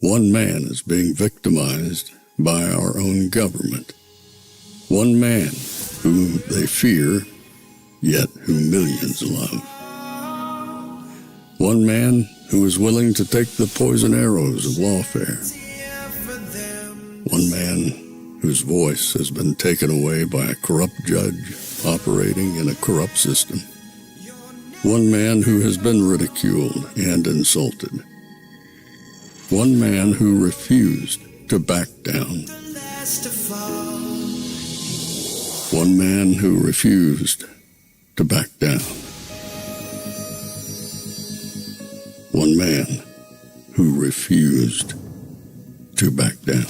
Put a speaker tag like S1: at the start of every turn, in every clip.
S1: One man is being victimized by our own government. One man whom they fear, yet who millions love. One man who is willing to take the poison arrows of lawfare. One man whose voice has been taken away by a corrupt judge operating in a corrupt system. One man who has been ridiculed and insulted. One man who refused to back down. One man who refused to back down. One man who refused to back down.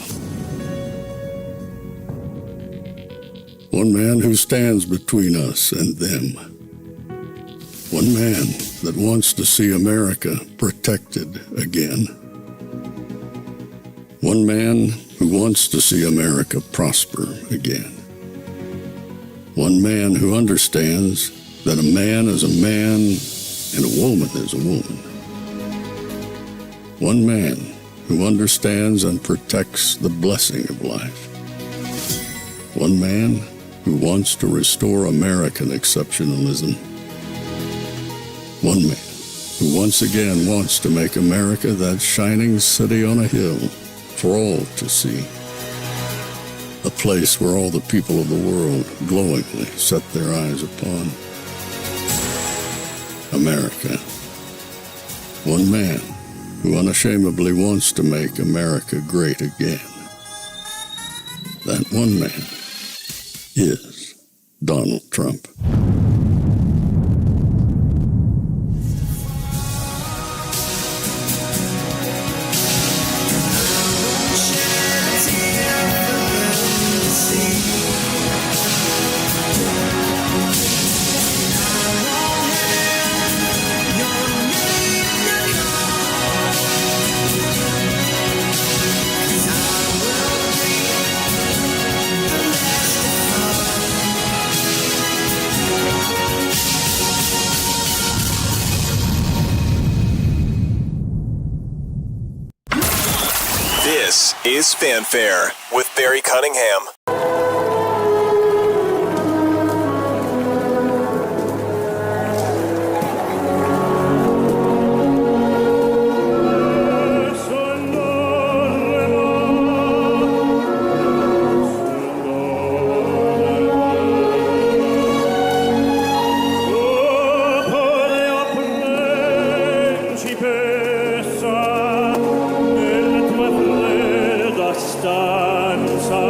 S1: One man who stands between us and them. One man that wants to see America protected again. One man who wants to see America prosper again. One man who understands that a man is a man and a woman is a woman. One man who understands and protects the blessing of life. One man who wants to restore American exceptionalism. One man who once again wants to make America that shining city on a hill for all to see. A place where all the people of the world glowingly set their eyes upon. America. One man who unashamedly wants to make America great again. That one man is Donald Trump.
S2: This is Fanfare with Barry Cunningham.
S3: Stanza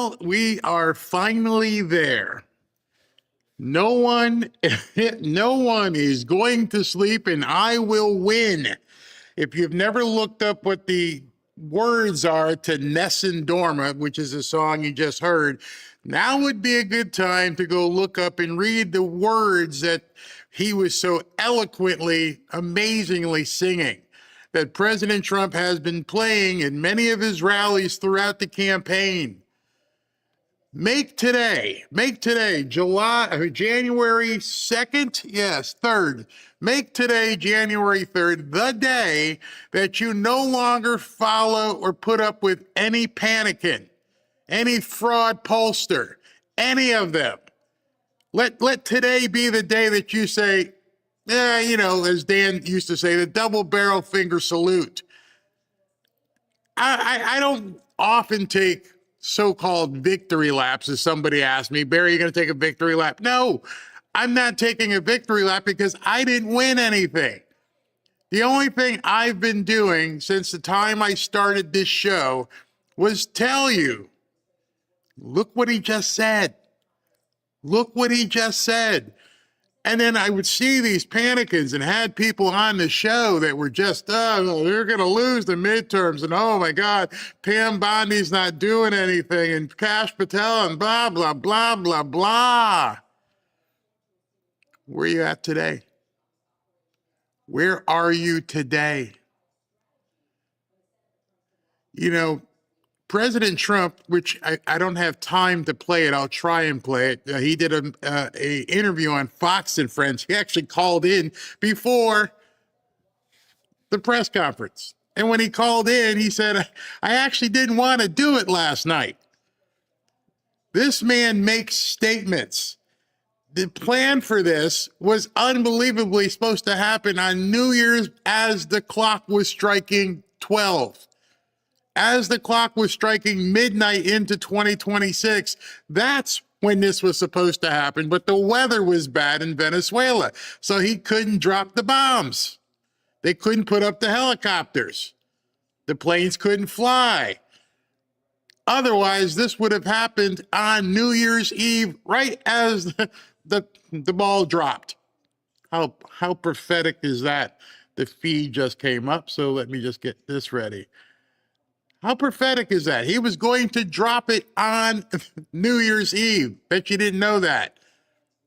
S3: Well, we are finally there. No one, no one is going to sleep, and I will win. If you've never looked up what the words are to Nessun Dorma, which is a song you just heard, now would be a good time to go look up and read the words that he was so eloquently, amazingly singing, that President Trump has been playing in many of his rallies throughout the campaign. Make today, January 2nd, yes, 3rd. Make today, January 3rd, the day that you no longer follow or put up with any panicking, any fraud pollster, any of them. Let today be the day that you say, as Dan used to say, the double barrel finger salute. I don't often take so-called victory laps, as somebody asked me, Barry, you going to take a victory lap? No, I'm not taking a victory lap because I didn't win anything. The only thing I've been doing since the time I started this show was tell you, look what he just said. Look what he just said. And then I would see these panicans and had people on the show that were just, they're going to lose the midterms. And oh my God, Pam Bondi's not doing anything. And Kash Patel and blah, blah, blah, blah, blah. Where are you at today? Where are you today? You know, President Trump, which I don't have time to play it, I'll try and play it. He did a interview on Fox and Friends. He actually called in before the press conference. And when he called in, he said, I actually didn't want to do it last night. This man makes statements. The plan for this was unbelievably supposed to happen on New Year's as the clock was striking 12. As the clock was striking midnight into 2026, that's when this was supposed to happen. But the weather was bad in Venezuela, so he couldn't drop the bombs. They couldn't put up the helicopters. The planes couldn't fly. Otherwise, this would have happened on New Year's Eve, right as the ball dropped. How prophetic is that? The feed just came up, so let me just get this ready. How prophetic is that? He was going to drop it on New Year's Eve. Bet you didn't know that.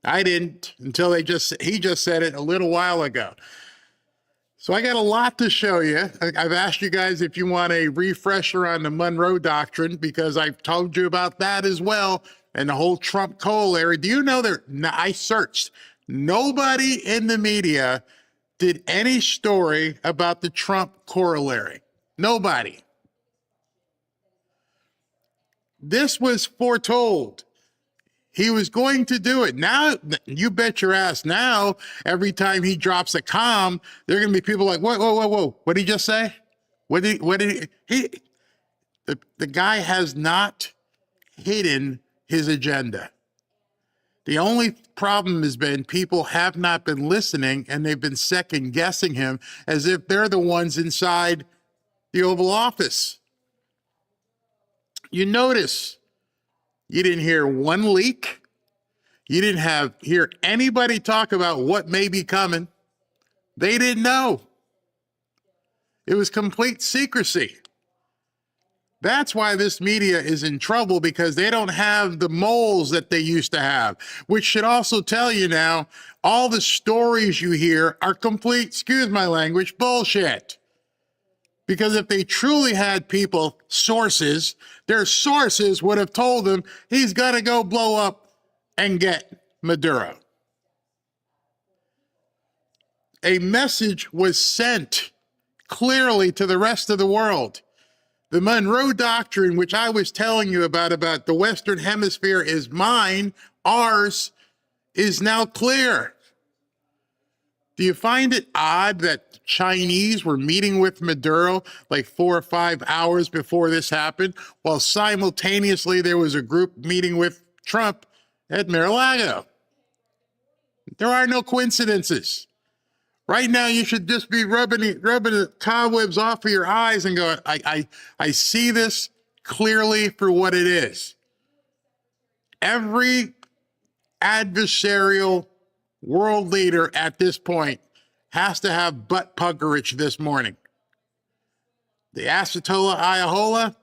S3: I didn't until he just said it a little while ago. So I got a lot to show you. I've asked you guys if you want a refresher on the Monroe Doctrine, because I've told you about that as well, and the whole Trump corollary. Do you know I searched. Nobody in the media did any story about the Trump corollary. Nobody. This was foretold. He was going to do it. Now, you bet your ass now, every time he drops a comm, there are going to be people like, whoa. What did he just say? The guy has not hidden his agenda. The only problem has been people have not been listening, and they've been second guessing him as if they're the ones inside the Oval Office. You notice you didn't hear one leak. You didn't hear anybody talk about what may be coming. They didn't know. It was complete secrecy. That's why this media is in trouble, because they don't have the moles that they used to have, which should also tell you now, all the stories you hear are complete, excuse my language, bullshit. Because if they truly had people, sources, their sources would have told them he's got to go blow up and get Maduro. A message was sent clearly to the rest of the world. The Monroe Doctrine, which I was telling you about the Western Hemisphere is mine, ours, is now clear. Do you find it odd that Chinese were meeting with Maduro like 4 or 5 hours before this happened, while simultaneously there was a group meeting with Trump at Mar-a-Lago? There are no coincidences. Right now, you should just be rubbing the cobwebs off of your eyes and go, I see this clearly for what it is. Every adversarial world leader at this point has to have butt puggerage this morning. The Ayatollah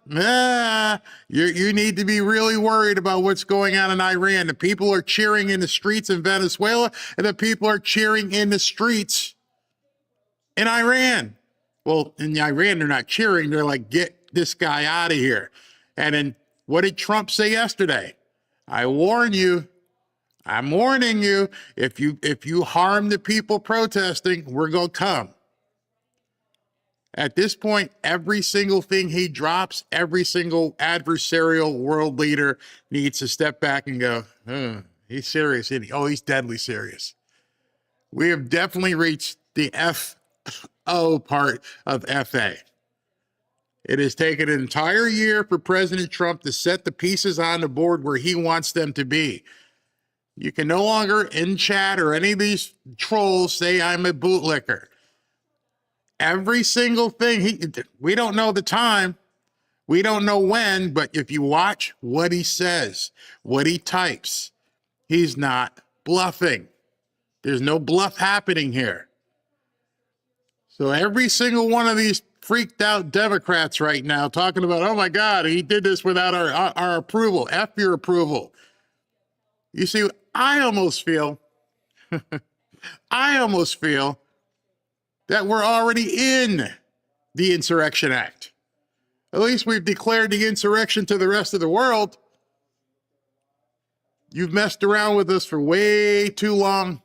S3: Ayatollah, you need to be really worried about what's going on in Iran. The people are cheering in the streets in Venezuela, and the people are cheering in the streets in Iran. Well, in Iran, they're not cheering. They're like, get this guy out of here. And then what did Trump say yesterday? I warn you. I'm warning you. If you harm the people protesting, we're going to come. At this point, every single thing he drops, every single adversarial world leader needs to step back and go, he's serious, isn't he? Oh, he's deadly serious. We have definitely reached the FO part of FA. It has taken an entire year for President Trump to set the pieces on the board where he wants them to be. You can no longer, in chat or any of these trolls, say I'm a bootlicker. Every single thing, we don't know the time, we don't know when, but if you watch what he says, what he types, he's not bluffing. There's no bluff happening here. So every single one of these freaked out Democrats right now talking about, oh my God, he did this without our approval. F your approval. You see, I almost feel that we're already in the Insurrection Act. At least we've declared the insurrection to the rest of the world. You've messed around with us for way too long.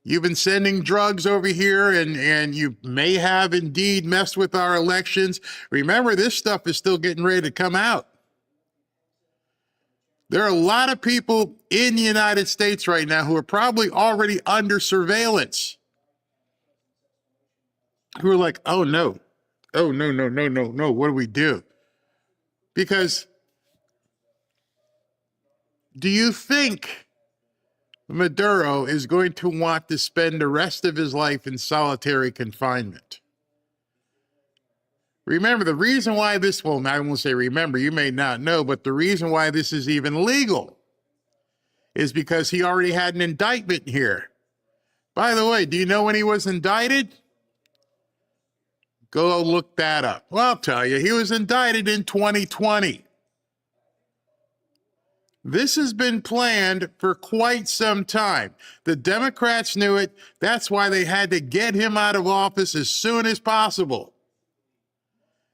S3: You've been sending drugs over here, and you may have indeed messed with our elections. Remember, this stuff is still getting ready to come out. There are a lot of people in the United States right now who are probably already under surveillance, who are like, oh no, what do we do? Because do you think Maduro is going to want to spend the rest of his life in solitary confinement? Remember, the reason why this, well, I won't say remember, you may not know, but the reason why this is even legal is because he already had an indictment here. By the way, do you know when he was indicted? Go look that up. Well, I'll tell you, he was indicted in 2020. This has been planned for quite some time. The Democrats knew it. That's why they had to get him out of office as soon as possible.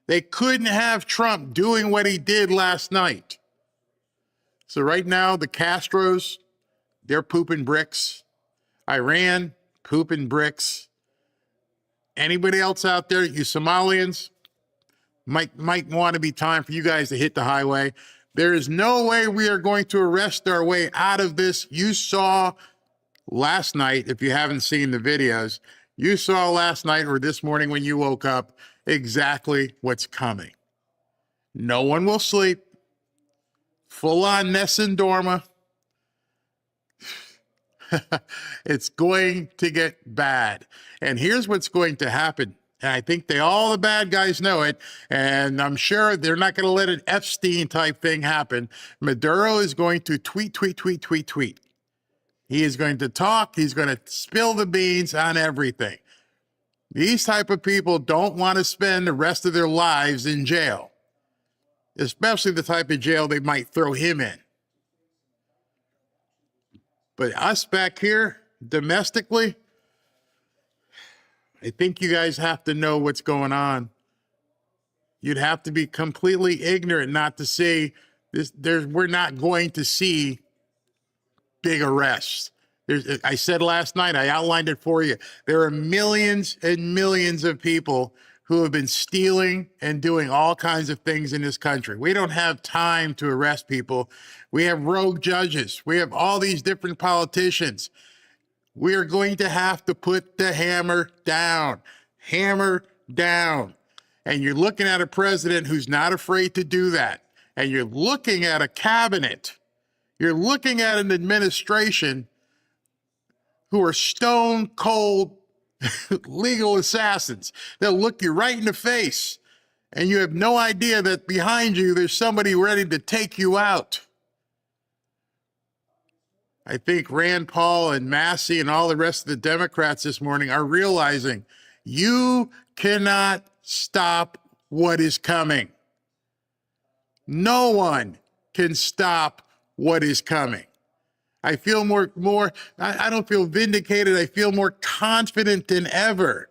S3: They couldn't have Trump doing what he did last night. So right now, the Castros, they're pooping bricks. Iran, pooping bricks. Anybody else out there, you Somalians, might want to be time for you guys to hit the highway. There is no way we are going to arrest our way out of this. You saw last night, if you haven't seen the videos, you saw last night or this morning when you woke up exactly what's coming. No one will sleep. Full on Nessun Dorma. It's going to get bad. And here's what's going to happen. And I think all the bad guys know it. And I'm sure they're not going to let an Epstein type thing happen. Maduro is going to tweet. He is going to talk. He's going to spill the beans on everything. These type of people don't want to spend the rest of their lives in jail, especially the type of jail they might throw him in. But us back here, domestically, I think you guys have to know what's going on. You'd have to be completely ignorant not to see this. We're not going to see big arrests. I said last night, I outlined it for you. There are millions and millions of people who have been stealing and doing all kinds of things in this country. We don't have time to arrest people. We have rogue judges. We have all these different politicians. We are going to have to put the hammer down. Hammer down. And you're looking at a president who's not afraid to do that. And you're looking at a cabinet. You're looking at an administration who are stone cold legal assassins. They'll look you right in the face, and you have no idea that behind you there's somebody ready to take you out. I think Rand Paul and Massey and all the rest of the Democrats this morning are realizing you cannot stop what is coming. No one can stop what is coming. I feel I don't feel vindicated. I feel more confident than ever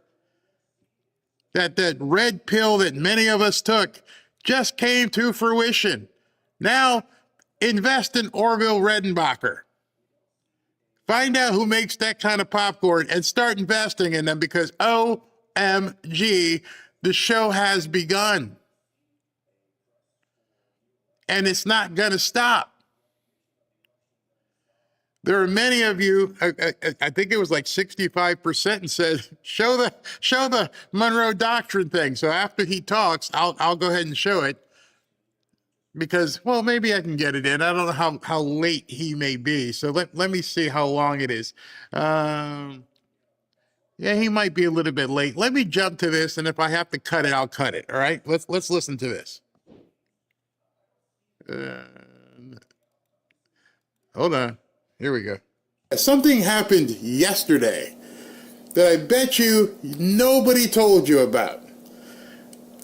S3: that red pill that many of us took just came to fruition. Now, invest in Orville Redenbacher. Find out who makes that kind of popcorn and start investing in them, because OMG, the show has begun. And it's not going to stop. There are many of you, I think it was like 65%, and said, show the Monroe Doctrine thing. So after he talks, I'll go ahead and show it, because, well, maybe I can get it in. I don't know how late he may be. So let me see how long it is. Yeah, he might be a little bit late. Let me jump to this, and if I have to cut it, I'll cut it. All right, let's listen to this. Hold on. Here we go. Something happened yesterday that I bet you nobody told you about.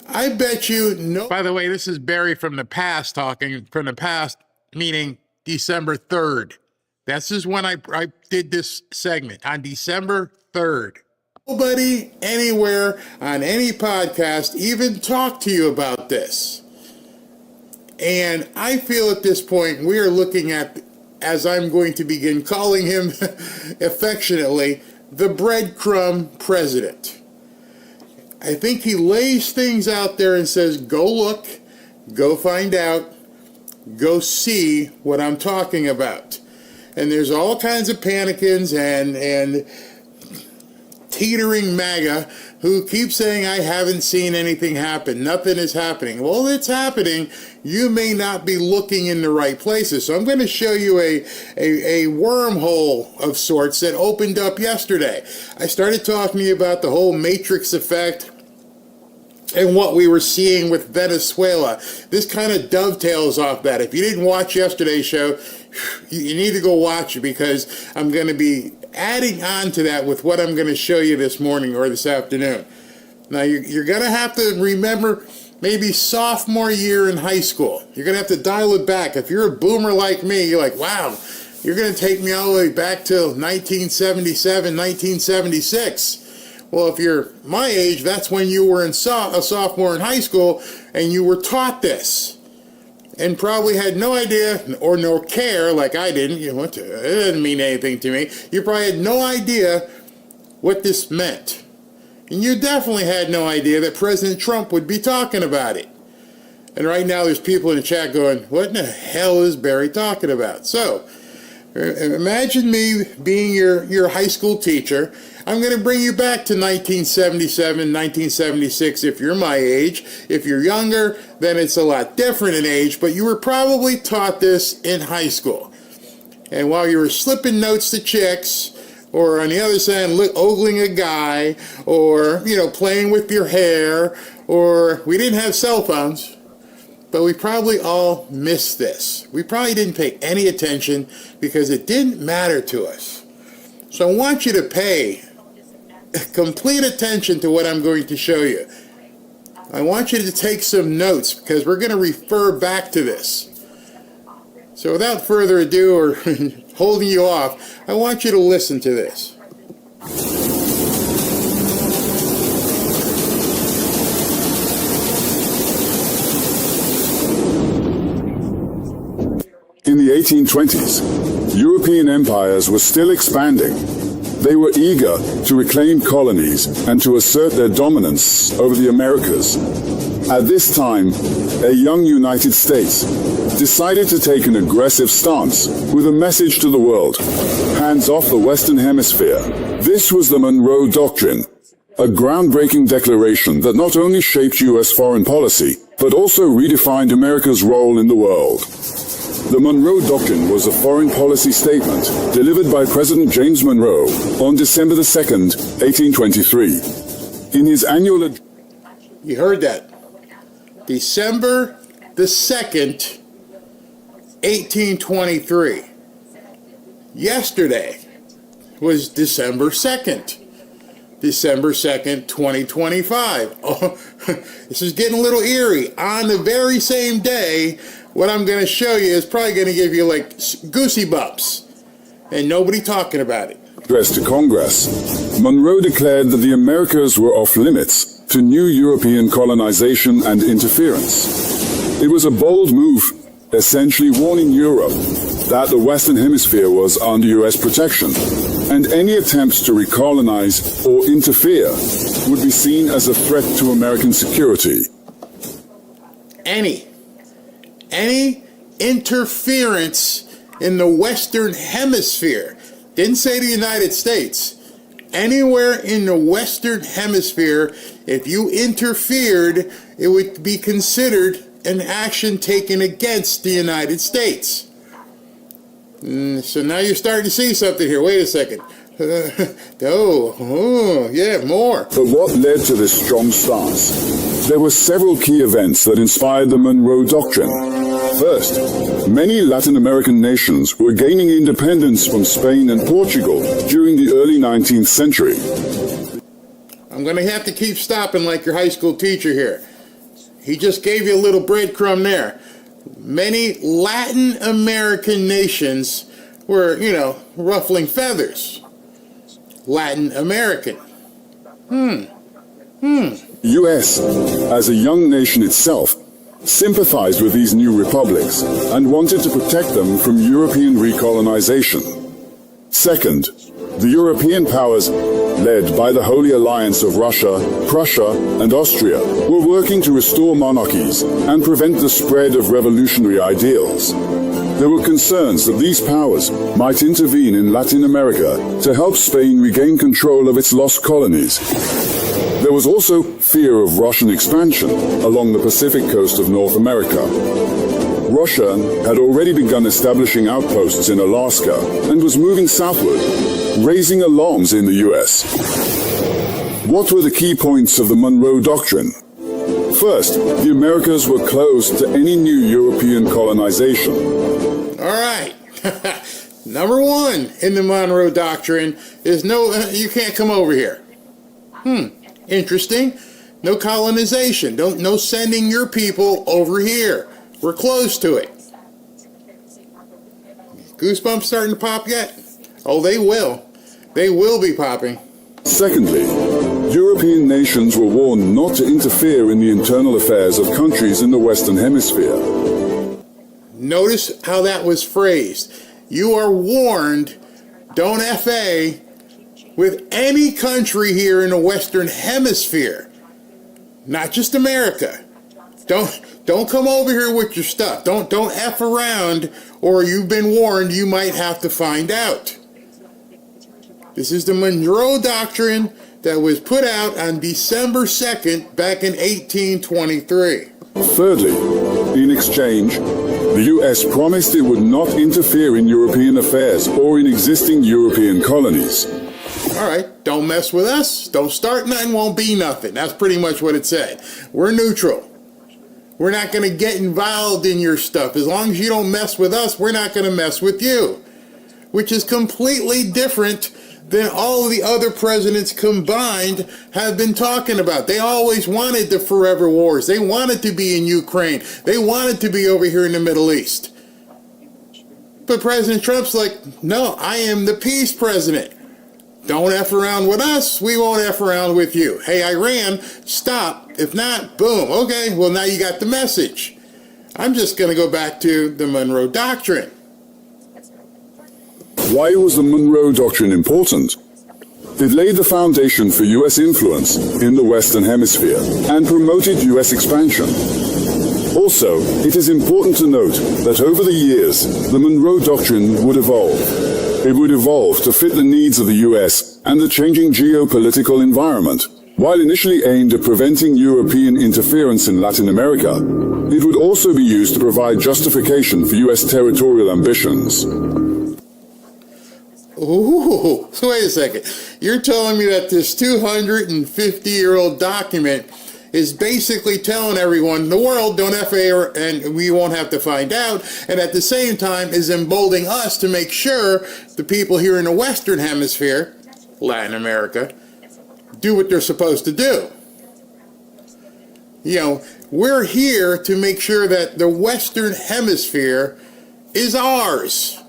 S3: I bet you no. By the way, this is Barry from the past talking, from the past, meaning December 3rd. This is when I did this segment, on December 3rd. Nobody anywhere on any podcast even talked to you about this. And I feel at this point we are looking at, as I'm going to begin calling him affectionately, the breadcrumb president. I think he lays things out there and says, go look, go find out, go see what I'm talking about. And there's all kinds of panicans and teetering MAGA who keep saying, I haven't seen anything happen. Nothing is happening. Well, it's happening. You may not be looking in the right places. So I'm going to show you a wormhole of sorts that opened up yesterday. I started talking to you about the whole matrix effect and what we were seeing with Venezuela. This kind of dovetails off that. If you didn't watch yesterday's show, you need to go watch it, because I'm going to be adding on to that with what I'm going to show you this morning or this afternoon. Now, you're going to have to remember maybe sophomore year in high school. You're going to have to dial it back. If you're a boomer like me, you're like, wow, you're going to take me all the way back to 1977, 1976. Well, if you're my age, that's when you were a sophomore in high school and you were taught this. And probably had no idea or no care, like I didn't. It didn't mean anything to me. You probably had no idea what this meant. And you definitely had no idea that President Trump would be talking about it. And right now there's people in the chat going, what in the hell is Barry talking about? So, imagine me being your high school teacher. I'm going to bring you back to 1977, 1976 if you're my age. If you're younger, then it's a lot different in age, but you were probably taught this in high school. And while you were slipping notes to chicks, or on the other side, ogling a guy, or, playing with your hair, or we didn't have cell phones, but we probably all missed this. We probably didn't pay any attention because it didn't matter to us. So I want you to pay complete attention to what I'm going to show you. I want you to take some notes because we're going to refer back to this. So without further ado or holding you off, I want you to listen to this.
S4: In the 1820s, European empires were still expanding. They were eager to reclaim colonies and to assert their dominance over the Americas. At this time, a young United States decided to take an aggressive stance with a message to the world: hands off the Western Hemisphere. This was the Monroe Doctrine, a groundbreaking declaration that not only shaped U.S. foreign policy, but also redefined America's role in the world. The Monroe Doctrine was a foreign policy statement delivered by President James Monroe on December the 2nd, 1823. In his annual...
S3: You heard that. December the 2nd, 1823. Yesterday was December 2nd. December 2nd, 2025. Oh, this is getting a little eerie. On the very same day, what I'm going to show you is probably going to give you like goosey bumps. And nobody talking about it.
S4: Address to Congress, Monroe declared that the Americas were off limits to new European colonization and interference. It was a bold move, essentially warning Europe that the Western Hemisphere was under U.S. protection, and any attempts to recolonize or interfere would be seen as a threat to American security.
S3: Any interference in the Western Hemisphere, didn't say the United States, anywhere in the Western Hemisphere, if you interfered, it would be considered an action taken against the United States. So now you're starting to see something here. Wait a second. Yeah, more.
S4: But what led to this strong stance? There were several key events that inspired the Monroe Doctrine. First, many Latin American nations were gaining independence from Spain and Portugal during the early 19th century.
S3: I'm going to have to keep stopping like your high school teacher here. He just gave you a little breadcrumb there. Many Latin American nations were, ruffling feathers. Latin American.
S4: U.S., as a young nation itself, sympathized with these new republics and wanted to protect them from European recolonization. Second, the European powers, led by the Holy Alliance of Russia, Prussia, and Austria, were working to restore monarchies and prevent the spread of revolutionary ideals. There were concerns that these powers might intervene in Latin America to help Spain regain control of its lost colonies. There was also fear of Russian expansion along the Pacific coast of North America. Russia had already begun establishing outposts in Alaska and was moving southward, raising alarms in the U.S. What were the key points of the Monroe Doctrine? First, the Americas were closed to any new European colonization.
S3: All right. Number one in the Monroe Doctrine is you can't come over here. Interesting. No colonization. No sending your people over here. We're close to it. Goosebumps starting to pop yet? Oh, they will. They will be popping.
S4: Secondly, European nations were warned not to interfere in the internal affairs of countries in the Western Hemisphere.
S3: Notice how that was phrased. You are warned, don't FA with any country here in the Western Hemisphere. Not just America. Don't come over here with your stuff. Don't F around, or you've been warned you might have to find out. This is the Monroe Doctrine that was put out on December 2nd back in 1823.
S4: Thirdly, in exchange, the U.S. promised it would not interfere in European affairs or in existing European colonies.
S3: All right, don't mess with us. Don't start nothing, won't be nothing. That's pretty much what it said. We're neutral. We're not going to get involved in your stuff. As long as you don't mess with us, we're not going to mess with you. Which is completely different than all of the other presidents combined have been talking about. They always wanted the forever wars. They wanted to be in Ukraine. They wanted to be over here in the Middle East. But President Trump's like, no, I am the peace president. Don't F around with us, we won't F around with you. Hey, Iran, stop. If not, boom. Okay, well, now you got the message. I'm just going to go back to the Monroe Doctrine.
S4: Why was the Monroe Doctrine important? It laid the foundation for U.S. influence in the Western Hemisphere and promoted U.S. expansion. Also, it is important to note that over the years, the Monroe Doctrine would evolve. It would evolve to fit the needs of the U.S. and the changing geopolitical environment. While initially aimed at preventing European interference in Latin America, it would also be used to provide justification for U.S. territorial ambitions.
S3: Ooh, so wait a second. You're telling me that this 250-year-old document is basically telling everyone, the world, don't FA, and we won't have to find out, and at the same time is emboldening us to make sure the people here in the Western Hemisphere, Latin America, do what they're supposed to do. You know, we're here to make sure that the Western Hemisphere is ours.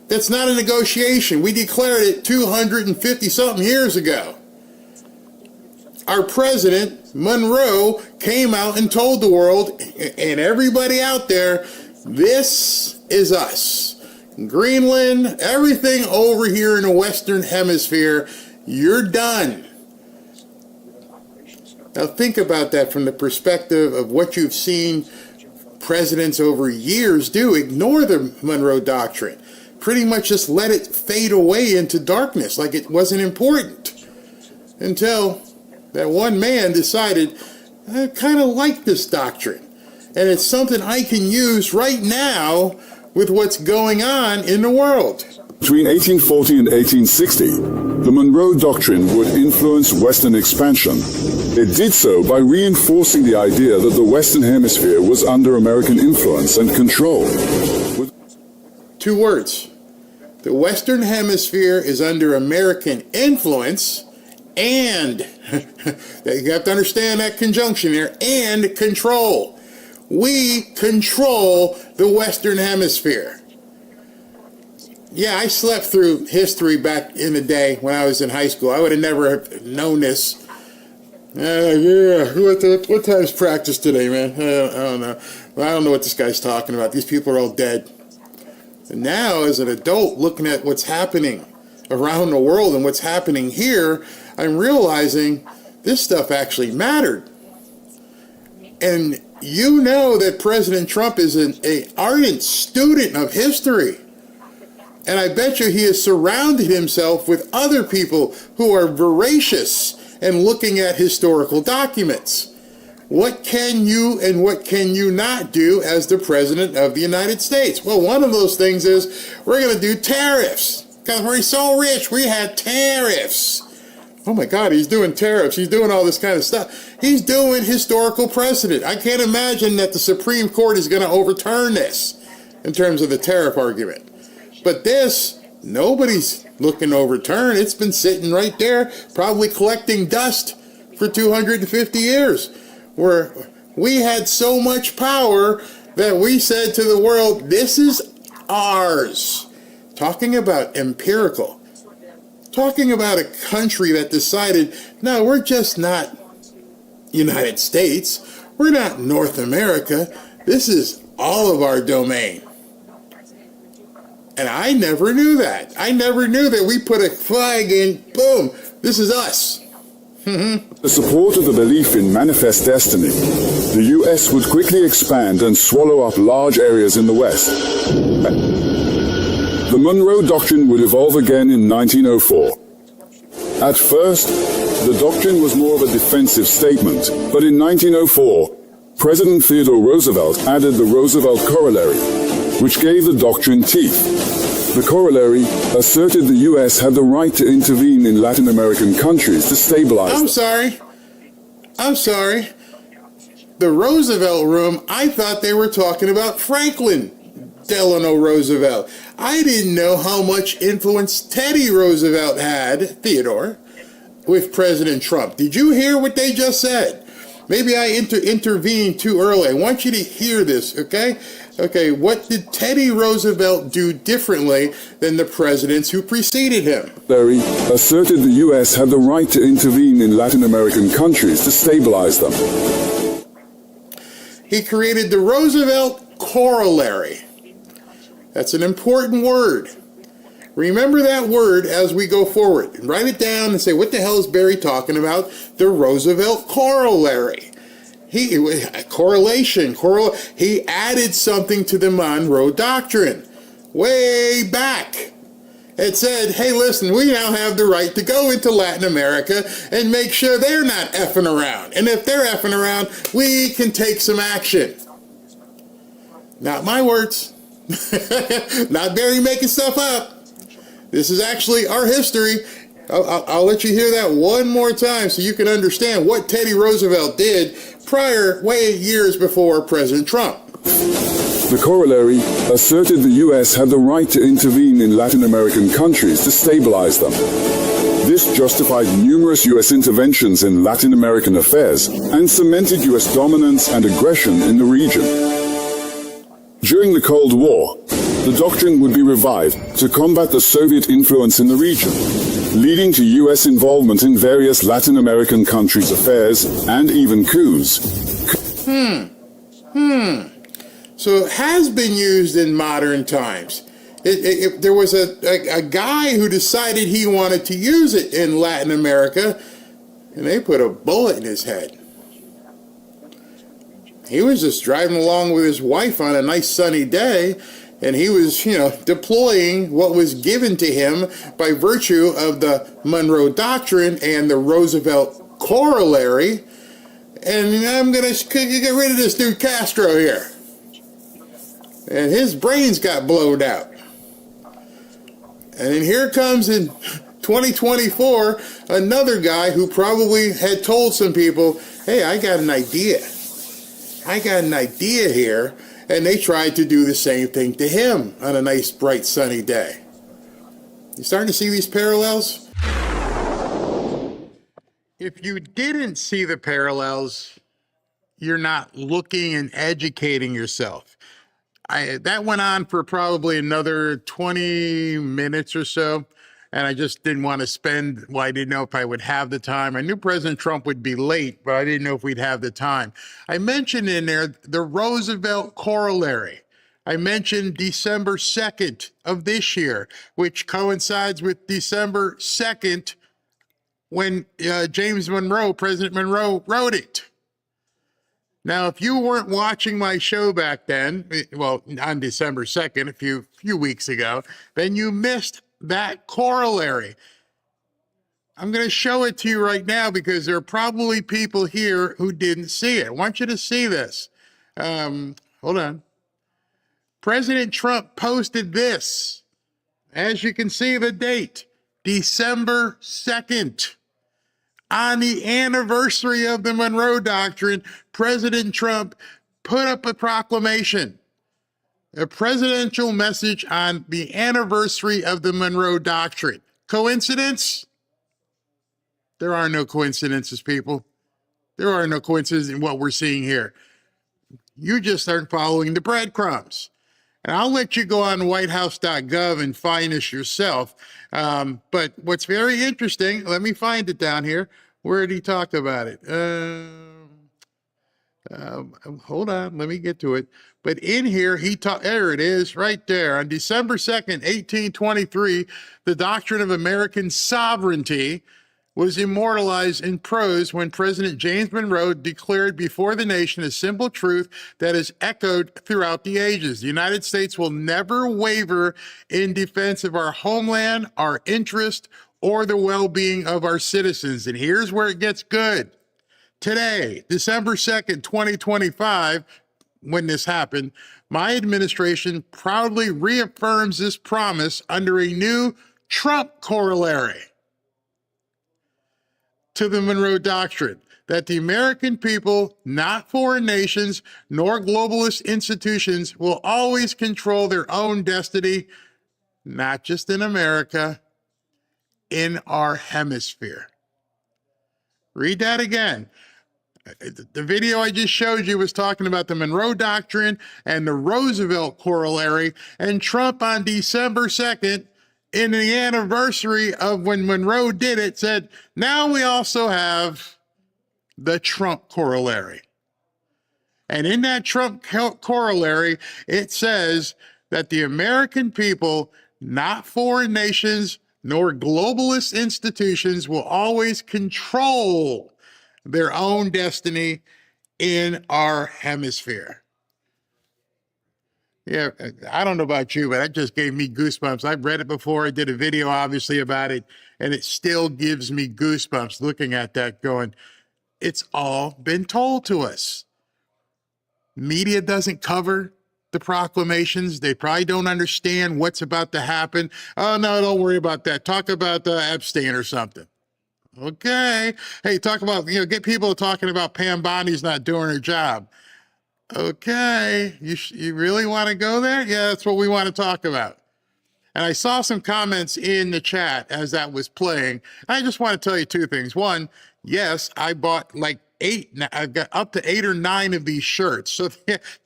S3: That's not a negotiation. We declared it 250-something years ago. Our president, Monroe, came out and told the world and everybody out there, this is us. Greenland, everything over here in the Western Hemisphere, you're done. Now think about that from the perspective of what you've seen presidents over years do. Ignore the Monroe Doctrine. Pretty much just let it fade away into darkness like it wasn't important. Until that one man decided, I kind of like this doctrine. And it's something I can use right now with what's going on in the world.
S4: Between 1840 and 1860, the Monroe Doctrine would influence Western expansion. It did so by reinforcing the idea that the Western Hemisphere was under American influence and control.
S3: Two words. The Western Hemisphere is under American influence and, you have to understand that conjunction there, and control. We control the Western Hemisphere. Yeah, I slept through history back in the day when I was in high school. I would have never known this. What time's practice today, man? I don't know. I don't know what this guy's talking about. These people are all dead. And now, as an adult, looking at what's happening around the world and what's happening here, I'm realizing this stuff actually mattered. And you know that President Trump is an ardent student of history. And I bet you he has surrounded himself with other people who are voracious and looking at historical documents. What can you and what can you not do as the President of the United States? Well, one of those things is we're going to do tariffs. Because we're so rich, we had tariffs. Oh my God, he's doing tariffs. He's doing all this kind of stuff. He's doing historical precedent. I can't imagine that the Supreme Court is going to overturn this in terms of the tariff argument. But this, nobody's looking to overturn. It's been sitting right there, probably collecting dust for 250 years. Where we had so much power that we said to the world, this is ours. Talking about empirical. Talking about a country that decided, no, we're just not United States. We're not North America. This is all of our domain. And I never knew that. I never knew that we put a flag in, boom, this is us.
S4: The support of the belief in manifest destiny, the U.S. would quickly expand and swallow up large areas in the West. The Monroe Doctrine would evolve again in 1904. At first, the doctrine was more of a defensive statement, but in 1904, President Theodore Roosevelt added the Roosevelt Corollary, which gave the doctrine teeth. The corollary asserted the U.S. had the right to intervene in Latin American countries to stabilize them.
S3: I'm sorry. The Roosevelt room, I thought they were talking about Franklin Delano Roosevelt. I didn't know how much influence Teddy Roosevelt had, Theodore, with President Trump. Did you hear what they just said? Maybe I intervened too early. I want you to hear this, okay? Okay, what did Teddy Roosevelt do differently than the presidents who preceded him?
S4: Larry asserted the U.S. had the right to intervene in Latin American countries to stabilize them.
S3: He created the Roosevelt Corollary. That's an important word. Remember that word as we go forward. Write it down and say, what the hell is Barry talking about? The Roosevelt Corollary. He added something to the Monroe Doctrine way back. It said, hey, listen, we now have the right to go into Latin America and make sure they're not effing around. And if they're effing around, we can take some action. Not my words. Not Barry making stuff up. This is actually our history. I'll let you hear that one more time so you can understand what Teddy Roosevelt did way years before President Trump.
S4: The corollary asserted the U.S. had the right to intervene in Latin American countries to stabilize them. This justified numerous U.S. interventions in Latin American affairs and cemented U.S. dominance and aggression in the region. During the Cold War, the doctrine would be revived to combat the Soviet influence in the region, leading to U.S. involvement in various Latin American countries' affairs and even coups.
S3: So it has been used in modern times. There was a guy who decided he wanted to use it in Latin America, and they put a bullet in his head. He was just driving along with his wife on a nice sunny day, and he was, deploying what was given to him by virtue of the Monroe Doctrine and the Roosevelt Corollary. And I'm going to get rid of this dude Castro here. And his brains got blown out. And then here comes in 2024, another guy who probably had told some people, hey, I got an idea. I got an idea here. And they tried to do the same thing to him on a nice, bright, sunny day. You starting to see these parallels? If you didn't see the parallels, you're not looking and educating yourself. That went on for probably another 20 minutes or so, and I just didn't want to I didn't know if I would have the time. I knew President Trump would be late, but I didn't know if we'd have the time. I mentioned in there the Roosevelt Corollary. I mentioned December 2nd of this year, which coincides with December 2nd when President Monroe wrote it. Now, if you weren't watching my show back then, well, on December 2nd, a few weeks ago, then you missed that corollary. I'm going to show it to you right now because there are probably people here who didn't see it. I want you to see this. Hold on. President Trump posted this. As you can see, the date, December 2nd. On the anniversary of the Monroe Doctrine, President Trump put up a proclamation, a presidential message on the anniversary of the Monroe Doctrine. Coincidence? There are no coincidences, people. There are no coincidences in what we're seeing here. You just aren't following the breadcrumbs. And I'll let you go on whitehouse.gov and find this yourself. But what's very interesting, let me find it down here. Where did he talk about it? Hold on, let me get to it. But in here, there it is, right there. On December 2nd, 1823, the doctrine of American sovereignty was immortalized in prose when President James Monroe declared before the nation a simple truth that is echoed throughout the ages. The United States will never waver in defense of our homeland, our interest, or the well-being of our citizens. And here's where it gets good. Today, December 2nd, 2025, when this happened, my administration proudly reaffirms this promise under a new Trump corollary to the Monroe Doctrine, that the American people, not foreign nations, nor globalist institutions, will always control their own destiny, not just in America, in our hemisphere. Read that again. The video I just showed you was talking about the Monroe Doctrine and the Roosevelt Corollary, and Trump on December 2nd, in the anniversary of when Monroe did it, said, now we also have the Trump Corollary. And in that Trump Corollary, it says that the American people, not foreign nations, nor globalist institutions, will always control their own destiny in our hemisphere. Yeah, I don't know about you, but that just gave me goosebumps. I've read it before. I did a video, obviously, about it, and it still gives me goosebumps looking at that going, it's all been told to us. Media doesn't cover the proclamations. They probably don't understand what's about to happen. Oh, no, don't worry about that. Talk about Epstein or something. Okay. Hey, talk about, get people talking about Pam Bondi's not doing her job. Okay. You really want to go there? Yeah, that's what we want to talk about. And I saw some comments in the chat as that was playing. I just want to tell you two things. One, yes, I bought like I've got up to 8 or 9 of these shirts. So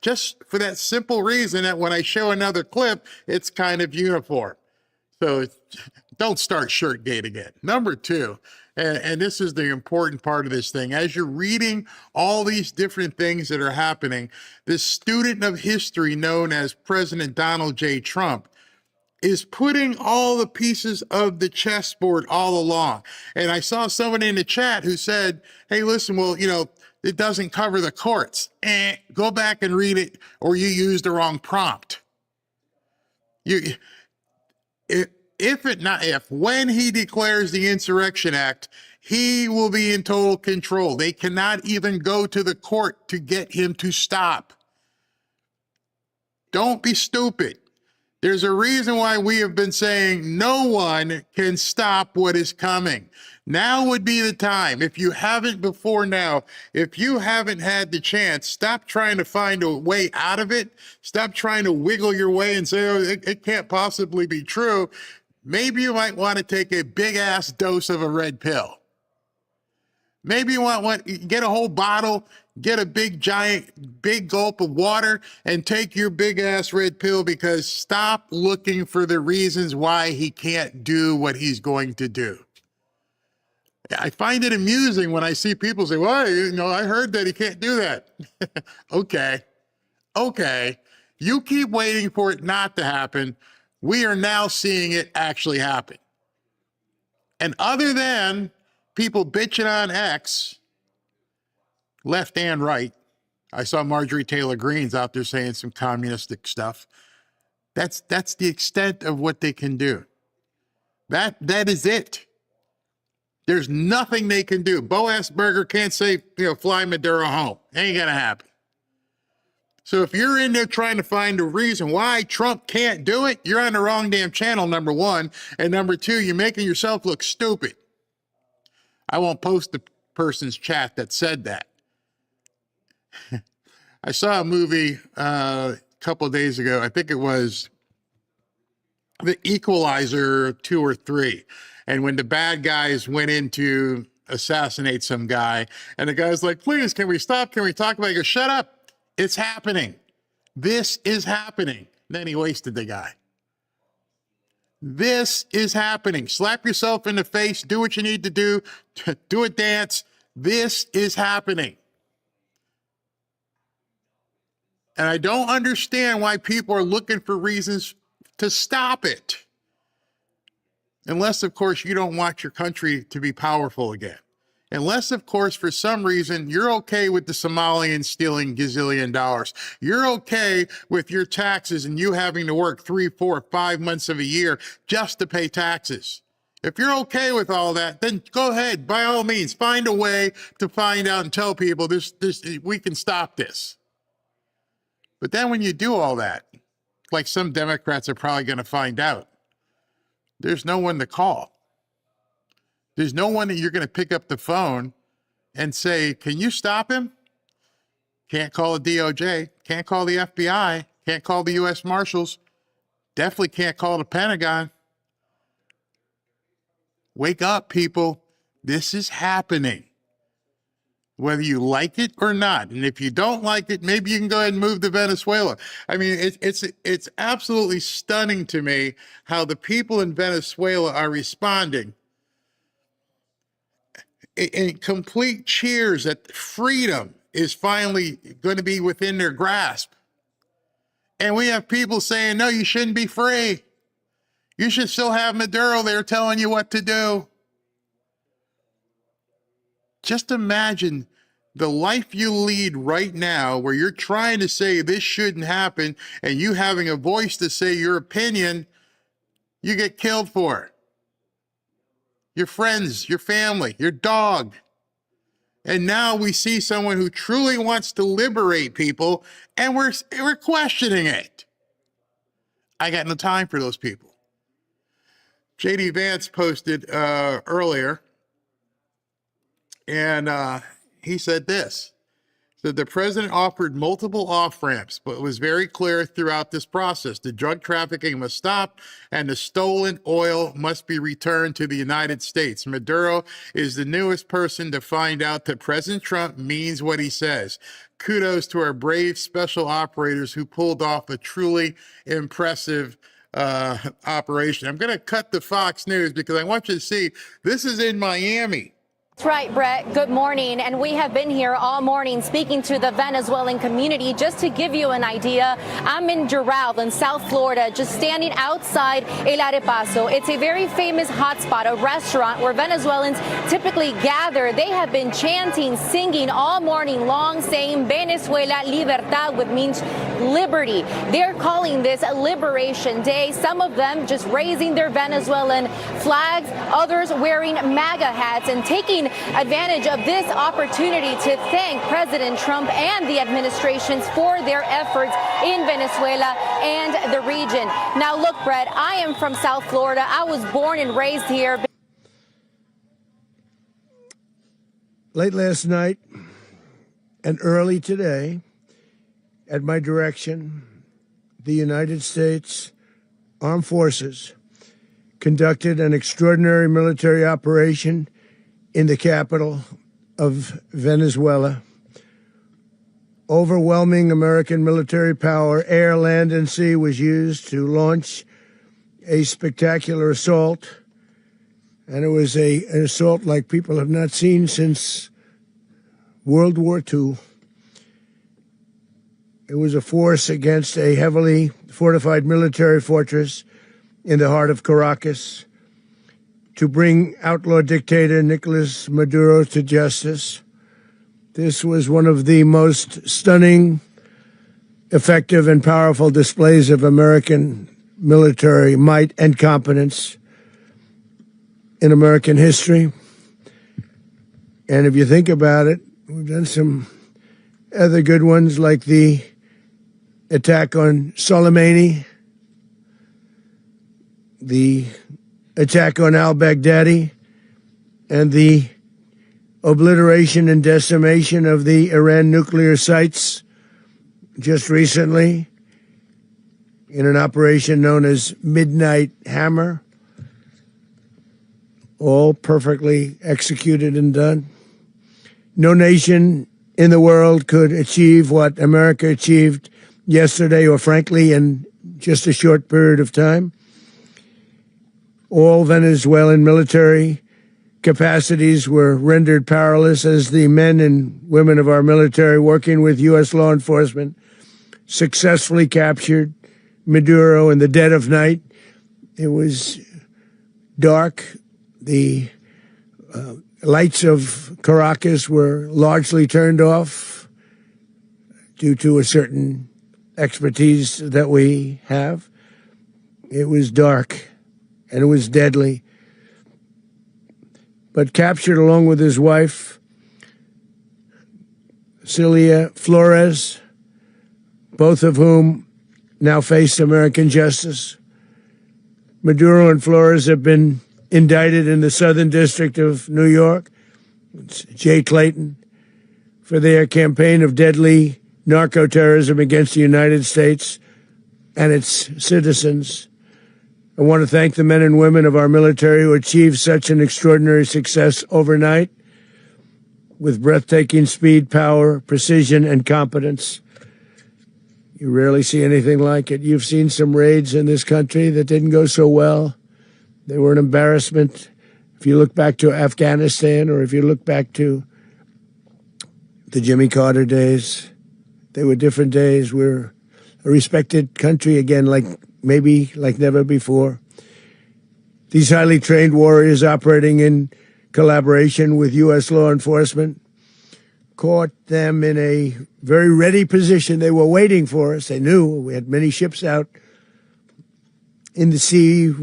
S3: just for that simple reason that when I show another clip, it's kind of uniform. So don't start Shirtgate again. Number two, and this is the important part of this thing, as you're reading all these different things that are happening, this student of history known as President Donald J. Trump is putting all the pieces of the chessboard all along. And I saw someone in the chat who said, hey, listen, well, it doesn't cover the courts. Go back and read it, or you used the wrong prompt. If when he declares the Insurrection Act, he will be in total control. They cannot even go to the court to get him to stop. Don't be stupid. There's a reason why we have been saying no one can stop what is coming. Now would be the time. If you haven't before now, if you haven't had the chance, stop trying to find a way out of it. Stop trying to wiggle your way and say, oh, it can't possibly be true. Maybe you might want to take a big ass dose of a red pill. Maybe you get a whole bottle, get a big gulp of water, and take your big ass red pill, because stop looking for the reasons why he can't do what he's going to do. I find it amusing when I see people say, well, I heard that he can't do that. Okay. You keep waiting for it not to happen. We are now seeing it actually happen. And other than people bitching on X, left and right, I saw Marjorie Taylor Greene's out there saying some communistic stuff. That's the extent of what they can do. That is it. There's nothing they can do. Bo Asperger can't say, fly Maduro home. Ain't gonna happen. So if you're in there trying to find a reason why Trump can't do it, you're on the wrong damn channel, number one. And number two, you're making yourself look stupid. I won't post the person's chat that said that. I saw a movie a couple of days ago. I think it was The Equalizer 2 or 3. And when the bad guys went in to assassinate some guy, and the guy's like, please, can we stop? Can we talk about it? He goes, shut up. It's happening. This is happening. Then he wasted the guy. This is happening. Slap yourself in the face. Do what you need to do. Do a dance. This is happening. And I don't understand why people are looking for reasons to stop it. Unless, of course, you don't want your country to be powerful again. Unless, of course, for some reason, you're okay with the Somalians stealing gazillion dollars. You're okay with your taxes and you having to work 3, 4, 5 months of a year just to pay taxes. If you're okay with all that, then go ahead, by all means, find a way to find out and tell people we can stop this. But then when you do all that, like some Democrats are probably going to find out, there's no one to call. There's no one that you're going to pick up the phone and say, can you stop him? Can't call the DOJ, can't call the FBI, can't call the U.S. Marshals, definitely can't call the Pentagon. Wake up, people. This is happening, whether you like it or not. And if you don't like it, maybe you can go ahead and move to Venezuela. I mean, it's absolutely stunning to me how the people in Venezuela are responding in complete cheers that freedom is finally going to be within their grasp. And we have people saying, no, you shouldn't be free. You should still have Maduro there telling you what to do. Just imagine the life you lead right now where you're trying to say this shouldn't happen, and you having a voice to say your opinion, you get killed for it. Your friends, your family, your dog. And now we see someone who truly wants to liberate people, and we're questioning it. I got no time for those people. J.D. Vance posted earlier, and he said this. That the president offered multiple off-ramps, but it was very clear throughout this process. The drug trafficking must stop and the stolen oil must be returned to the United States. Maduro is the newest person to find out that President Trump means what he says. Kudos to our brave special operators who pulled off a truly impressive operation. I'm going to cut to Fox News because I want you to see this is in Miami.
S5: That's right, Brett. Good morning. And we have been here all morning speaking to the Venezuelan community. Just to give you an idea, I'm in Doral in South Florida, just standing outside El Arepaso. It's a very famous hotspot, a restaurant where Venezuelans typically gather. They have been chanting, singing all morning long, saying Venezuela Libertad, which means liberty. They're calling this a Liberation Day. Some of them just raising their Venezuelan flags, others wearing MAGA hats and taking advantage of this opportunity to thank President Trump and the administrations for their efforts in Venezuela and the region. Now, look, Brett, I am from South Florida. I was born and raised here.
S6: Late last night and early today, at my direction, the United States Armed Forces conducted an extraordinary military operation in the capital of Venezuela. Overwhelming American military power, air, land, and sea, was used to launch a spectacular assault. And it was an assault like people have not seen since World War II. It was a force against a heavily fortified military fortress in the heart of Caracas, to bring outlaw dictator Nicolas Maduro to justice. This was one of the most stunning, effective, and powerful displays of American military might and competence in American history. And if you think about it, we've done some other good ones, like the attack on Soleimani, the attack on al-Baghdadi, and the obliteration and decimation of the Iran nuclear sites just recently in an operation known as Midnight Hammer, all perfectly executed and done. No nation in the world could achieve what America achieved yesterday, or frankly in just a short period of time. All Venezuelan military capacities were rendered powerless as the men and women of our military, working with U.S. law enforcement, successfully captured Maduro in the dead of night. It was dark. The lights of Caracas were largely turned off due to a certain expertise that we have. It was dark. And it was deadly. But captured along with his wife, Celia Flores, both of whom now face American justice. Maduro and Flores have been indicted in the Southern District of New York, it's Jay Clayton, for their campaign of deadly narco-terrorism against the United States and its citizens. I want to thank the men and women of our military who achieved such an extraordinary success overnight with breathtaking speed, power, precision, and competence. You rarely see anything like it. You've seen some raids in this country that didn't go so well. They were an embarrassment. If you look back to Afghanistan, or if you look back to the Jimmy Carter days, they were different days. We're a respected country again, maybe like never before. These highly trained warriors, operating in collaboration with U.S. law enforcement, caught them in a very ready position. They were waiting for us. They knew we had many ships out in the sea,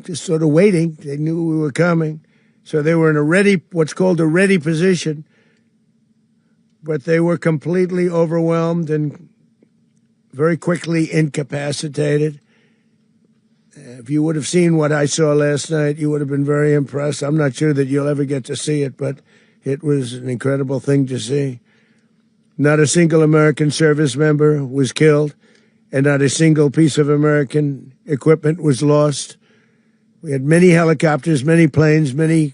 S6: just sort of waiting. They knew we were coming. So they were in what's called a ready position but they were completely overwhelmed and very quickly incapacitated. If you would have seen what I saw last night, you would have been very impressed. I'm not sure that you'll ever get to see it, but it was an incredible thing to see. Not a single American service member was killed, and not a single piece of American equipment was lost. We had many helicopters, many planes, many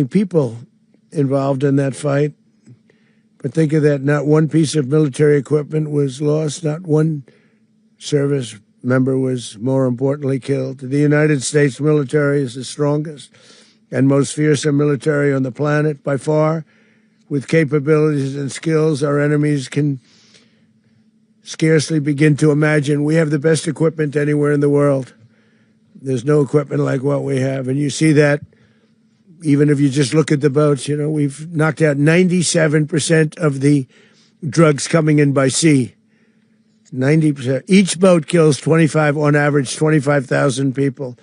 S6: people involved in that fight. But think of that, not one piece of military equipment was lost, not one service member was, more importantly, killed. The United States military is the strongest and most fearsome military on the planet by far. With capabilities and skills our enemies can scarcely begin to imagine. We have the best equipment anywhere in the world. There's no equipment like what we have. And you see that even if you just look at the boats. You know, we've knocked out 97% of the drugs coming in by sea. 90%. Each boat kills on average, 25,000 people.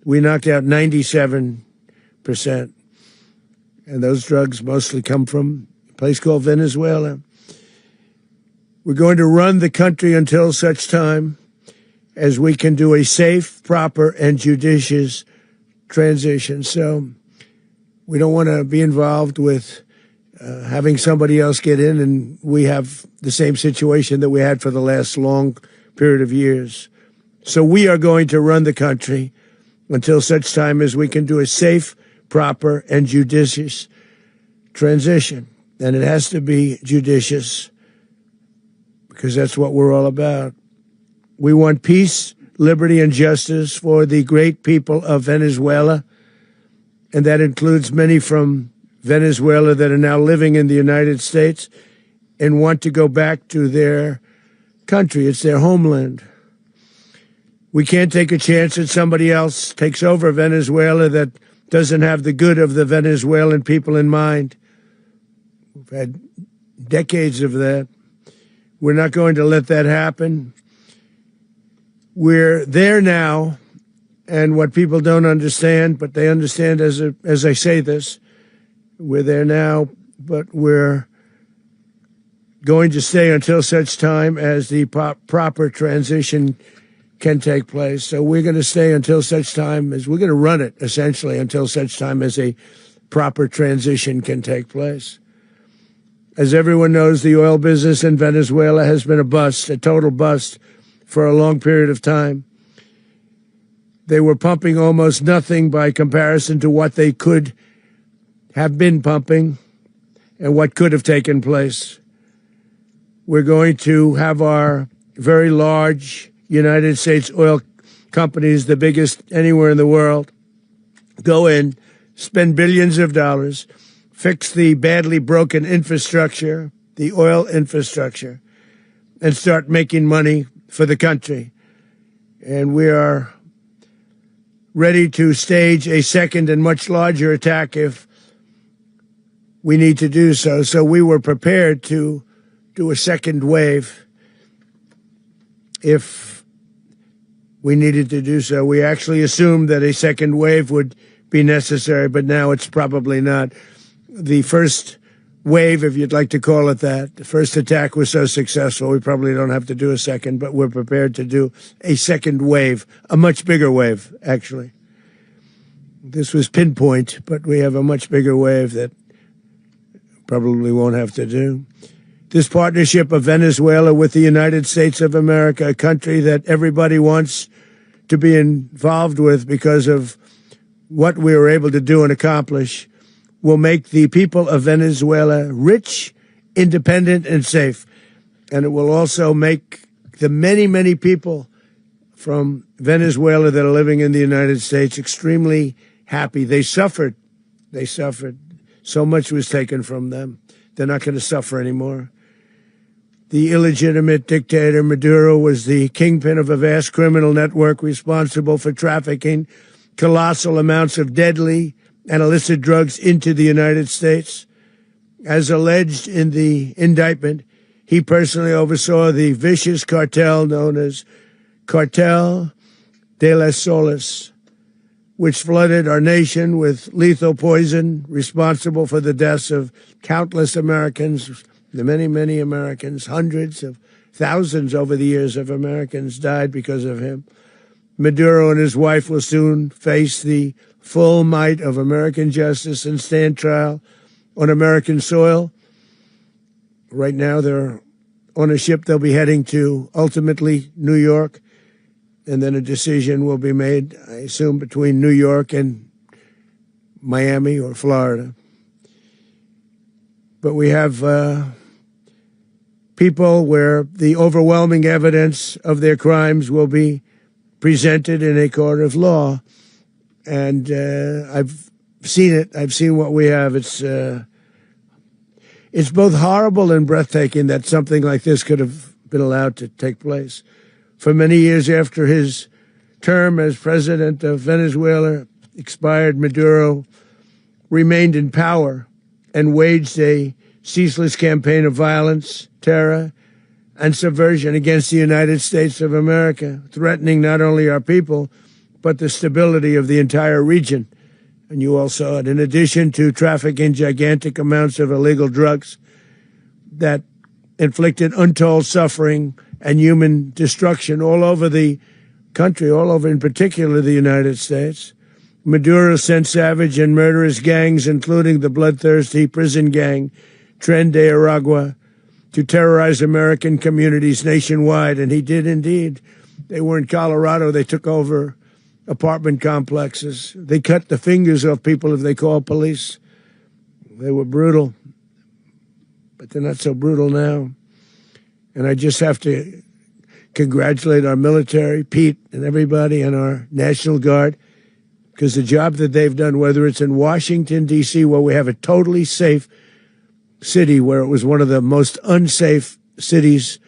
S6: We knocked out 97%. And those drugs mostly come from a place called Venezuela. We're going to run the country until such time as we can do a safe, proper, and judicious transition. So we don't want to be involved with having somebody else get in, and we have the same situation that we had for the last long period of years. So we are going to run the country until such time as we can do a safe, proper, and judicious transition. And it has to be judicious because that's what we're all about. We want peace, liberty, and justice for the great people of Venezuela, and that includes many from Venezuela that are now living in the United States and want to go back to their country. It's their homeland. We can't take a chance that somebody else takes over Venezuela that doesn't have the good of the Venezuelan people in mind. We've had decades of that. We're not going to let that happen. We're there now, and what people don't understand, but they understand as I say this, we're there now, but we're going to stay until such time as the proper transition can take place. So we're going to stay until such time as we're going to run it, essentially, until such time as a proper transition can take place. As everyone knows, the oil business in Venezuela has been a bust, a total bust, for a long period of time. They were pumping almost nothing by comparison to what they could have been pumping and what could have taken place. We're going to have our very large United States oil companies, the biggest anywhere in the world, go in, spend billions of dollars, fix the badly broken infrastructure, the oil infrastructure, and start making money for the country. And we are ready to stage a second and much larger attack if we need to do so. So we were prepared to do a second wave if we needed to do so. We actually assumed that a second wave would be necessary, but now it's probably not. The first wave, if you'd like to call it that, the first attack was so successful, we probably don't have to do a second, but we're prepared to do a second wave, a much bigger wave, actually. This was pinpoint, but we have a much bigger wave that probably won't have to do. This partnership of Venezuela with the United States of America, a country that everybody wants to be involved with because of what we were able to do and accomplish, will make the people of Venezuela rich, independent, and safe. And it will also make the many, many people from Venezuela that are living in the United States extremely happy. They suffered. They suffered. So much was taken from them. They're not going to suffer anymore. The illegitimate dictator Maduro was the kingpin of a vast criminal network responsible for trafficking colossal amounts of deadly and illicit drugs into the United States. As alleged in the indictment, he personally oversaw the vicious cartel known as Cartel de las Solas, which flooded our nation with lethal poison, responsible for the deaths of countless Americans, the many, many Americans, hundreds of thousands over the years of Americans died because of him. Maduro and his wife will soon face the full might of American justice and stand trial on American soil. Right now, they're on a ship. They'll be heading to, ultimately, New York. And then a decision will be made, I assume, between New York and Miami or Florida. But we have people where the overwhelming evidence of their crimes will be presented in a court of law. And I've seen it. I've seen what we have. It's both horrible and breathtaking that something like this could have been allowed to take place. For many years after his term as president of Venezuela expired, Maduro remained in power and waged a ceaseless campaign of violence, terror, and subversion against the United States of America, threatening not only our people, but the stability of the entire region. And you all saw it. In addition to trafficking gigantic amounts of illegal drugs that inflicted untold suffering and human destruction all over the country, all over in particular the United States, Maduro sent savage and murderous gangs, including the bloodthirsty prison gang Tren de Aragua, to terrorize American communities nationwide. And he did indeed. They were in Colorado. They took over apartment complexes. They cut the fingers off people if they called police. They were brutal, but they're not so brutal now. And I just have to congratulate our military, Pete and everybody, and our National Guard, because the job that they've done, whether it's in Washington, D.C., where we have a totally safe city, where it was one of the most unsafe cities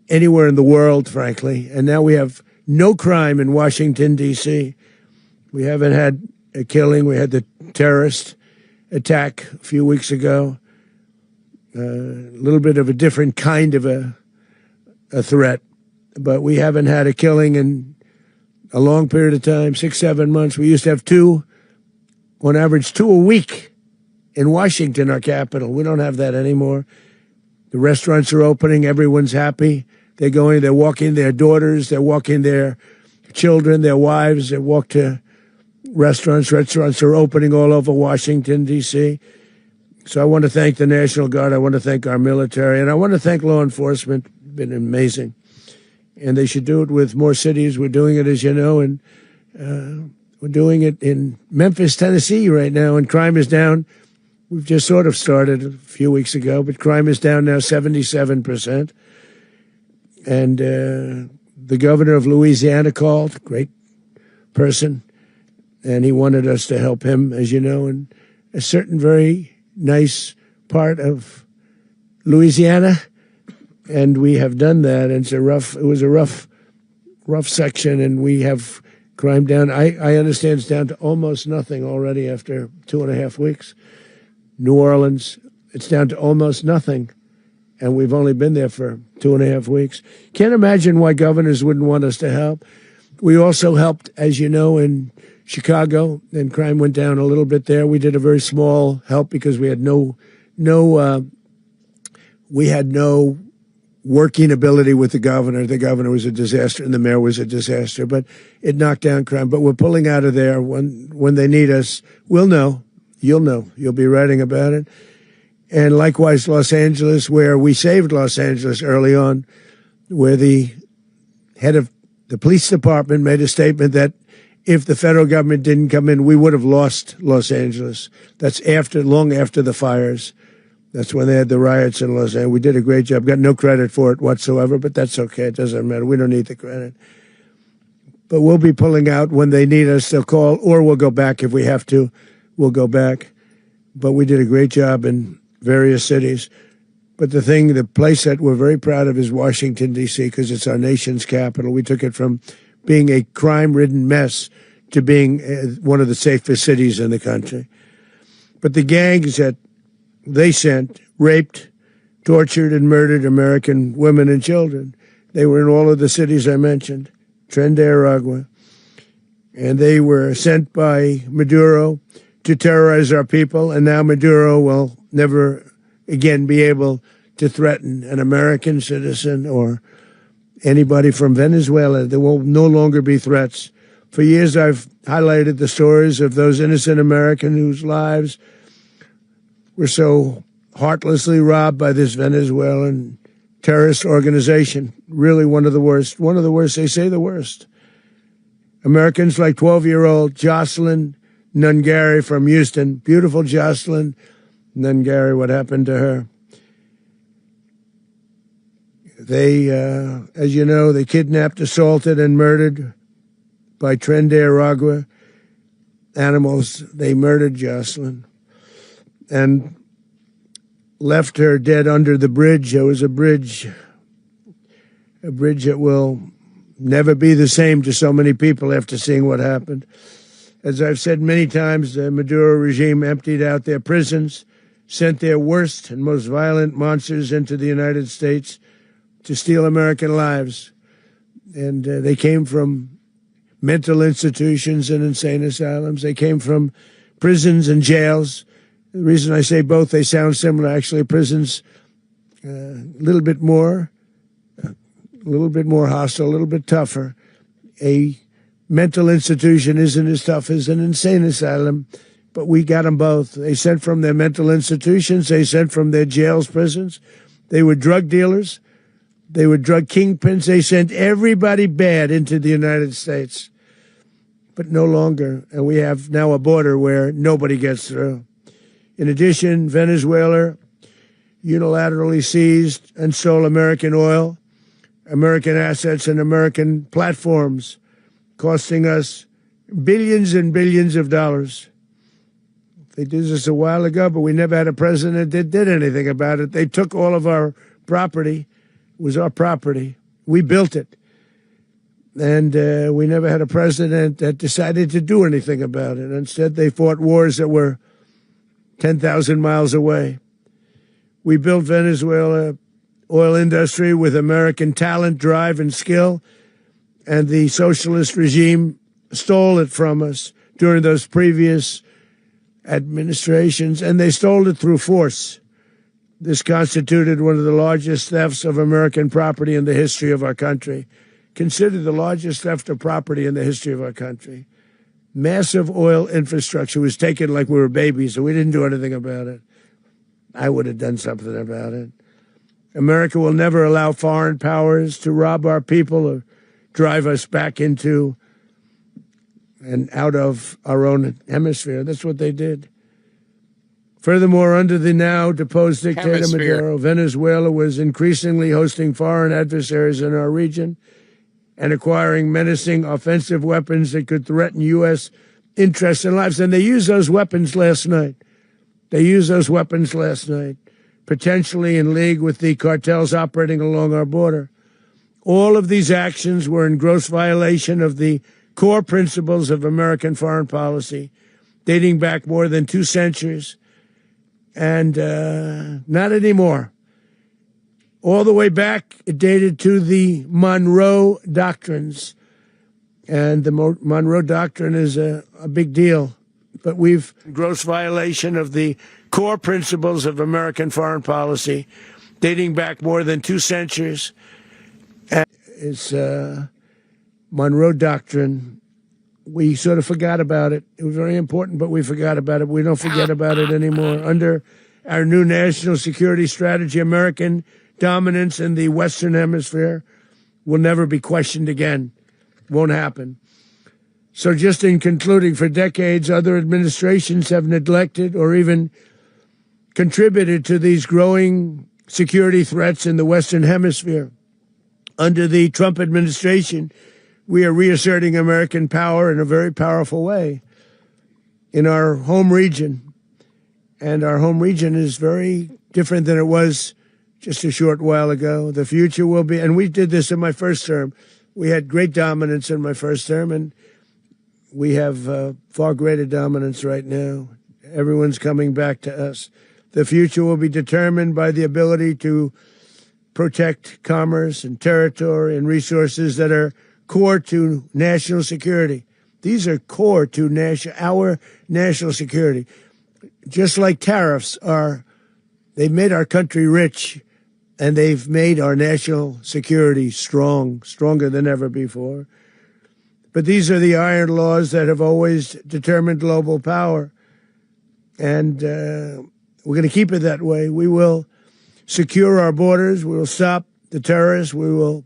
S6: anywhere in the world, frankly, and now we have no crime in Washington, D.C. We haven't had a killing. We had the terrorist attack a few weeks ago, a little bit of a different kind of a threat, but we haven't had a killing in a long period of time, 6-7 months. We used to have on average two a week in Washington, our capital. We don't have that anymore. The restaurants are opening. Everyone's happy. They're walking their daughters. They're walking their children, their wives. They walk to restaurants. Restaurants are opening all over Washington, D.C. So I want to thank the National Guard. I want to thank our military. And I want to thank law enforcement. Been amazing. And they should do it with more cities. We're doing it, as you know, and we're doing it in Memphis, Tennessee right now, and crime is down. We've just sort of started a few weeks ago, but crime is down now 77%. And the governor of Louisiana called, great person, and he wanted us to help him, as you know, in a certain very nice part of Louisiana. And we have done that. And it was a rough section, and we have crime down. I understand it's down to almost nothing already after 2.5 weeks. New Orleans, it's down to almost nothing. And we've only been there for 2.5 weeks. Can't imagine why governors wouldn't want us to help. We also helped, as you know, in Chicago, and crime went down a little bit there. We did a very small help because we had no working ability with the governor. The governor was a disaster and the mayor was a disaster, but it knocked down crime. But we're pulling out of there. When they need us, we'll know. You'll know. You'll be writing about it. And likewise, Los Angeles, where we saved Los Angeles early on, where the head of the police department made a statement that if the federal government didn't come in, we would have lost Los Angeles. That's long after the fires. That's when they had the riots in Los Angeles. We did a great job. Got no credit for it whatsoever, but that's okay. It doesn't matter. We don't need the credit. But we'll be pulling out when they need us. They'll call, or we'll go back if we have to. We'll go back. But we did a great job in various cities. But the place that we're very proud of is Washington, D.C., because it's our nation's capital. We took it from being a crime-ridden mess to being one of the safest cities in the country. But the gangs that they sent raped, tortured, and murdered American women and children. They were in all of the cities I mentioned, Tren de Aragua. and they were sent by Maduro to terrorize our people, and now Maduro will never again be able to threaten an American citizen or anybody from Venezuela. There will no longer be threats. For years, I've highlighted the stories of those innocent Americans whose lives were so heartlessly robbed by this Venezuelan terrorist organization. Really one of the worst. One of the worst. They say the worst. Americans like 12-year-old Jocelyn Nungari from Houston. Beautiful Jocelyn Nungari. What happened to her? They, as you know, they kidnapped, assaulted, and murdered by Tren de Aragua animals. They murdered Jocelyn and left her dead under the bridge. There was a bridge that will never be the same to so many people after seeing what happened. As I've said many times, the Maduro regime emptied out their prisons, sent their worst and most violent monsters into the United States to steal American lives. And they came from mental institutions and insane asylums. They came from prisons and jails. The reason I say both, they sound similar. Actually, prisons, a little bit more hostile, a little bit tougher. A mental institution isn't as tough as an insane asylum, but we got them both. They sent from their mental institutions. They sent from their jails, prisons. They were drug dealers. They were drug kingpins. They sent everybody bad into the United States, but no longer. And we have now a border where nobody gets through. In addition, Venezuela unilaterally seized and stole American oil, American assets, and American platforms, costing us billions and billions of dollars. They did this a while ago, but we never had a president that did anything about it. They took all of our property. It was our property. We built it. And we never had a president that decided to do anything about it. Instead, they fought wars that were 10,000 miles away. We built Venezuela oil industry with American talent, drive, and skill, and the socialist regime stole it from us during those previous administrations, and they stole it through force. This constituted one of the largest thefts of American property in the history of our country. Considered the largest theft of property in the history of our country. Massive oil infrastructure was taken like we were babies, and we didn't do anything about it. I would have done something about it. America will never allow foreign powers to rob our people or drive us back into and out of our own hemisphere. That's what they did. Furthermore, under the now deposed dictator Maduro, Venezuela was increasingly hosting foreign adversaries in our region and acquiring menacing offensive weapons that could threaten U.S. interests and lives. And they used those weapons last night. Potentially in league with the cartels operating along our border. All of these actions were in gross violation of the core principles of American foreign policy, dating back more than 2 centuries. And not anymore. All the way back, it dated to the Monroe Doctrines. And the Monroe Doctrine is a big deal. But we've gross violation of the core principles of American foreign policy, dating back more than 2 centuries. And it's Monroe Doctrine. We sort of forgot about it. It was very important, but we forgot about it. We don't forget about it anymore. Under our new national security strategy, American dominance in the Western Hemisphere will never be questioned again. Won't happen. So just in concluding, for decades, other administrations have neglected or even contributed to these growing security threats in the Western Hemisphere. Under the Trump administration, we are reasserting American power in a very powerful way in our home region. And our home region is very different than it was just a short while ago. The future will be, and we did this in my first term. We had great dominance in my first term, and we have far greater dominance right now. Everyone's coming back to us. The future will be determined by the ability to protect commerce and territory and resources that are core to national security. These are core to our national security. Just like tariffs they've made our country rich, and they've made our national security stronger than ever before. But these are the iron laws that have always determined global power. And we're going to keep it that way. We will secure our borders. We will stop the terrorists. We will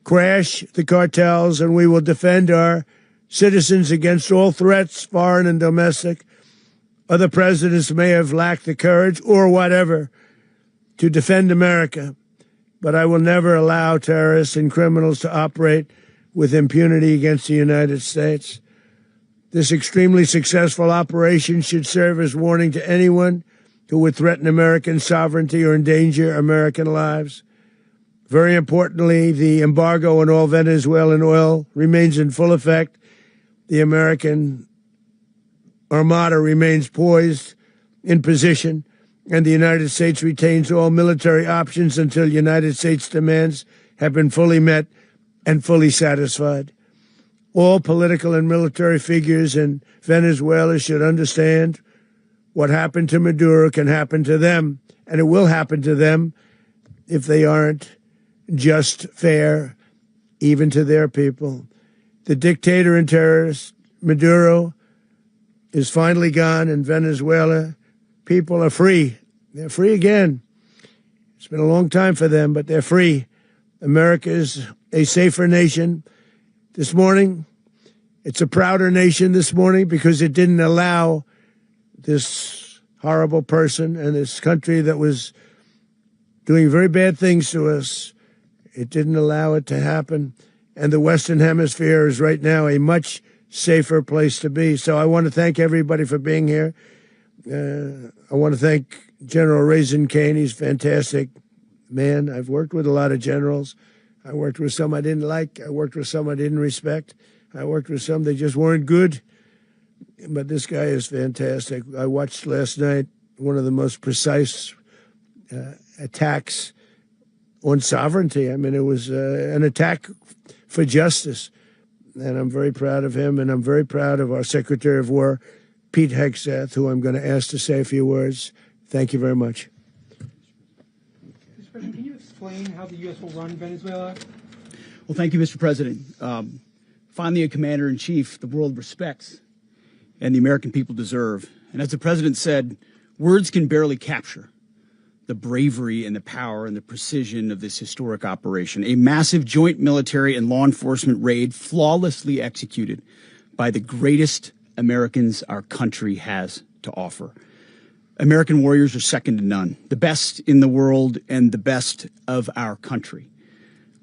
S6: crash the cartels, and we will defend our citizens against all threats, foreign and domestic. Other presidents may have lacked the courage or whatever to defend America, but I will never allow terrorists and criminals to operate with impunity against the United States. This extremely successful operation should serve as warning to anyone who would threaten American sovereignty or endanger American lives. Very importantly, the embargo on all Venezuelan oil remains in full effect. The American Armada remains poised in position, and the United States retains all military options until United States demands have been fully met and fully satisfied. All political and military figures in Venezuela should understand what happened to Maduro can happen to them, and it will happen to them if they aren't just fair, even to their people. The dictator and terrorist, Maduro, is finally gone, and Venezuela people are free. They're free again. It's been a long time for them, but they're free. America is a safer nation. This morning, it's a prouder nation this morning because it didn't allow this horrible person and this country that was doing very bad things to us. It didn't allow it to happen. And the Western Hemisphere is right now a much safer place to be. So I want to thank everybody for being here. I want to thank General Raisin Kane. He's a fantastic man. I've worked with a lot of generals. I worked with some I didn't like. I worked with some I didn't respect. I worked with some that just weren't good. But this guy is fantastic. I watched last night one of the most precise attacks on sovereignty. I mean, it was an attack for justice. And I'm very proud of him, and I'm very proud of our Secretary of War, Pete Hegseth, who I'm going to ask to say a few words. Thank you very much.
S7: Mr. President, can you explain how the U.S. will run Venezuela?
S8: Well, thank you, Mr. President. Finally, a commander-in-chief the world respects and the American people deserve. And as the president said, words can barely capture the bravery and the power and the precision of this historic operation. A massive joint military and law enforcement raid flawlessly executed by the greatest Americans our country has to offer. American warriors are second to none, the best in the world and the best of our country.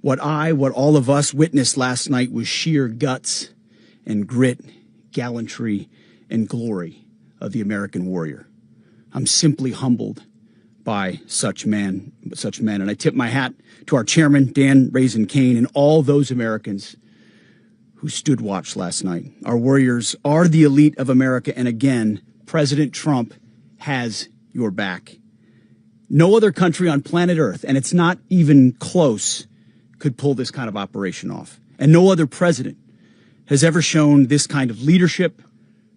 S8: What all of us witnessed last night was sheer guts and grit, gallantry, and glory of the American warrior. I'm simply humbled by such men. And I tip my hat to our chairman, Dan Raisin Kane, and all those Americans who stood watch last night. Our warriors are the elite of America, and again, President Trump has your back. No other country on planet Earth, and it's not even close, could pull this kind of operation off. And no other president has ever shown this kind of leadership,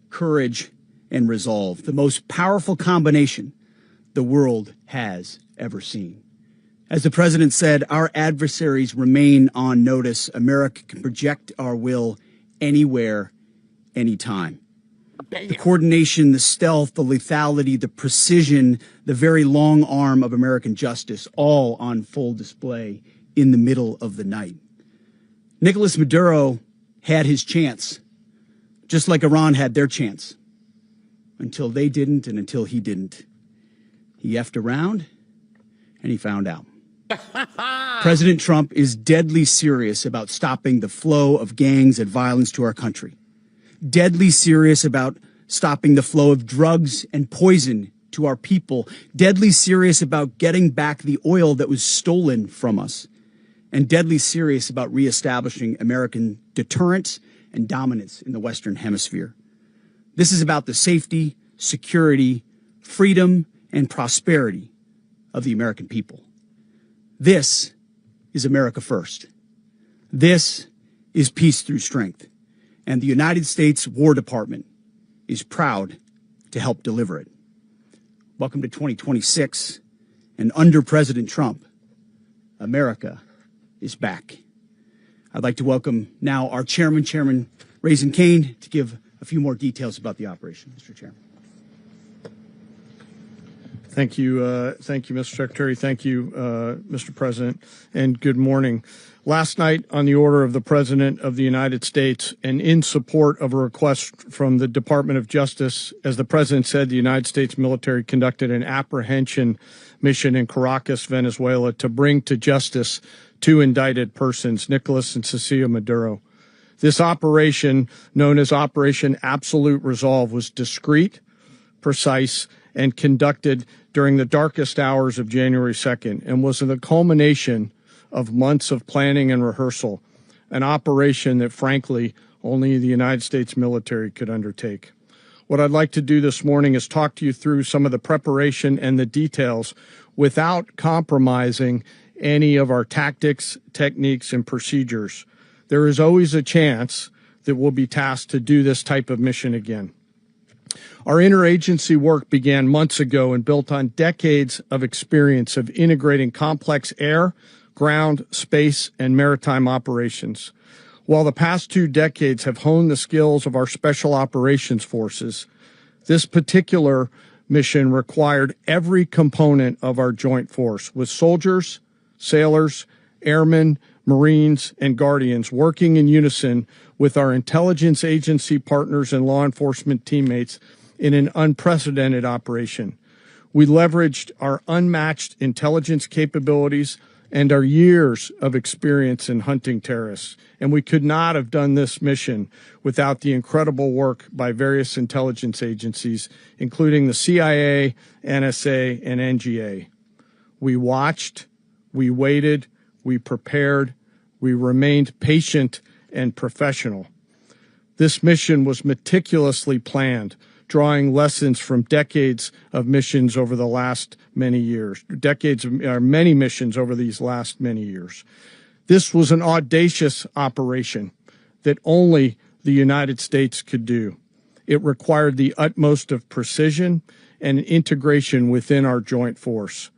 S8: courage, and resolve. The most powerful combination the world has ever seen. As the president said, our adversaries remain on notice. America can project our will anywhere, anytime. The coordination, the stealth, the lethality, the precision, the very long arm of American justice, all on full display in the middle of the night. Nicolas Maduro had his chance, just like Iran had their chance, until they didn't and until he didn't. He effed around, and he found out. President Trump is deadly serious about stopping the flow of gangs and violence to our country. Deadly serious about stopping the flow of drugs and poison to our people. Deadly serious about getting back the oil that was stolen from us. And deadly serious about reestablishing American deterrence and dominance in the Western Hemisphere. This is about the safety, security, freedom, and prosperity of the American people. This is America first. This is peace through strength. and the United States War Department is proud to help deliver it. Welcome to 2026, and under President Trump, America is back. I'd like to welcome now our chairman, Chairman Raising Cane, to give a few more details about the operation. Mr. Chairman.
S9: Thank you, Mr. Secretary. Thank you, Mr. President, and good morning. Last night, on the order of the President of the United States and in support of a request from the Department of Justice, as the President said, the United States military conducted an apprehension mission in Caracas, Venezuela, to bring to justice two indicted persons, Nicolas and Cecilia Maduro. This operation, known as Operation Absolute Resolve, was discreet, precise, and conducted during the darkest hours of January 2nd and was the culmination of months of planning and rehearsal, an operation that, frankly, only the United States military could undertake. What I'd like to do this morning is talk to you through some of the preparation and the details without compromising any of our tactics, techniques, and procedures. There is always a chance that we'll be tasked to do this type of mission again. Our interagency work began months ago and built on decades of experience of integrating complex air, ground, space, and maritime operations. While the past 2 decades have honed the skills of our special operations forces, this particular mission required every component of our joint force, with soldiers, sailors, airmen, Marines, and Guardians working in unison with our intelligence agency partners and law enforcement teammates in an unprecedented operation. We leveraged our unmatched intelligence capabilities and our years of experience in hunting terrorists, and we could not have done this mission without the incredible work by various intelligence agencies, including the CIA, NSA, and NGA. We watched, we waited, we prepared, we remained patient and professional. This mission was meticulously planned, drawing lessons from decades of missions over the last many years, many missions over these last many years. This was an audacious operation that only the United States could do. It required the utmost of precision and integration within our joint force.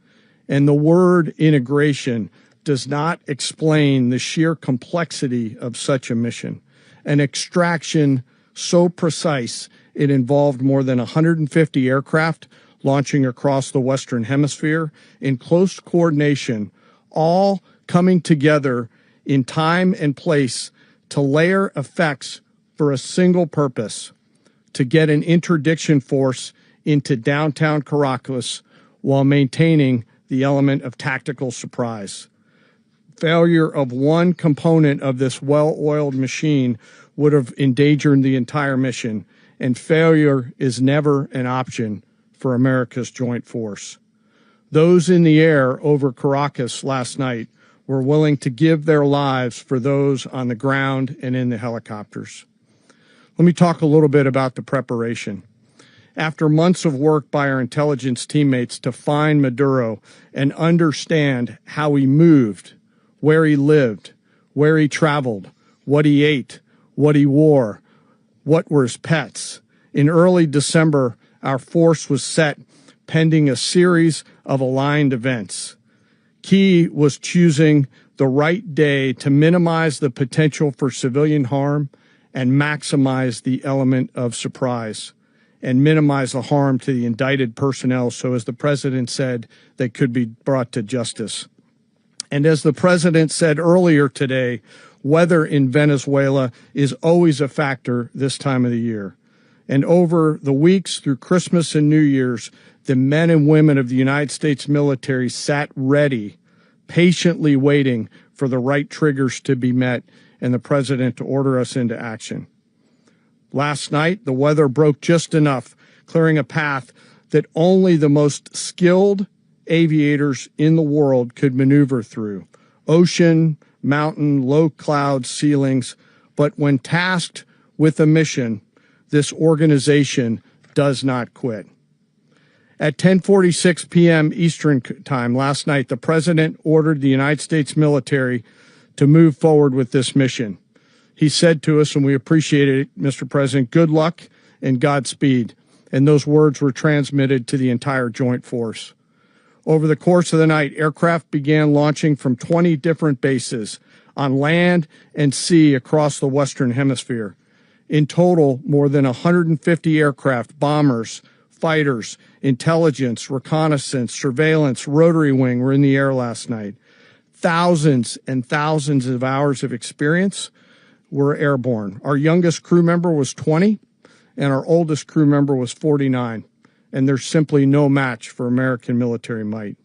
S9: And the word integration does not explain the sheer complexity of such a mission. An extraction so precise it involved more than 150 aircraft launching across the Western Hemisphere in close coordination, all coming together in time and place to layer effects for a single purpose: to get an interdiction force into downtown Caracas while maintaining the element of tactical surprise. Failure of one component of this well-oiled machine would have endangered the entire mission, and failure is never an option for America's joint force. Those in the air over Caracas last night were willing to give their lives for those on the ground and in the helicopters. Let me talk a little bit about the preparation. After months of work by our intelligence teammates to find Maduro and understand how he moved, where he lived, where he traveled, what he ate, what he wore, what were his pets. In early December, our force was set pending a series of aligned events. Key was choosing the right day to minimize the potential for civilian harm and maximize the element of surprise and minimize the harm to the indicted personnel so, as the President said, they could be brought to justice. And as the President said earlier today, weather in Venezuela is always a factor this time of the year. And over the weeks through Christmas and New Year's, the men and women of the United States military sat ready, patiently waiting for the right triggers to be met and the President to order us into action. Last night, the weather broke just enough, clearing a path that only the most skilled aviators in the world could maneuver through. Ocean, mountain, low cloud ceilings. But when tasked with a mission, this organization does not quit. At 10:46 p.m. Eastern Time last night, the President ordered the United States military to move forward with this mission. He said to us, and we appreciate it, Mr. President, good luck and Godspeed. And those words were transmitted to the entire Joint Force. Over the course of the night, aircraft began launching from 20 different bases on land and sea across the Western Hemisphere. In total, more than 150 aircraft, bombers, fighters, intelligence, reconnaissance, surveillance, rotary wing were in the air last night. Thousands and thousands of hours of experience were airborne. Our youngest crew member was 20, and our oldest crew member was 49, and there's simply no match for American military might.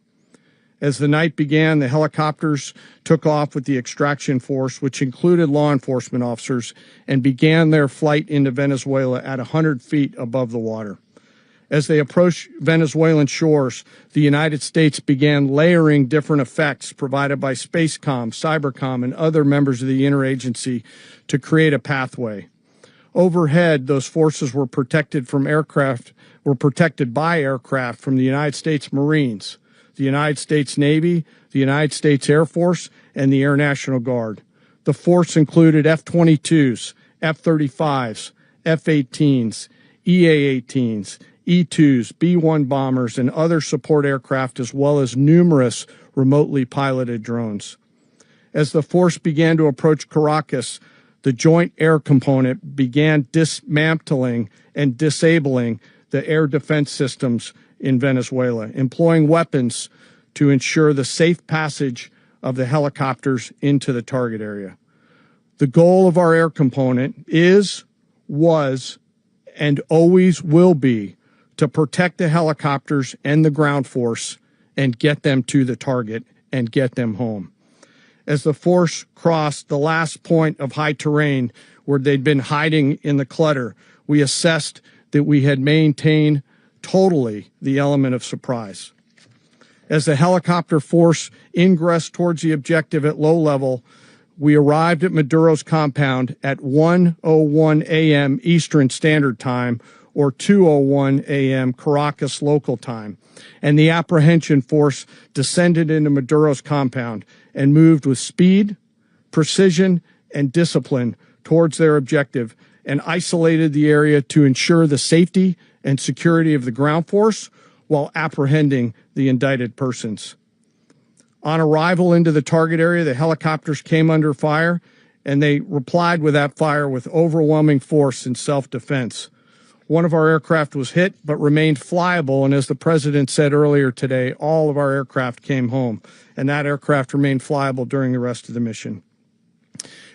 S9: As the night began, the helicopters took off with the extraction force, which included law enforcement officers, and began their flight into Venezuela at 100 feet above the water. As they approached Venezuelan shores, the United States began layering different effects provided by Spacecom, Cybercom, and other members of the interagency to create a pathway. Overhead, those forces were protected by aircraft from the United States Marines, the United States Navy, the United States Air Force, and the Air National Guard. The force included F-22s, F-35s, F-18s, EA-18s, E-2s, B-1 bombers, and other support aircraft, as well as numerous remotely piloted drones. As the force began to approach Caracas, the Joint Air Component began dismantling and disabling the air defense systems in Venezuela, employing weapons to ensure the safe passage of the helicopters into the target area. The goal of our air component was, and always will be to protect the helicopters and the ground force and get them to the target and get them home. As the force crossed the last point of high terrain where they'd been hiding in the clutter, we assessed that we had maintained totally the element of surprise. As the helicopter force ingressed towards the objective at low level, we arrived at Maduro's compound at 1:01 a.m. Eastern Standard Time, or 2:01 a.m. Caracas local time, and the apprehension force descended into Maduro's compound and moved with speed, precision, and discipline towards their objective and isolated the area to ensure the safety and security of the ground force while apprehending the indicted persons. On arrival into the target area, the helicopters came under fire, and they replied with that fire with overwhelming force in self-defense. One of our aircraft was hit but remained flyable, and as the President said earlier today, all of our aircraft came home, and that aircraft remained flyable during the rest of the mission.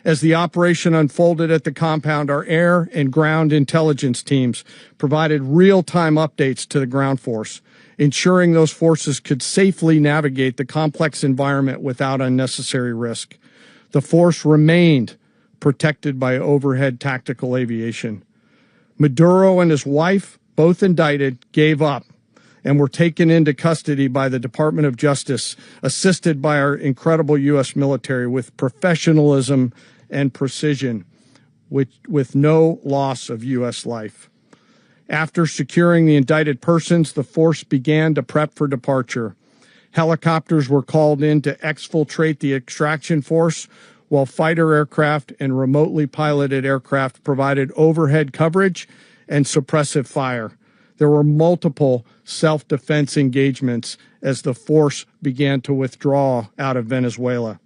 S9: As the operation unfolded at the compound, our air and ground intelligence teams provided real-time updates to the ground force, ensuring those forces could safely navigate the complex environment without unnecessary risk. The force remained protected by overhead tactical aviation. Maduro and his wife, both indicted, gave up and were taken into custody by the Department of Justice, assisted by our incredible U.S. military with professionalism and precision, with no loss of U.S. life. After securing the indicted persons, the force began to prep for departure. Helicopters were called in to exfiltrate the extraction force, while fighter aircraft and remotely piloted aircraft provided overhead coverage and suppressive fire. There were multiple self-defense engagements as the force began to withdraw out of Venezuela.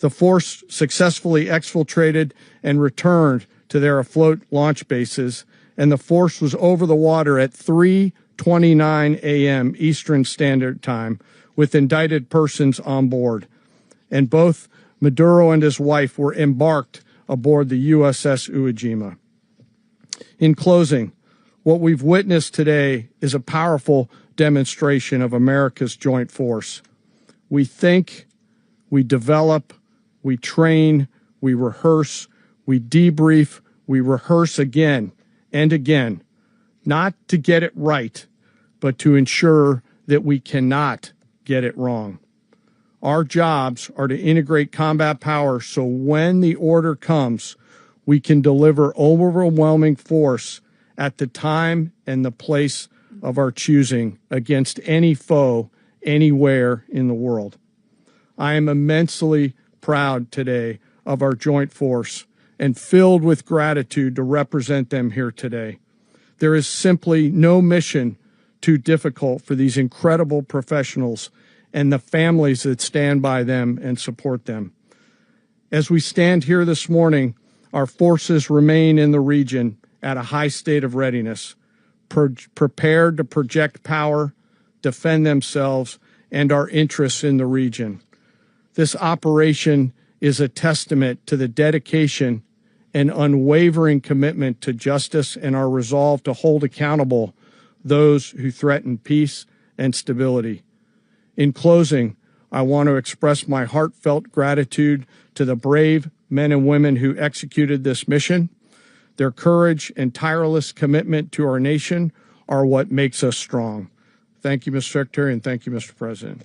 S9: The force successfully exfiltrated and returned to their afloat launch bases, and the force was over the water at 3:29 a.m. Eastern Standard Time with indicted persons on board. And both Maduro and his wife were embarked aboard the USS Iwo Jima. In closing, what we've witnessed today is a powerful demonstration of America's joint force. We think, we develop, we train, we rehearse, we debrief, we rehearse again and again, not to get it right, but to ensure that we cannot get it wrong. Our jobs are to integrate combat power so when the order comes, we can deliver overwhelming force at the time and the place of our choosing against any foe anywhere in the world. I am immensely proud today of our joint force and filled with gratitude to represent them here today. There is simply no mission too difficult for these incredible professionals and the families that stand by them and support them. As we stand here this morning, our forces remain in the region at a high state of readiness, prepared to project power, defend themselves, and our interests in the region. This operation is a testament to the dedication and unwavering commitment to justice and our resolve to hold accountable those who threaten peace and stability. In closing, I want to express my heartfelt gratitude to the brave men and women who executed this mission. Their courage and tireless commitment to our nation are what makes us strong. Thank you, Mr. Secretary, and thank you, Mr. President.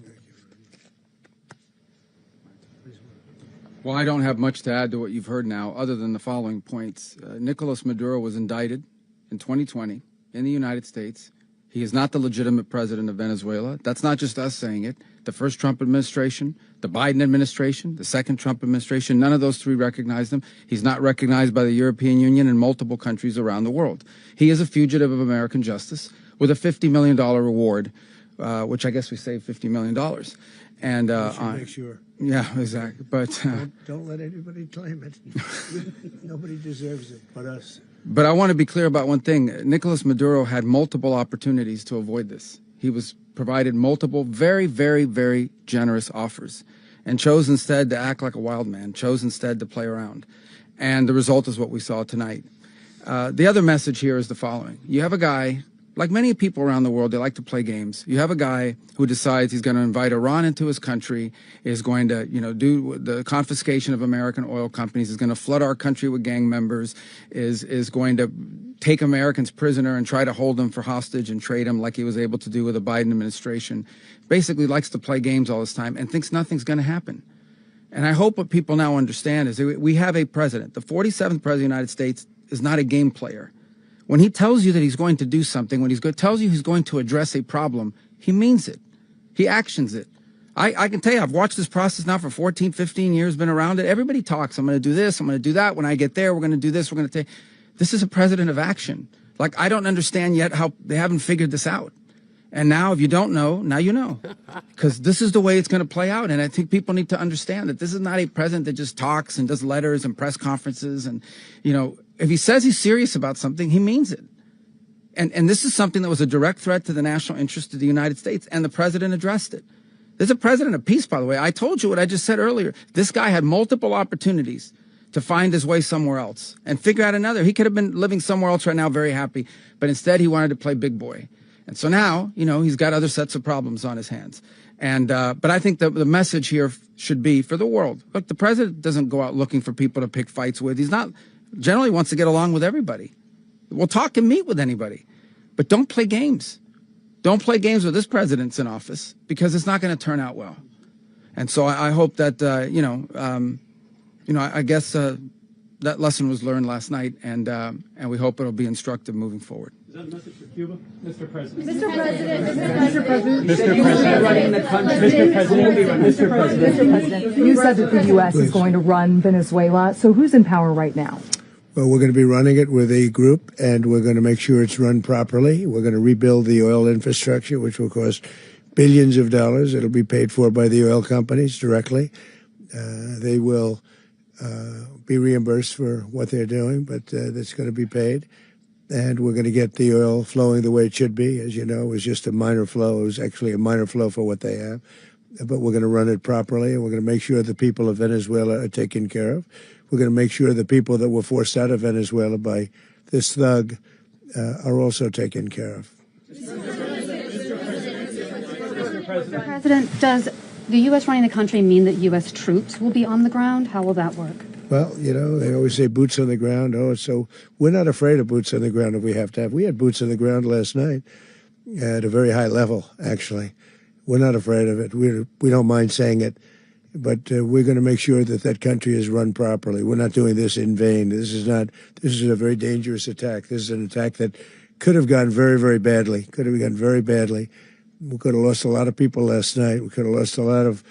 S10: Well, I don't have much to add to what you've heard now, other than the following points. Nicolas Maduro was indicted in 2020 in the United States. He is not the legitimate president of Venezuela. That's not just us saying it. The first Trump administration, the Biden administration, the second Trump administration, none of those three recognized him. He's not recognized by the European Union and multiple countries around the world. He is a fugitive of American justice with a $50 million reward, which I guess we saved $50 million. And
S6: make sure.
S10: Yeah, exactly. But
S6: don't let anybody claim it. Nobody deserves it but us.
S10: But I want to be clear about one thing. Nicolas Maduro had multiple opportunities to avoid this. He was provided multiple very, very, very generous offers and chose instead to act like a wild man, chose instead to play around. And the result is what we saw tonight. The other message here is the following. You have a guy, like many people around the world, they like to play games. You have a guy who decides he's going to invite Iran into his country, is going to, do the confiscation of American oil companies, is going to flood our country with gang members, is going to take Americans prisoner and try to hold them for hostage and trade them like he was able to do with the Biden administration. Basically likes to play games all this time and thinks nothing's going to happen. And I hope what people now understand is that we have a president. The 47th president of the United States is not a game player. When he tells you that he's going to do something, when tells you he's going to address a problem, he means it. He actions it. I can tell you, I've watched this process now for 14, 15 years, been around it. Everybody talks. I'm going to do this. I'm going to do that. When I get there, we're going to do this. We're going to take. This is a president of action. Like, I don't understand yet how they haven't figured this out. And now, if you don't know, now you know. Because this is the way it's going to play out. And I think people need to understand that this is not a president that just talks and does letters and press conferences. And, if he says he's serious about something, he means it. And this is something that was a direct threat to the national interest of the United States, and the president addressed it. There's a president of peace, by the way. I told you what I just said earlier. This guy had multiple opportunities to find his way somewhere else and figure out another. He could have been living somewhere else right now very happy, but instead he wanted to play big boy. And so now, he's got other sets of problems on his hands. And but I think the message here should be for the world. Look, the president doesn't go out looking for people to pick fights with. He's not generally wants to get along with everybody. We'll talk and meet with anybody, but don't play games. Don't play games with this president's in office, because it's not going to turn out well. And so I hope that, I guess that lesson was learned last night, and we hope it'll be instructive moving forward.
S7: Is that a message for Cuba? Mr. President.
S11: Mr. President.
S7: Mr. President.
S11: Mr. President.
S7: Running the country. Mr. President. Mr. President.
S11: Mr. President. You said that the U.S. is going to run Venezuela. So who's in power right now?
S6: Well, we're going to be running it with a group, and we're going to make sure it's run properly. We're going to rebuild the oil infrastructure, which will cost billions of dollars. It'll be paid for by the oil companies directly. They will be reimbursed for what they're doing, but that's going to be paid. And we're going to get the oil flowing the way it should be. As you know, it was just a minor flow. It was actually a minor flow for what they have. But we're going to run it properly, and we're going to make sure the people of Venezuela are taken care of. We're going to make sure the people that were forced out of Venezuela by this thug are also taken care of.
S12: Mr. President, does the U.S. running the country mean that U.S. troops will be on the ground? How will that work?
S6: Well, they always say boots on the ground. So we're not afraid of boots on the ground if we have to have. We had boots on the ground last night at a very high level, actually. We're not afraid of it. We don't mind saying it. But we're going to make sure that that country is run properly. We're not doing this in vain. This is a very dangerous attack. This is an attack that could have gone very, very badly. We could have lost a lot of people last night. We could have lost a lot of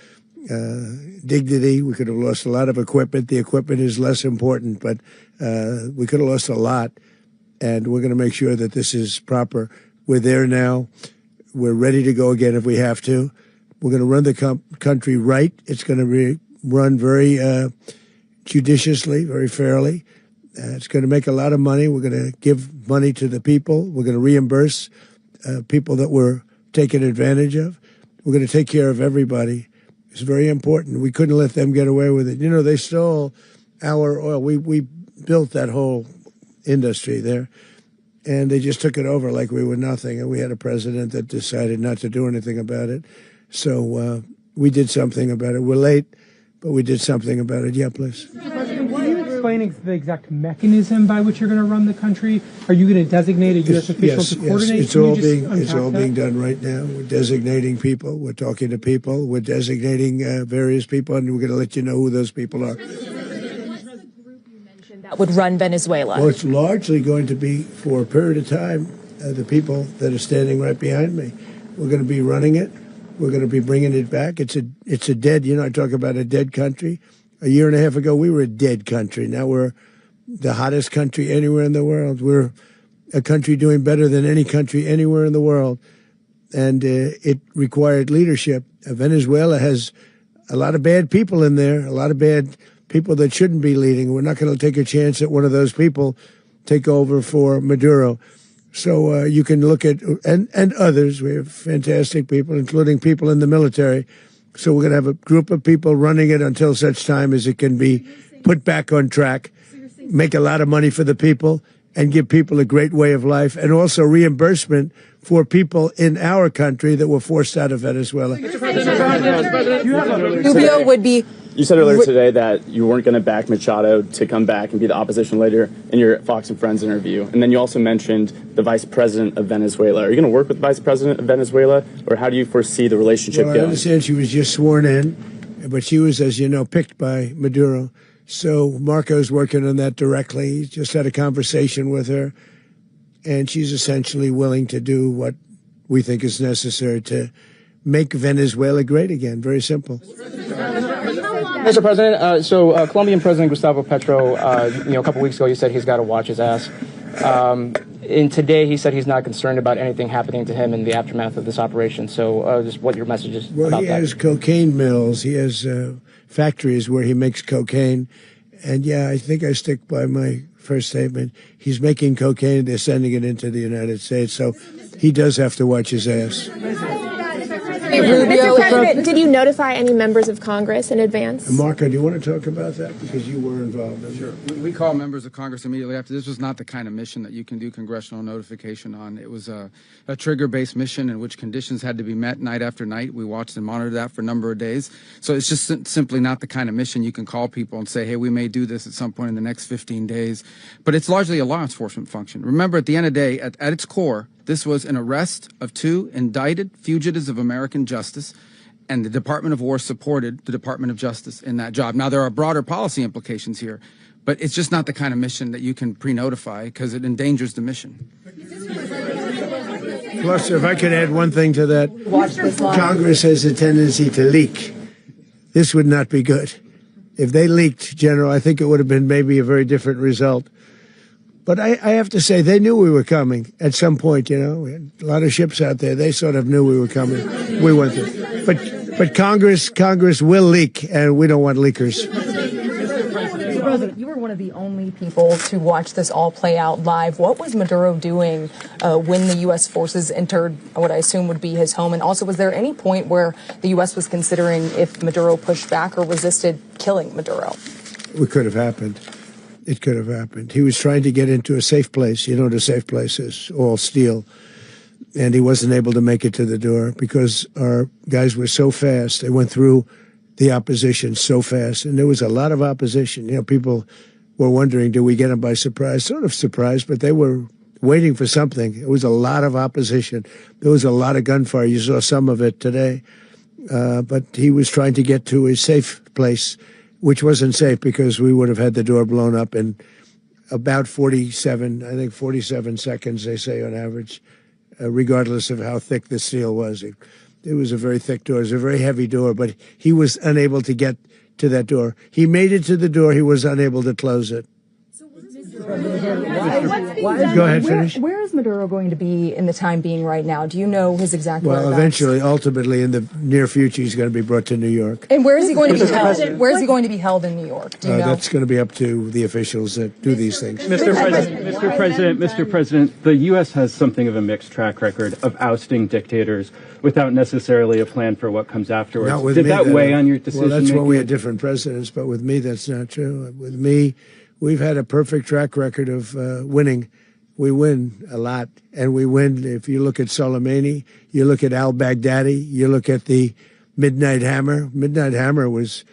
S6: dignity. We could have lost a lot of equipment. The equipment is less important, but we could have lost a lot. And we're going to make sure that this is proper. We're there now. We're ready to go again if we have to. We're going to run the country right. It's going to be run very judiciously, very fairly. It's going to make a lot of money. We're going to give money to the people. We're going to reimburse people that were taken advantage of. We're going to take care of everybody. It's very important. We couldn't let them get away with it. You know, they stole our oil. We built that whole industry there, and they just took it over like we were nothing. And we had a president that decided not to do anything about it. So we did something about it. We're late, but we did something about it. Yeah, please.
S7: Can you explain the exact mechanism by which you're going to run the country? Are you going to designate a U.S. official to coordinate?
S6: Yes, it's all being done right now. We're designating people. We're talking to people. We're designating various people, and we're going to let you know who those people are.
S11: That would run Venezuela.
S6: Well, it's largely going to be, for a period of time, the people that are standing right behind me. We're going to be running it. We're going to be bringing it back. It's a dead, I talk about a dead country. A year and a half ago, we were a dead country. Now we're the hottest country anywhere in the world. We're a country doing better than any country anywhere in the world. And it required leadership. Venezuela has a lot of bad people in there, a lot of bad people that shouldn't be leading. We're not going to take a chance that one of those people take over for Maduro. So you can look at, and others, we have fantastic people, including people in the military. So we're going to have a group of people running it until such time as it can be put back on track, make a lot of money for the people, and give people a great way of life, and also reimbursement for people in our country that were forced out of Venezuela.
S11: Rubio would be...
S13: You said earlier today that you weren't going to back Machado to come back and be the opposition leader in your Fox and Friends interview. And then you also mentioned the vice president of Venezuela. Are you going to work with the vice president of Venezuela, or how do you foresee the relationship going?
S6: I understand she was just sworn in, but she was, as you know, picked by Maduro. So Marco's working on that directly. He just had a conversation with her, and she's essentially willing to do what we think is necessary to make Venezuela great again. Very simple.
S14: Mr. President, Colombian President Gustavo Petro, a couple weeks ago, you said he's got to watch his ass. And today he said he's not concerned about anything happening to him in the aftermath of this operation. So just what your message is about that.
S6: He has cocaine mills. He has factories where he makes cocaine. And, yeah, I think I stick by my first statement. He's making cocaine. They're sending it into the United States. So he does have to watch his ass.
S15: Mr. President, did you notify any members of Congress in advance?
S6: Marco, do you want to talk about that? Because you were involved in it.
S10: Sure. We call members of Congress immediately after. This was not the kind of mission that you can do congressional notification on. It was a trigger-based mission in which conditions had to be met night after night. We watched and monitored that for a number of days. So it's just simply not the kind of mission you can call people and say, hey, we may do this at some point in the next 15 days. But it's largely a law enforcement function. Remember, at the end of the day, at its core, this was an arrest of 2 indicted fugitives of American justice, and the Department of War supported the Department of Justice in that job. Now, there are broader policy implications here, but it's just not the kind of mission that you can pre-notify because it endangers the mission.
S6: Plus, if I could add one thing to that, Congress has a tendency to leak. This would not be good. If they leaked, General, I think it would have been maybe a very different result. But I have to say, they knew we were coming at some point, We had a lot of ships out there. They sort of knew we were coming. We went there. But Congress will leak, and we don't want leakers.
S11: Mr. President, you were one of the only people to watch this all play out live. What was Maduro doing when the U.S. forces entered what I assume would be his home? And also, was there any point where the U.S. was considering if Maduro pushed back or resisted killing Maduro?
S6: It could have happened. It could have happened. He was trying to get into a safe place. You know what a safe place is, all steel. And he wasn't able to make it to the door because our guys were so fast. They went through the opposition so fast. And there was a lot of opposition. People were wondering, do we get them by surprise? Sort of surprised, but they were waiting for something. It was a lot of opposition. There was a lot of gunfire. You saw some of it today. But he was trying to get to a safe place, which wasn't safe because we would have had the door blown up in about 47 seconds, they say on average, regardless of how thick the steel was. It was a very thick door. It was a very heavy door, but he was unable to get to that door. He made it to the door. He was unable to close it. Go ahead, finish.
S11: Where is Maduro going to be in the time being right now? Do you know his exact
S6: Well,
S11: whereabouts?
S6: eventually, ultimately, in the near future, he's going to be brought to New York.
S11: And where is he going to be held? Where is he going to be held in New York? Do you know?
S6: That's going to be up to the officials that do these things.
S16: Mr. President, the U.S. has something of a mixed track record of ousting dictators without necessarily a plan for what comes afterwards.
S6: Not with
S16: Did
S6: me,
S16: that weigh on your decision?
S6: Well, that's why we had different presidents, but with me, that's not true. With me, we've had a perfect track record of winning. We win a lot, and we win. If you look at Soleimani, you look at al-Baghdadi, you look at the Midnight Hammer. Midnight Hammer was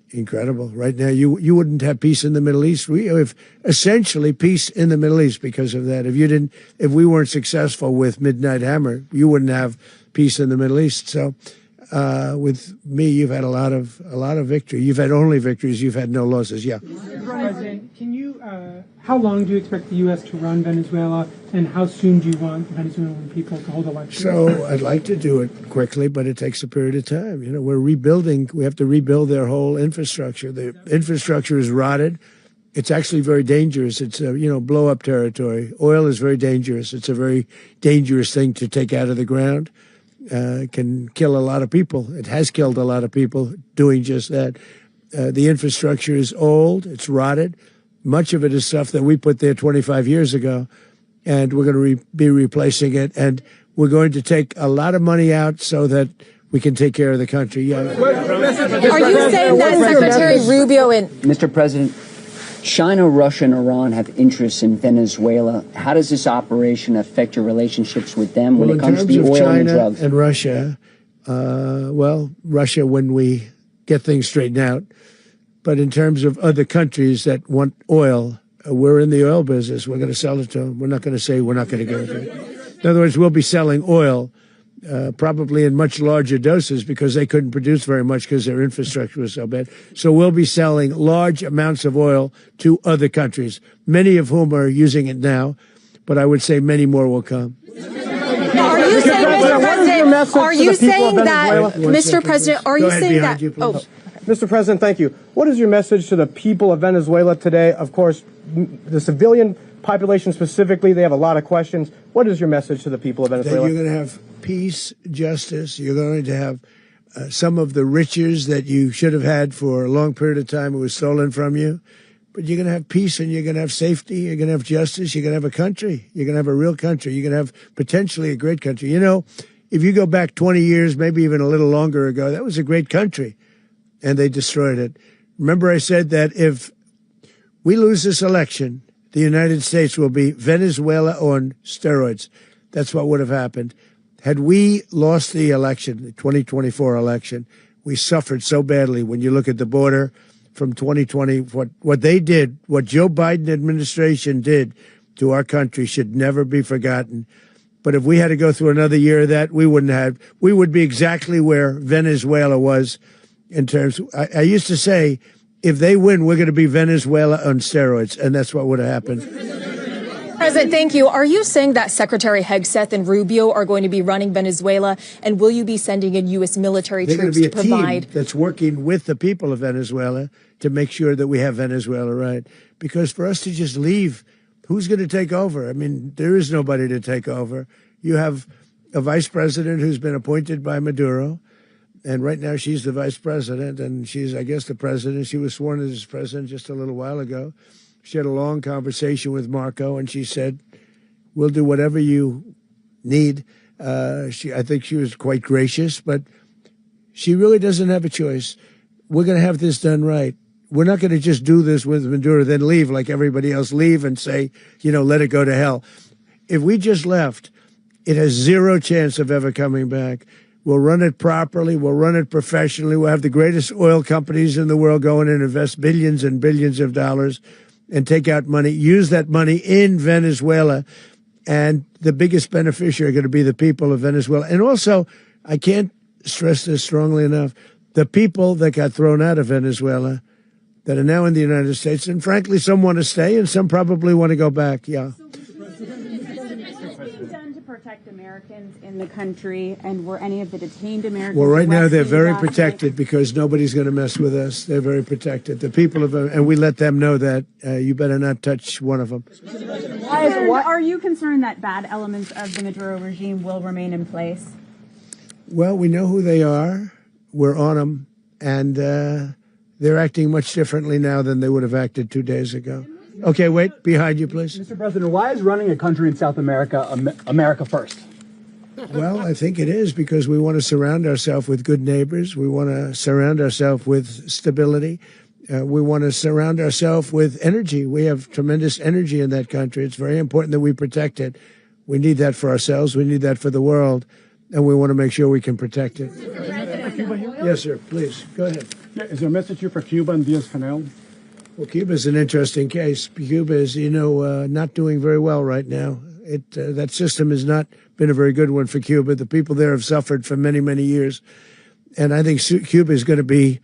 S6: incredible. Right now, you wouldn't have peace in the Middle East. We have essentially peace in the Middle East because of that. If we weren't successful with Midnight Hammer, you wouldn't have peace in the Middle East. So, with me, you've had a lot of victory. You've had only victories. You've had no losses. Yeah.
S7: President, can you? How long do you expect the U.S. to run Venezuela, and how soon do you want Venezuelan people to hold elections?
S6: So I'd like to do it quickly, but it takes a period of time. We're rebuilding. We have to rebuild their whole infrastructure. The infrastructure is rotted. It's actually very dangerous. It's blow up territory. Oil is very dangerous. It's a very dangerous thing to take out of the ground. Can kill a lot of people. It has killed a lot of people doing just that. The infrastructure is old. It's rotted. Much of it is stuff that we put there 25 years ago, and we're going to be replacing it. And we're going to take a lot of money out so that we can take care of the country. Yeah.
S11: Are you saying that Secretary Rubio and
S17: Mr. President, China, Russia, and Iran have interests in Venezuela. How does this operation affect your relationships with them when it comes to the oil and the drugs?
S6: And Russia, Russia, when we get things straightened out. But in terms of other countries that want oil, we're in the oil business. We're going to sell it to them. We're not going to say we're not going to give it to them. In other words, we'll be selling oil probably in much larger doses because they couldn't produce very much because their infrastructure was so bad. So we'll be selling large amounts of oil to other countries, many of whom are using it now, but I would say many more will come.
S11: Are you saying, Mr. President, are you saying that, Mr. President, are you saying that?
S18: Mr. President, thank you. What is your message to the people of Venezuela today? Of course, the civilian population specifically, they have a lot of questions. What is your message to the people of Venezuela?
S6: That you're going to have peace, justice. You're going to have some of the riches that you should have had for a long period of time. It was stolen from you. But you're going to have peace and you're going to have safety. You're going to have justice. You're going to have a country. You're going to have a real country. You're going to have potentially a great country. You know, if you go back 20 years, maybe even a little longer ago, that was a great country. And they destroyed it. Remember I said that if we lose this election, the United States will be Venezuela on steroids. That's what would have happened. Had we lost the election, the 2024 election, we suffered so badly. When you look at the border from 2020, what they did, what Joe Biden administration did to our country should never be forgotten. But if we had to go through another year of that, we would be exactly where Venezuela was in terms. I used to say, if they win, we're going to be Venezuela on steroids, and that's what would have happened.
S11: President, thank you. Are you saying that Secretary Hegseth and Rubio are going to be running Venezuela, and will you be sending in U.S. military troops to provide?
S6: Team that's working with the people of Venezuela to make sure that we have Venezuela right. Because for us to just leave, who's going to take over? I mean, there is nobody to take over. You have a vice president who's been appointed by Maduro. And right now she's the vice president, and she's, I guess, the president. She was sworn in as president just a little while ago. She had a long conversation with Marco, and she said, we'll do whatever you need. I think she was quite gracious, but she really doesn't have a choice. We're going to have this done right. We're not going to just do this with Maduro, then leave like everybody else, leave and say, let it go to hell. If we just left, it has zero chance of ever coming back. We'll run it properly. We'll run it professionally. We'll have the greatest oil companies in the world go in and invest billions and billions of dollars and take out money, use that money in Venezuela. And the biggest beneficiary are going to be the people of Venezuela. And also, I can't stress this strongly enough, the people that got thrown out of Venezuela that are now in the United States. And frankly, some want to stay and some probably want to go back. Yeah.
S19: protect Americans in the country, and were any of the detained Americans?
S6: Well, right now they're very
S19: arrested?
S6: protected because nobody's going to mess with us. They're very protected. The people of, and we let them know that you better not touch one of them.
S19: Are you concerned that bad elements of the Maduro regime will remain in place?
S6: Well, we know who they are. We're on them, and they're acting much differently now than they would have acted 2 days ago. Okay, wait, behind you, please.
S20: Mr. President, why is running a country in South America America first?
S6: Well, I think it is because we want to surround ourselves with good neighbors. We want to surround ourselves with stability. We want to surround ourselves with energy. We have tremendous energy in that country. It's very important that we protect it. We need that for ourselves. We need that for the world. And we want to make sure we can protect it. Yes, sir. Please, go ahead.
S20: Is there a message here for Cuba and Diaz-Canel?
S6: Well, Cuba is an interesting case. Cuba is, not doing very well right now. That system has not been a very good one for Cuba. The people there have suffered for many, many years. And I think Cuba is going to be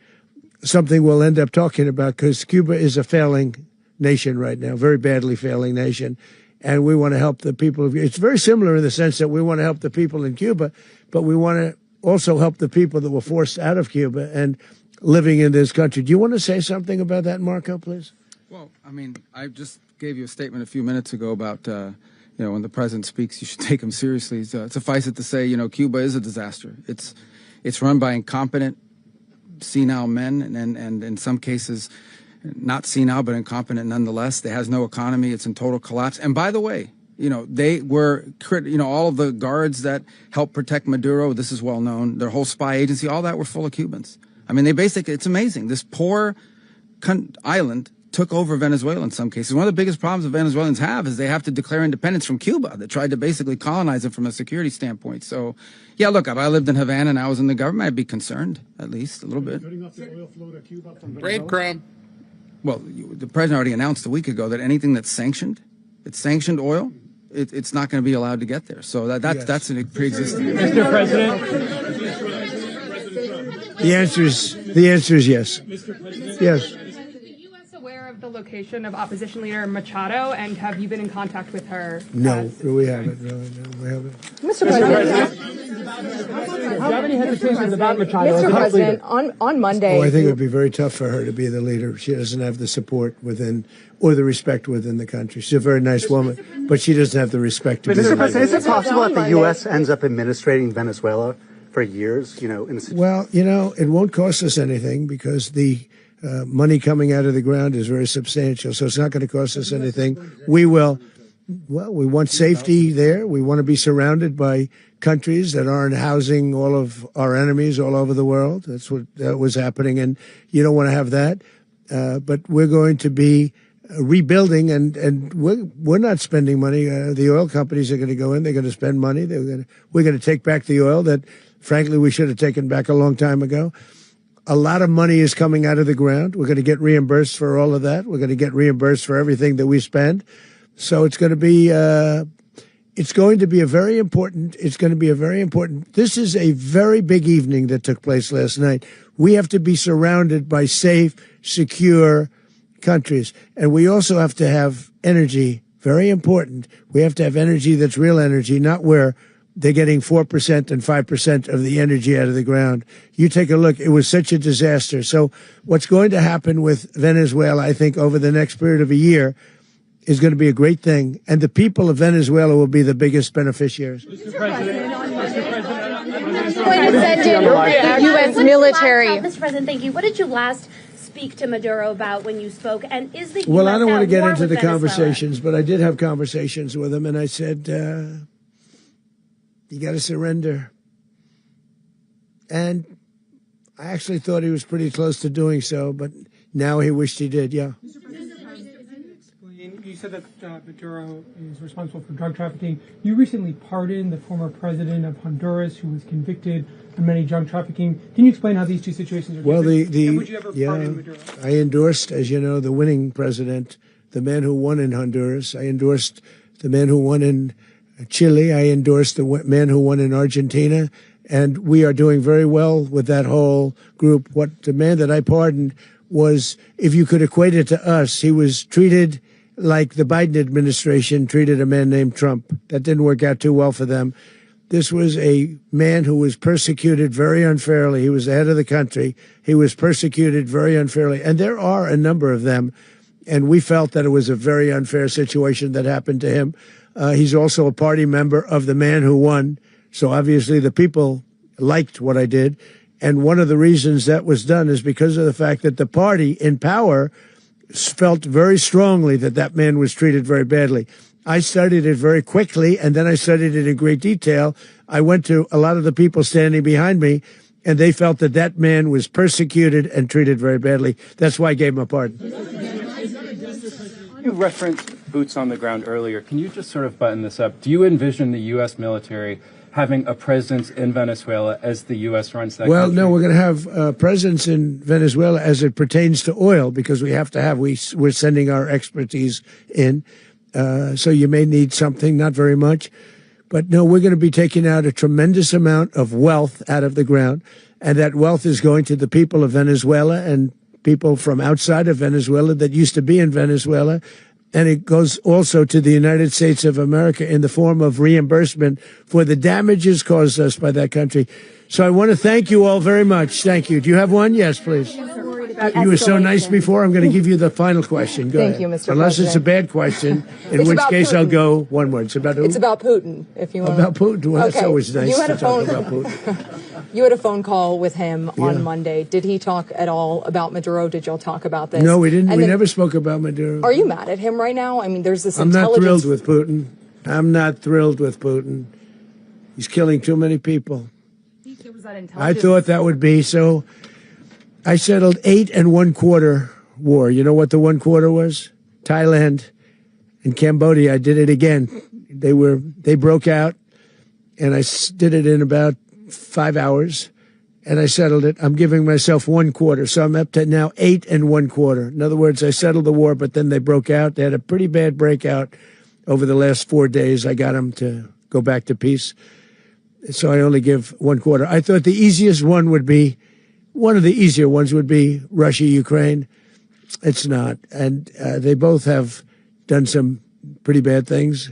S6: something we'll end up talking about because Cuba is a failing nation right now, very badly failing nation. And we want to help the people. It's very similar in the sense that we want to help the people in Cuba, but we want to also help the people that were forced out of Cuba and living in this country. Do you want to say something about that, Marco, please?
S10: Well, I mean, I just gave you a statement a few minutes ago about, when the president speaks, you should take him seriously. Suffice it to say, Cuba is a disaster. It's run by incompetent, senile men, and in some cases, not senile, but incompetent nonetheless. It has no economy. It's in total collapse. And by the way, they were, all of the guards that helped protect Maduro, this is well known, their whole spy agency, all that were full of Cubans. I mean, it's amazing. This poor island took over Venezuela in some cases. One of the biggest problems the Venezuelans have is they have to declare independence from Cuba. They tried to basically colonize it from a security standpoint. So, yeah, look, if I lived in Havana and I was in the government, I'd be concerned, at least a little bit.
S3: Breadcrumb.
S10: Well, the president already announced a week ago that anything that's sanctioned, it's sanctioned oil, it's not going to be allowed to get there. So that's a pre-existing.
S20: Mr. President.
S6: The answer is yes. Yes.
S19: Aware of the location of opposition leader Machado, and have you been in contact with her?
S6: No, we haven't. No, we haven't.
S11: Mr. President,
S20: Do you have any hesitations about Machado?
S11: Mr. President, on Monday.
S6: Oh, I think it would be very tough for her to be the leader. She doesn't have the support within or the respect within the country. She's a very nice woman, but she doesn't have the respect to be the leader.
S21: Mr. President, is it possible that the U.S. ends up administrating Venezuela for years?
S6: Well, it won't cost us anything because the money coming out of the ground is very substantial, so it's not going to cost us anything. We want safety there. We want to be surrounded by countries that aren't housing all of our enemies all over the world. That's what was happening, and you don't want to have that. But we're going to be rebuilding, and we're not spending money. The oil companies are going to go in. They're going to spend money. We're going to take back the oil that, frankly, we should have taken back a long time ago. A lot of money is coming out of the ground. We're going to get reimbursed for all of that. We're going to get reimbursed for everything that we spend. So it's going to be a very important. This is a very big evening that took place last night. We have to be surrounded by safe, secure countries. And we also have to have energy. Very important. We have to have energy that's real energy, not where they're getting 4% and 5% of the energy out of the ground. You take a look. It was such a disaster. So what's going to happen with Venezuela, I think, over the next period of a year is going to be a great thing. And the people of Venezuela will be the biggest beneficiaries.
S19: Mr. President.
S11: The U.S. military.
S22: Mr. President, thank you. What did you last speak to Maduro about when you spoke? And is the U.S.
S6: Well, I don't want to get into the
S22: Venezuela?
S6: conversations, but I did have conversations with him, and I said, you got to surrender. And I actually thought he was pretty close to doing so, but now he wished he did, yeah.
S7: You said that Maduro is responsible for drug trafficking. You recently pardoned the former president of Honduras who was convicted of many drug trafficking. Can you explain how these two situations are different? And would you ever pardon Maduro?
S6: I endorsed, as you know, the winning president, the man who won in Honduras. I endorsed the man who won in Chile. I endorsed the man who won in Argentina. And we are doing very well with that whole group. What the man that I pardoned was, if you could equate it to us, he was treated like the Biden administration treated a man named Trump. That didn't work out too well for them. This was a man who was persecuted very unfairly. He was the head of the country. He was persecuted very unfairly. And there are a number of them. And we felt that it was a very unfair situation that happened to him. He's also a party member of the man who won. So obviously the people liked what I did. And one of the reasons that was done is because of the fact that the party in power felt very strongly that that man was treated very badly. I studied it very quickly, and then I studied it in great detail. I went to a lot of the people standing behind me, and they felt that that man was persecuted and treated very badly. That's why I gave him a pardon.
S16: You referenced boots on the ground earlier. Can you just sort of button this up? Do you envision the U.S. military having a presence in Venezuela as the U.S. runs that country?
S6: No, we're going to have a presence in Venezuela as it pertains to oil, because we have to have, we're sending our expertise in. So you may need something, not very much. But no, we're going to be taking out a tremendous amount of wealth out of the ground. And that wealth is going to the people of Venezuela and people from outside of Venezuela that used to be in Venezuela. And it goes also to the United States of America in the form of reimbursement for the damages caused us by that country. So I want to thank you all very much. Thank you. Do you have one? Yes, please. You were so nice before. I'm going to give you the final question. Go ahead.
S11: You, Mr.
S6: Unless
S11: President.
S6: it's a bad question, in which case I'll go one word. It's about who?
S11: It's about Putin, if you want.
S6: About Putin? Well,
S11: okay.
S6: That's always nice
S11: You had
S6: to
S11: a
S6: talk
S11: phone,
S6: about Putin.
S11: You had a phone call with him
S6: Yeah.
S11: on Monday. Did he talk at all about Maduro? Did y'all talk about this?
S6: No, we didn't.
S11: And
S6: We
S11: then,
S6: never spoke about Maduro.
S11: Are you mad at him right now? I mean, there's this
S6: I'm not
S11: intelligence.
S6: thrilled with Putin. I'm not thrilled with Putin. He's killing too many people. I thought that would be so. I settled 8 1/4 war. You know what the 1/4 was? Thailand and Cambodia. I did it again. They broke out, and I did it in about 5 hours, and I settled it. I'm giving myself 1/4, so I'm up to now 8 1/4. In other words, I settled the war, but then they broke out. They had a pretty bad breakout over the last 4 days. I got them to go back to peace. So I only give 1/4. I thought the easiest one would be, one of the easier ones would be Russia, Ukraine. It's not. And they both have done some pretty bad things.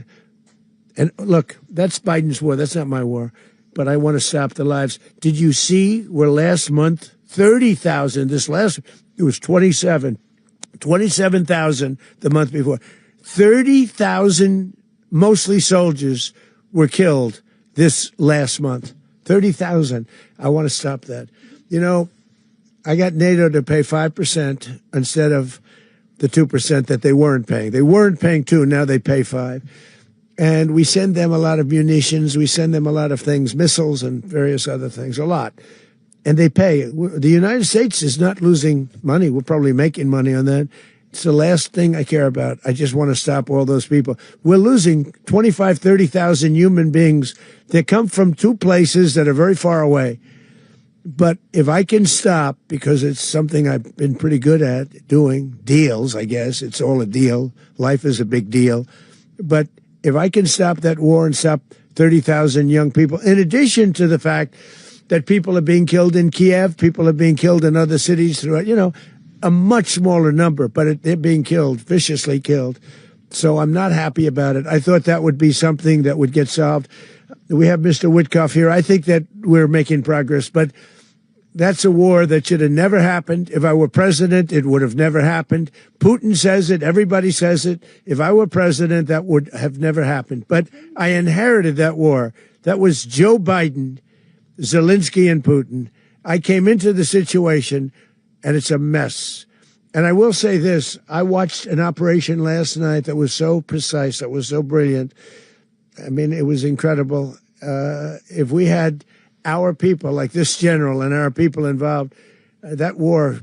S6: And look, that's Biden's war. That's not my war. But I want to stop the lives. Did you see where last month, 30,000, it was 27,000 the month before. 30,000, mostly soldiers, were killed this last month. 30,000. I want to stop that. You know, I got NATO to pay 5% instead of the 2% that they weren't paying. They weren't paying 2, now they pay 5. And we send them a lot of munitions. We send them a lot of things, missiles and various other things, a lot. And they pay. The United States is not losing money. We're probably making money on that. It's the last thing I care about. I just want to stop all those people. We're losing 25, 30,000 human beings that come from 2 places that are very far away. But if I can stop, because it's something I've been pretty good at doing, deals, I guess. It's all a deal. Life is a big deal. But if I can stop that war and stop 30,000 young people, in addition to the fact that people are being killed in Kiev, people are being killed in other cities throughout, a much smaller number, but they're being killed, viciously killed. So I'm not happy about it. I thought that would be something that would get solved. We have Mr. Witkoff here. I think that we're making progress, but that's a war that should have never happened. If I were president, it would have never happened. Putin says it. Everybody says it. If I were president, that would have never happened. But I inherited that war. That was Joe Biden, Zelensky, and Putin. I came into the situation, and it's a mess. And I will say this. I watched an operation last night that was so precise, that was so brilliant. I mean, it was incredible. If we had our people, like this general and our people involved, that war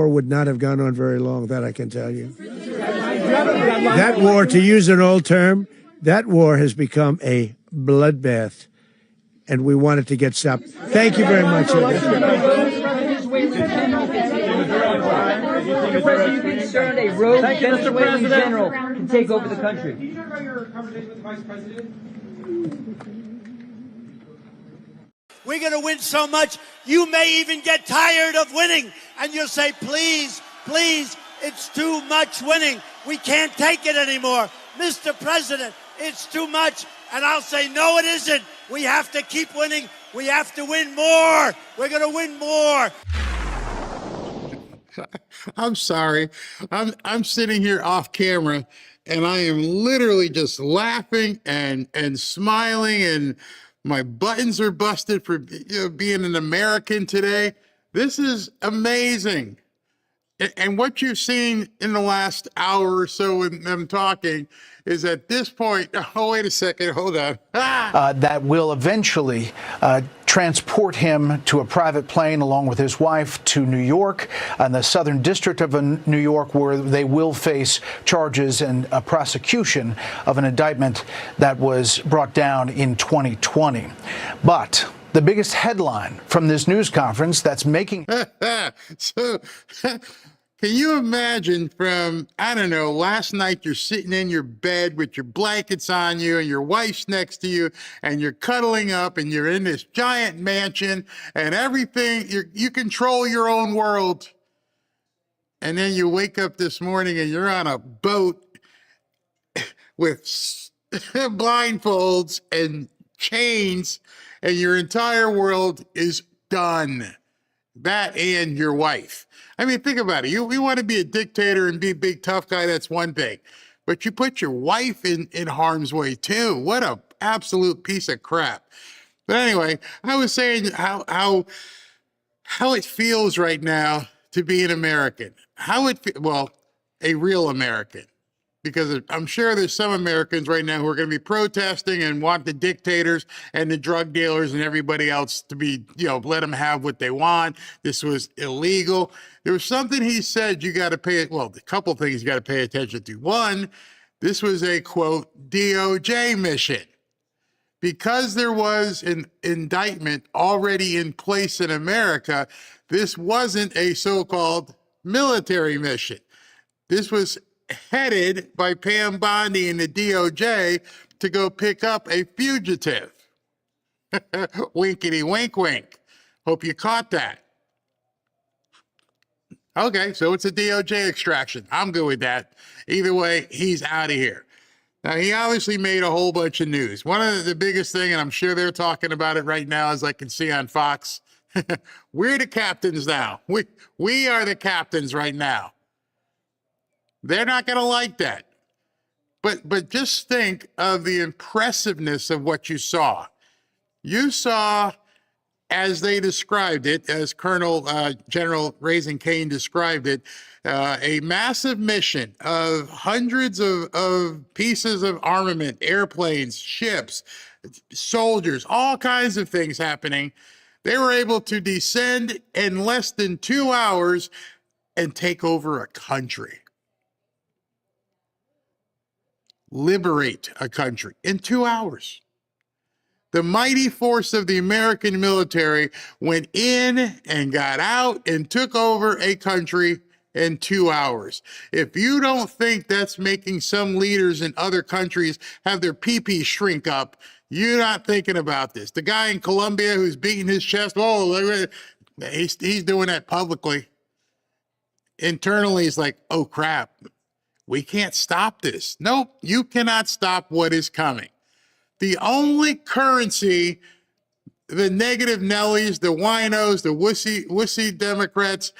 S6: would not have gone on very long, that I can tell you. That war, to use an old term, that war has become a bloodbath, and we want it to get stopped. Thank you very much.
S1: Are you concerned a rogue Venezuelan general can take over the country?
S7: Can you talk about your conversation with the Vice President?
S2: We're going to win so much, you may even get tired of winning. And you'll say, please, please, It's too much winning. We can't take it anymore. Mr. President, it's too much. And I'll say, no, it isn't. We have to keep winning. We have to win more. We're going to win more.
S3: I'm sorry. I'm sitting here off camera and I am literally just laughing and smiling, and my buttons are busted for being an American today. This is amazing. And what you've seen in the last hour or so when I'm talking is at this point, oh, wait a second, hold on.
S4: That will eventually transport him to a private plane along with his wife to New York, in the Southern District of New York, where they will face charges and a prosecution of an indictment that was brought down in 2020. But the biggest headline from this news conference that's making...
S3: So, can you imagine from, I don't know, last night you're sitting in your bed with your blankets on you and your wife's next to you and you're cuddling up and you're in this giant mansion and everything, you control your own world. And then you wake up this morning and you're on a boat with blindfolds and chains and your entire world is done. That and your wife. I mean, think about it. We want to be a dictator and be a big tough guy. That's one thing. But you put your wife in harm's way too. What a absolute piece of crap. But anyway, I was saying how it feels right now to be an American. Well, a real American. Because I'm sure there's some Americans right now who are going to be protesting and want the dictators and the drug dealers and everybody else to be, let them have what they want. This was illegal. There was something he said you got to pay, a couple things you got to pay attention to. One, this was a, quote, DOJ mission. Because there was an indictment already in place in America, this wasn't a so-called military mission. This was headed by Pam Bondi and the DOJ to go pick up a fugitive. Winkety wink wink. Hope you caught that. Okay, so it's a DOJ extraction. I'm good with that. Either way, he's out of here. Now, he obviously made a whole bunch of news. One of the biggest thing, and I'm sure they're talking about it right now, as I can see on Fox, we're the captains now. We are the captains right now. They're not going to like that. But just think of the impressiveness of what you saw. You saw, as they described it, as General Raising Cane described it, a massive mission of hundreds of pieces of armament, airplanes, ships, soldiers, all kinds of things happening. They were able to descend in less than 2 hours and take over a country. Liberate a country in 2 hours. The mighty force of the American military went in and got out and took over a country in 2 hours. If you don't think that's making some leaders in other countries have their pee-pee shrink up, you're not thinking about this. The guy in Colombia who's beating his chest, he's doing that publicly. Internally, he's like, oh crap. We can't stop this. Nope, you cannot stop what is coming. The only currency, the negative Nellies, the winos, the wussy Democrats,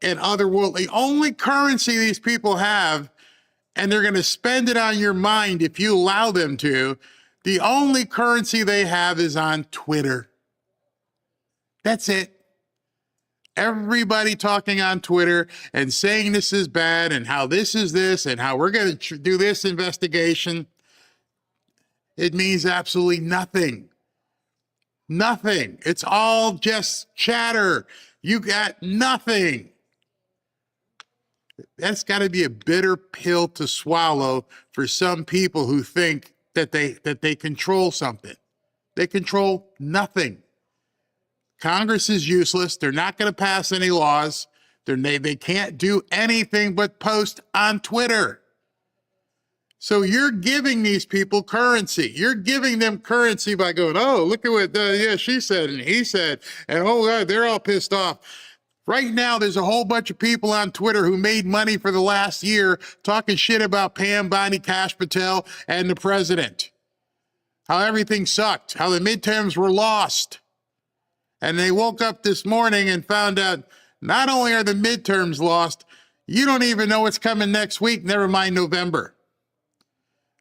S3: and other world, the only currency these people have, and they're going to spend it on your mind if you allow them to, the only currency they have is on Twitter. That's it. Everybody talking on Twitter and saying this is bad and how this is this and how we're going to do this investigation. It means absolutely nothing. Nothing. It's all just chatter. You got nothing. That's got to be a bitter pill to swallow for some people who think that they control something. They control nothing. Congress is useless. They're not going to pass any laws. They can't do anything but post on Twitter. So you're giving these people currency. You're giving them currency by going, oh, look at what she said and he said, and oh, God, they're all pissed off. Right now, there's a whole bunch of people on Twitter who made money for the last year talking shit about Pam Bondi, Cash Patel, and the president. How everything sucked, how the midterms were lost. And they woke up this morning and found out not only are the midterms lost, you don't even know what's coming next week, never mind November.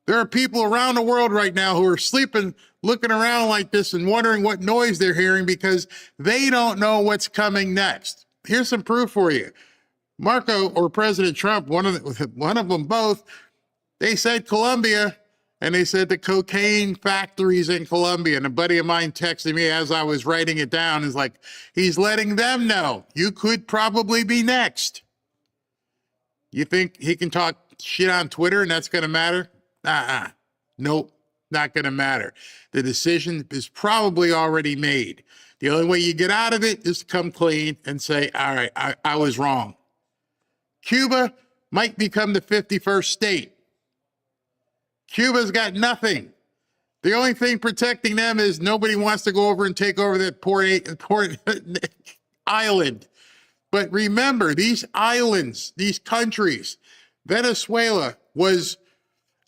S3: There are people around the world right now who are sleeping, looking around like this and wondering what noise they're hearing because they don't know what's coming next. Here's some proof for you. Marco or President Trump, one of them both, they said Colombia, and they said the cocaine factories in Colombia. And a buddy of mine texted me as I was writing it down, is like, he's letting them know you could probably be next. You think he can talk shit on Twitter and that's going to matter? Nope, not going to matter. The decision is probably already made. The only way you get out of it is to come clean and say, all right, I was wrong. Cuba might become the 51st state. Cuba's got nothing. The only thing protecting them is nobody wants to go over and take over that port island. But remember, these islands, these countries, Venezuela was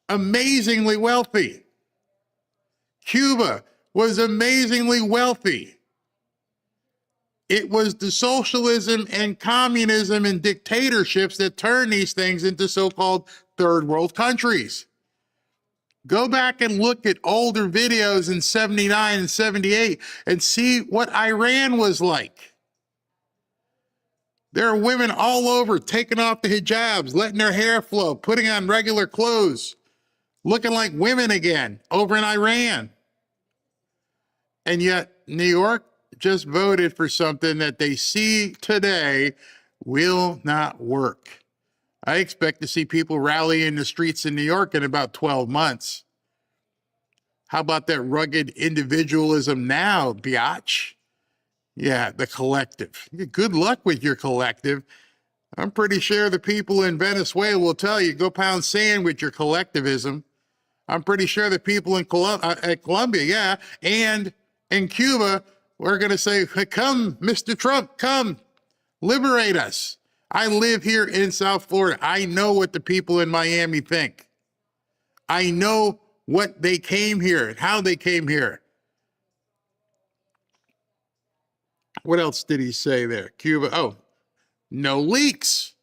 S3: amazingly wealthy. Cuba was amazingly wealthy. It was the socialism and communism and dictatorships that turned these things into so-called third world countries. Go back and look at older videos in 79 and 78 and see what Iran was like. There are women all over taking off the hijabs, letting their hair flow, putting on regular clothes, looking like women again over in Iran. And yet New York just voted for something that they see today will not work. I expect to see people rally in the streets in New York in about 12 months. How about that rugged individualism now, biatch? Yeah, the collective. Good luck with your collective. I'm pretty sure the people in Venezuela will tell you, go pound sand with your collectivism. I'm pretty sure the people in Colombia, yeah, and in Cuba, we're going to say, come, Mr. Trump, come, liberate us. I live here in South Florida. I know what the people in Miami think. I know what they came here and how they came here. What else did he say there? Cuba, oh, no leaks.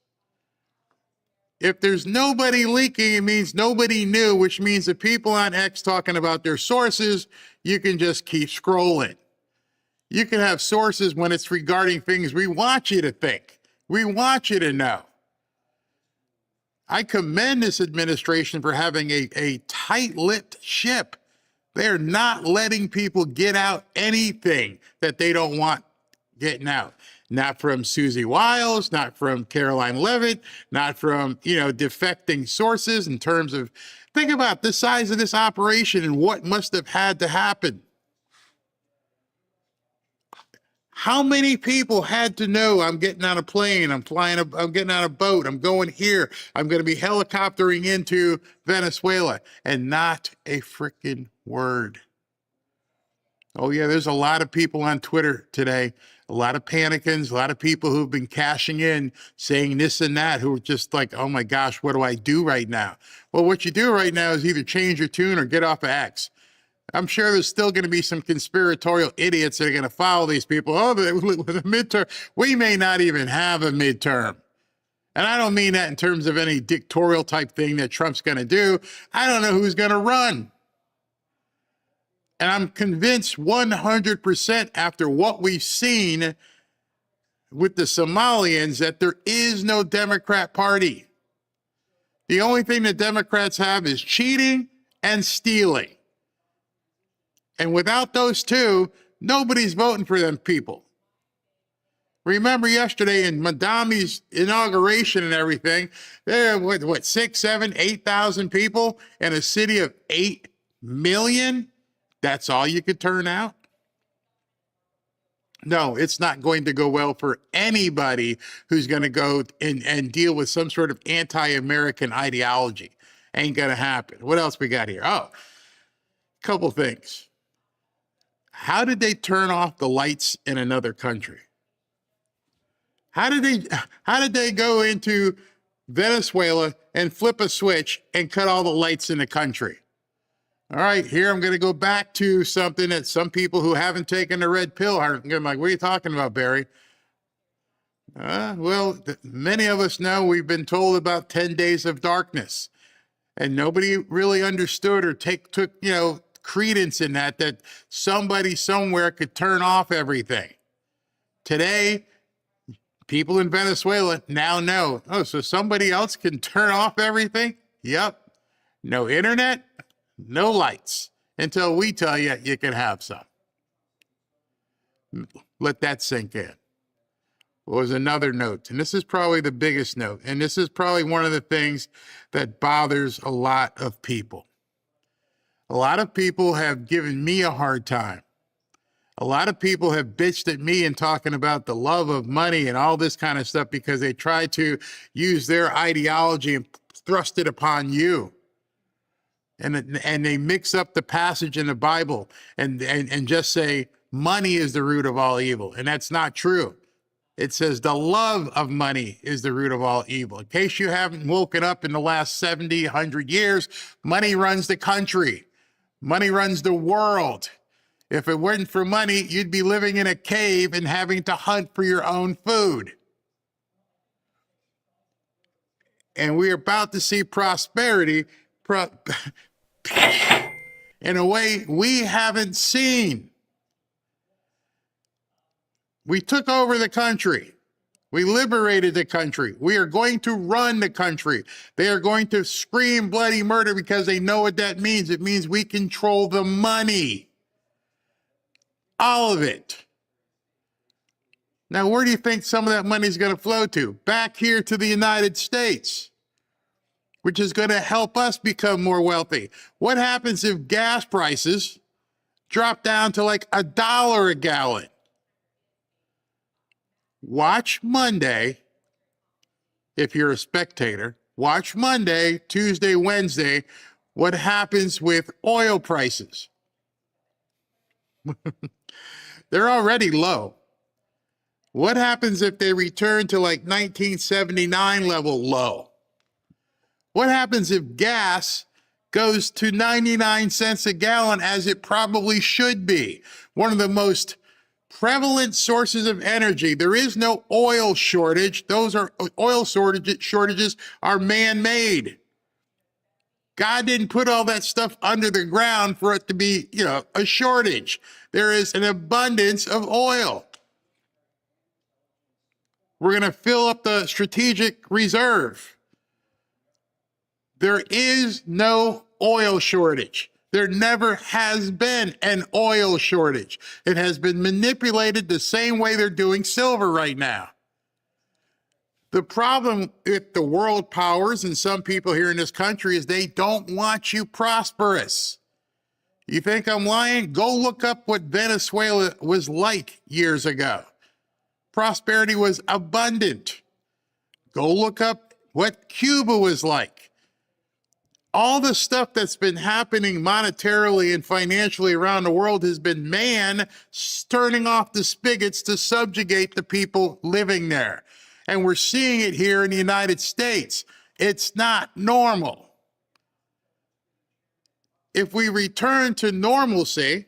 S3: If there's nobody leaking, it means nobody knew, which means the people on X talking about their sources, you can just keep scrolling. You can have sources when it's regarding things we want you to think. We want you to know. I commend this administration for having a tight-lipped ship. They're not letting people get out anything that they don't want getting out. Not from Susie Wiles, not from Caroline Leavitt, not from, defecting sources in terms of, think about the size of this operation and what must have had to happen. How many people had to know I'm getting on a plane, I'm getting on a boat, I'm going here, I'm going to be helicoptering into Venezuela, and not a freaking word. Oh yeah, there's a lot of people on Twitter today, a lot of panicans, a lot of people who've been cashing in, saying this and that, who are just like, oh my gosh, what do I do right now? Well, what you do right now is either change your tune or get off of X. I'm sure there's still going to be some conspiratorial idiots that are going to follow these people. Oh, the midterm. We may not even have a midterm. And I don't mean that in terms of any dictatorial type thing that Trump's going to do. I don't know who's going to run. And I'm convinced 100% after what we've seen with the Somalians that there is no Democrat Party. The only thing the Democrats have is cheating and stealing. And without those two, nobody's voting for them people. Remember yesterday in Madami's inauguration and everything, there were, 6, 7, 8,000 people in a city of 8 million? That's all you could turn out? No, it's not going to go well for anybody who's going to go and deal with some sort of anti-American ideology. Ain't going to happen. What else we got here? Oh, a couple things. How did they turn off the lights in another country? How did they go into Venezuela and flip a switch and cut all the lights in the country? All right, here I'm going to go back to something that some people who haven't taken the red pill are going to be like, what are you talking about, Barry? Well, many of us know we've been told about 10 days of darkness, and nobody really understood or took credence in that somebody somewhere could turn off everything. Today, people in Venezuela now know, oh, so somebody else can turn off everything? Yep. No internet, no lights, until we tell you you can have some. Let that sink in. Was another note, and this is probably the biggest note, and this is probably one of the things that bothers a lot of people. A lot of people have given me a hard time. A lot of people have bitched at me and talking about the love of money and all this kind of stuff because they try to use their ideology and thrust it upon you. And they mix up the passage in the Bible and just say money is the root of all evil, and that's not true. It says the love of money is the root of all evil. In case you haven't woken up in the last 70, 100 years, money runs the country. Money runs the world. If it weren't for money, you'd be living in a cave and having to hunt for your own food. And we're about to see prosperity in a way we haven't seen. We took over the country. We liberated the country. We are going to run the country. They are going to scream bloody murder because they know what that means. It means we control the money. All of it. Now, where do you think some of that money is going to flow to? Back here to the United States, which is going to help us become more wealthy. What happens if gas prices drop down to like $1 a gallon? Watch Monday, if you're a spectator, watch Monday, Tuesday, Wednesday, what happens with oil prices. They're already low. What happens if they return to like 1979 level low? What happens if gas goes to 99 cents a gallon, as it probably should be? One of the most prevalent sources of energy. There is no oil shortage. Those are oil shortages are man-made. God didn't put all that stuff under the ground for it to be, a shortage. There is an abundance of oil. We're going to fill up the strategic reserve. There is no oil shortage. There never has been an oil shortage. It has been manipulated the same way they're doing silver right now. The problem with the world powers and some people here in this country is they don't want you prosperous. You think I'm lying? Go look up what Venezuela was like years ago. Prosperity was abundant. Go look up what Cuba was like. All the stuff that's been happening monetarily and financially around the world has been man turning off the spigots to subjugate the people living there. And we're seeing it here in the United States. It's not normal. If we return to normalcy,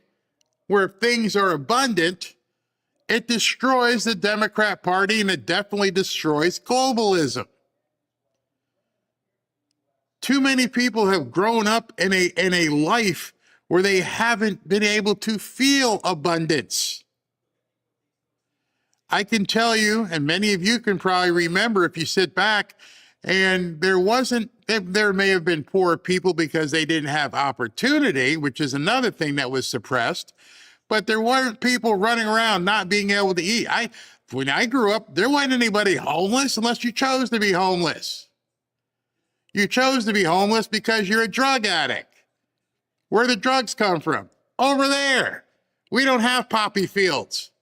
S3: where things are abundant, it destroys the Democrat Party and it definitely destroys globalism. Too many people have grown up in a life where they haven't been able to feel abundance. I can tell you, and many of you can probably remember if you sit back, and there may have been poor people because they didn't have opportunity, which is another thing that was suppressed, but there weren't people running around not being able to eat. When I grew up, there wasn't anybody homeless unless you chose to be homeless. You chose to be homeless because you're a drug addict. Where the drugs come from? Over there. We don't have poppy fields.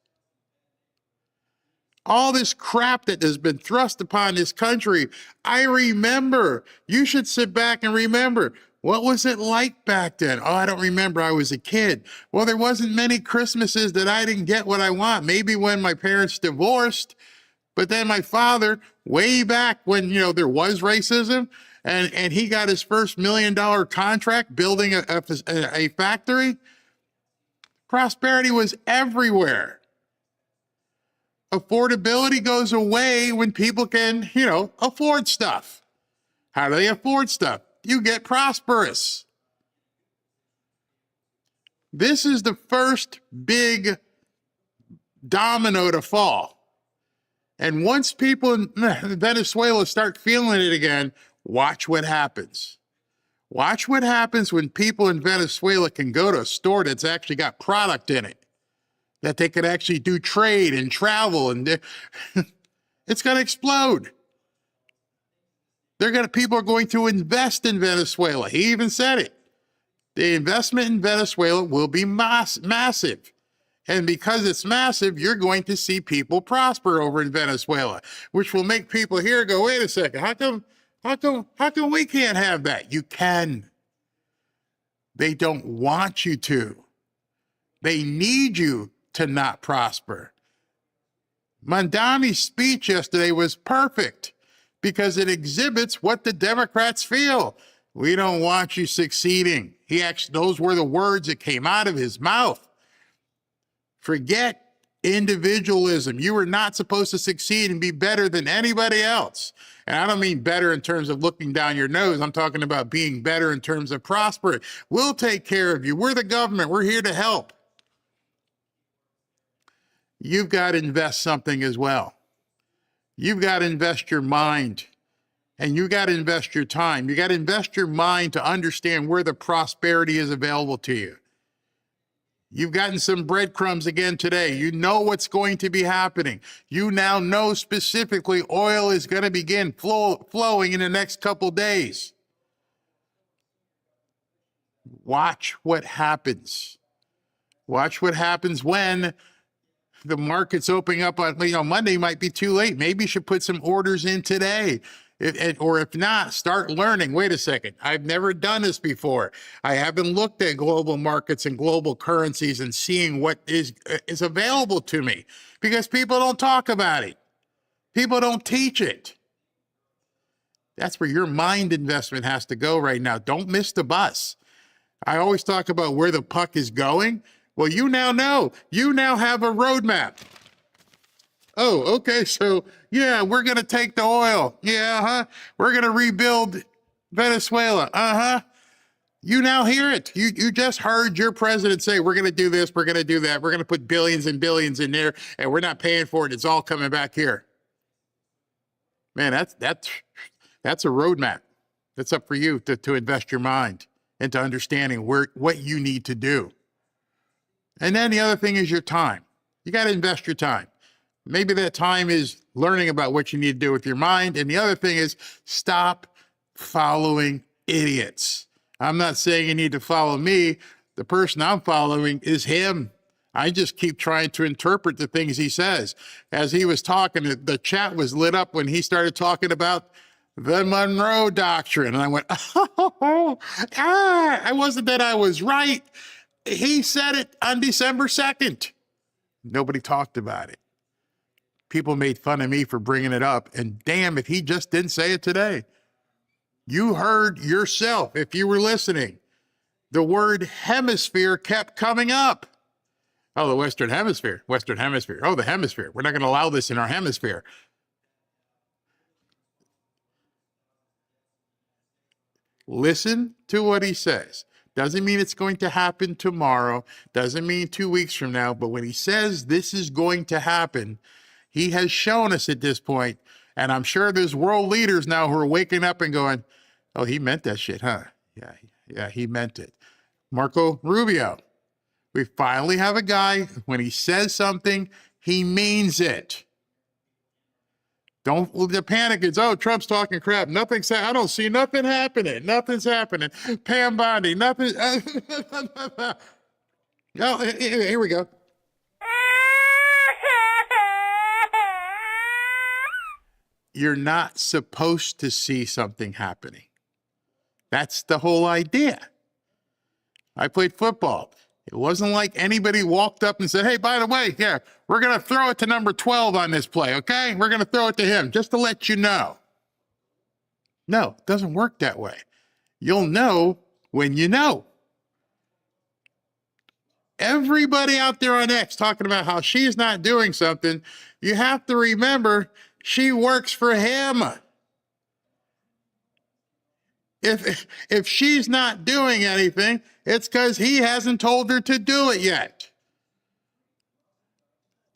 S3: All this crap that has been thrust upon this country, I remember. You should sit back and remember. What was it like back then? Oh, I don't remember. I was a kid. Well, there wasn't many Christmases that I didn't get what I want. Maybe when my parents divorced, But then my father, way back when, there was racism, and he got his first $1 million contract building a factory, prosperity was everywhere. Affordability goes away when people can, afford stuff. How do they afford stuff? You get prosperous. This is the first big domino to fall. And once people in Venezuela start feeling it again, watch what happens. Watch what happens when people in Venezuela can go to a store that's actually got product in it, that they could actually do trade and travel, and it's going to explode. People are going to invest in Venezuela. He even said it. The investment in Venezuela will be massive. And because it's massive, you're going to see people prosper over in Venezuela, which will make people here go, wait a second, how come we can't have that? You can. They don't want you to. They need you to not prosper. Mandami's speech yesterday was perfect because it exhibits what the Democrats feel. We don't want you succeeding. Those were the words that came out of his mouth. Forget individualism. You are not supposed to succeed and be better than anybody else. And I don't mean better in terms of looking down your nose. I'm talking about being better in terms of prospering. We'll take care of you. We're the government. We're here to help. You've got to invest something as well. You've got to invest your mind, and you got to invest your time. You got to invest your mind to understand where the prosperity is available to you. You've gotten some breadcrumbs again today. You know what's going to be happening. You now know specifically oil is going to begin flowing in the next couple days. Watch what happens. Watch what happens when the market's opening up on, Monday might be too late. Maybe you should put some orders in today. Or if not, start learning. Wait a second. I've never done this before. I haven't looked at global markets and global currencies and seeing what is available to me because people don't talk about it. People don't teach it. That's where your mind investment has to go right now. Don't miss the bus. I always talk about where the puck is going. Well, you now know. You now have a roadmap. Oh, okay. So, yeah, we're going to take the oil. Yeah, we're going to rebuild Venezuela. You now hear it. You just heard your president say, we're going to do this, we're going to do that. We're going to put billions and billions in there, and we're not paying for it. It's all coming back here. Man, that's a roadmap. That's up for you to invest your mind into understanding what you need to do. And then the other thing is your time. You got to invest your time. Maybe that time is learning about what you need to do with your mind. And the other thing is stop following idiots. I'm not saying you need to follow me. The person I'm following is him. I just keep trying to interpret the things he says. As he was talking, the chat was lit up when he started talking about the Monroe Doctrine. And I went, I wasn't that I was right. He said it on December 2nd. Nobody talked about it. People made fun of me for bringing it up. And damn, if he just didn't say it today. You heard yourself, if you were listening, the word hemisphere kept coming up. Oh, the Western Hemisphere. Oh, the hemisphere. We're not going to allow this in our hemisphere. Listen to what he says. Doesn't mean it's going to happen tomorrow. Doesn't mean 2 weeks from now. But when he says this is going to happen, he has shown us at this point, and I'm sure there's world leaders now who are waking up and going, oh, he meant that shit, huh? Yeah, he meant it. Marco Rubio. We finally have a guy, when he says something, he means it. The panic is, oh, Trump's talking crap. I don't see nothing happening. Nothing's happening. Pam Bondi, nothing. Oh, here we go. You're not supposed to see something happening. That's the whole idea. I played football. It wasn't like anybody walked up and said, hey, by the way, yeah, we're going to throw it to number 12 on this play, okay? We're going to throw it to him just to let you know. No, it doesn't work that way. You'll know when you know. Everybody out there on X talking about how she's not doing something, you have to remember she works for him. If she's not doing anything, it's because he hasn't told her to do it yet.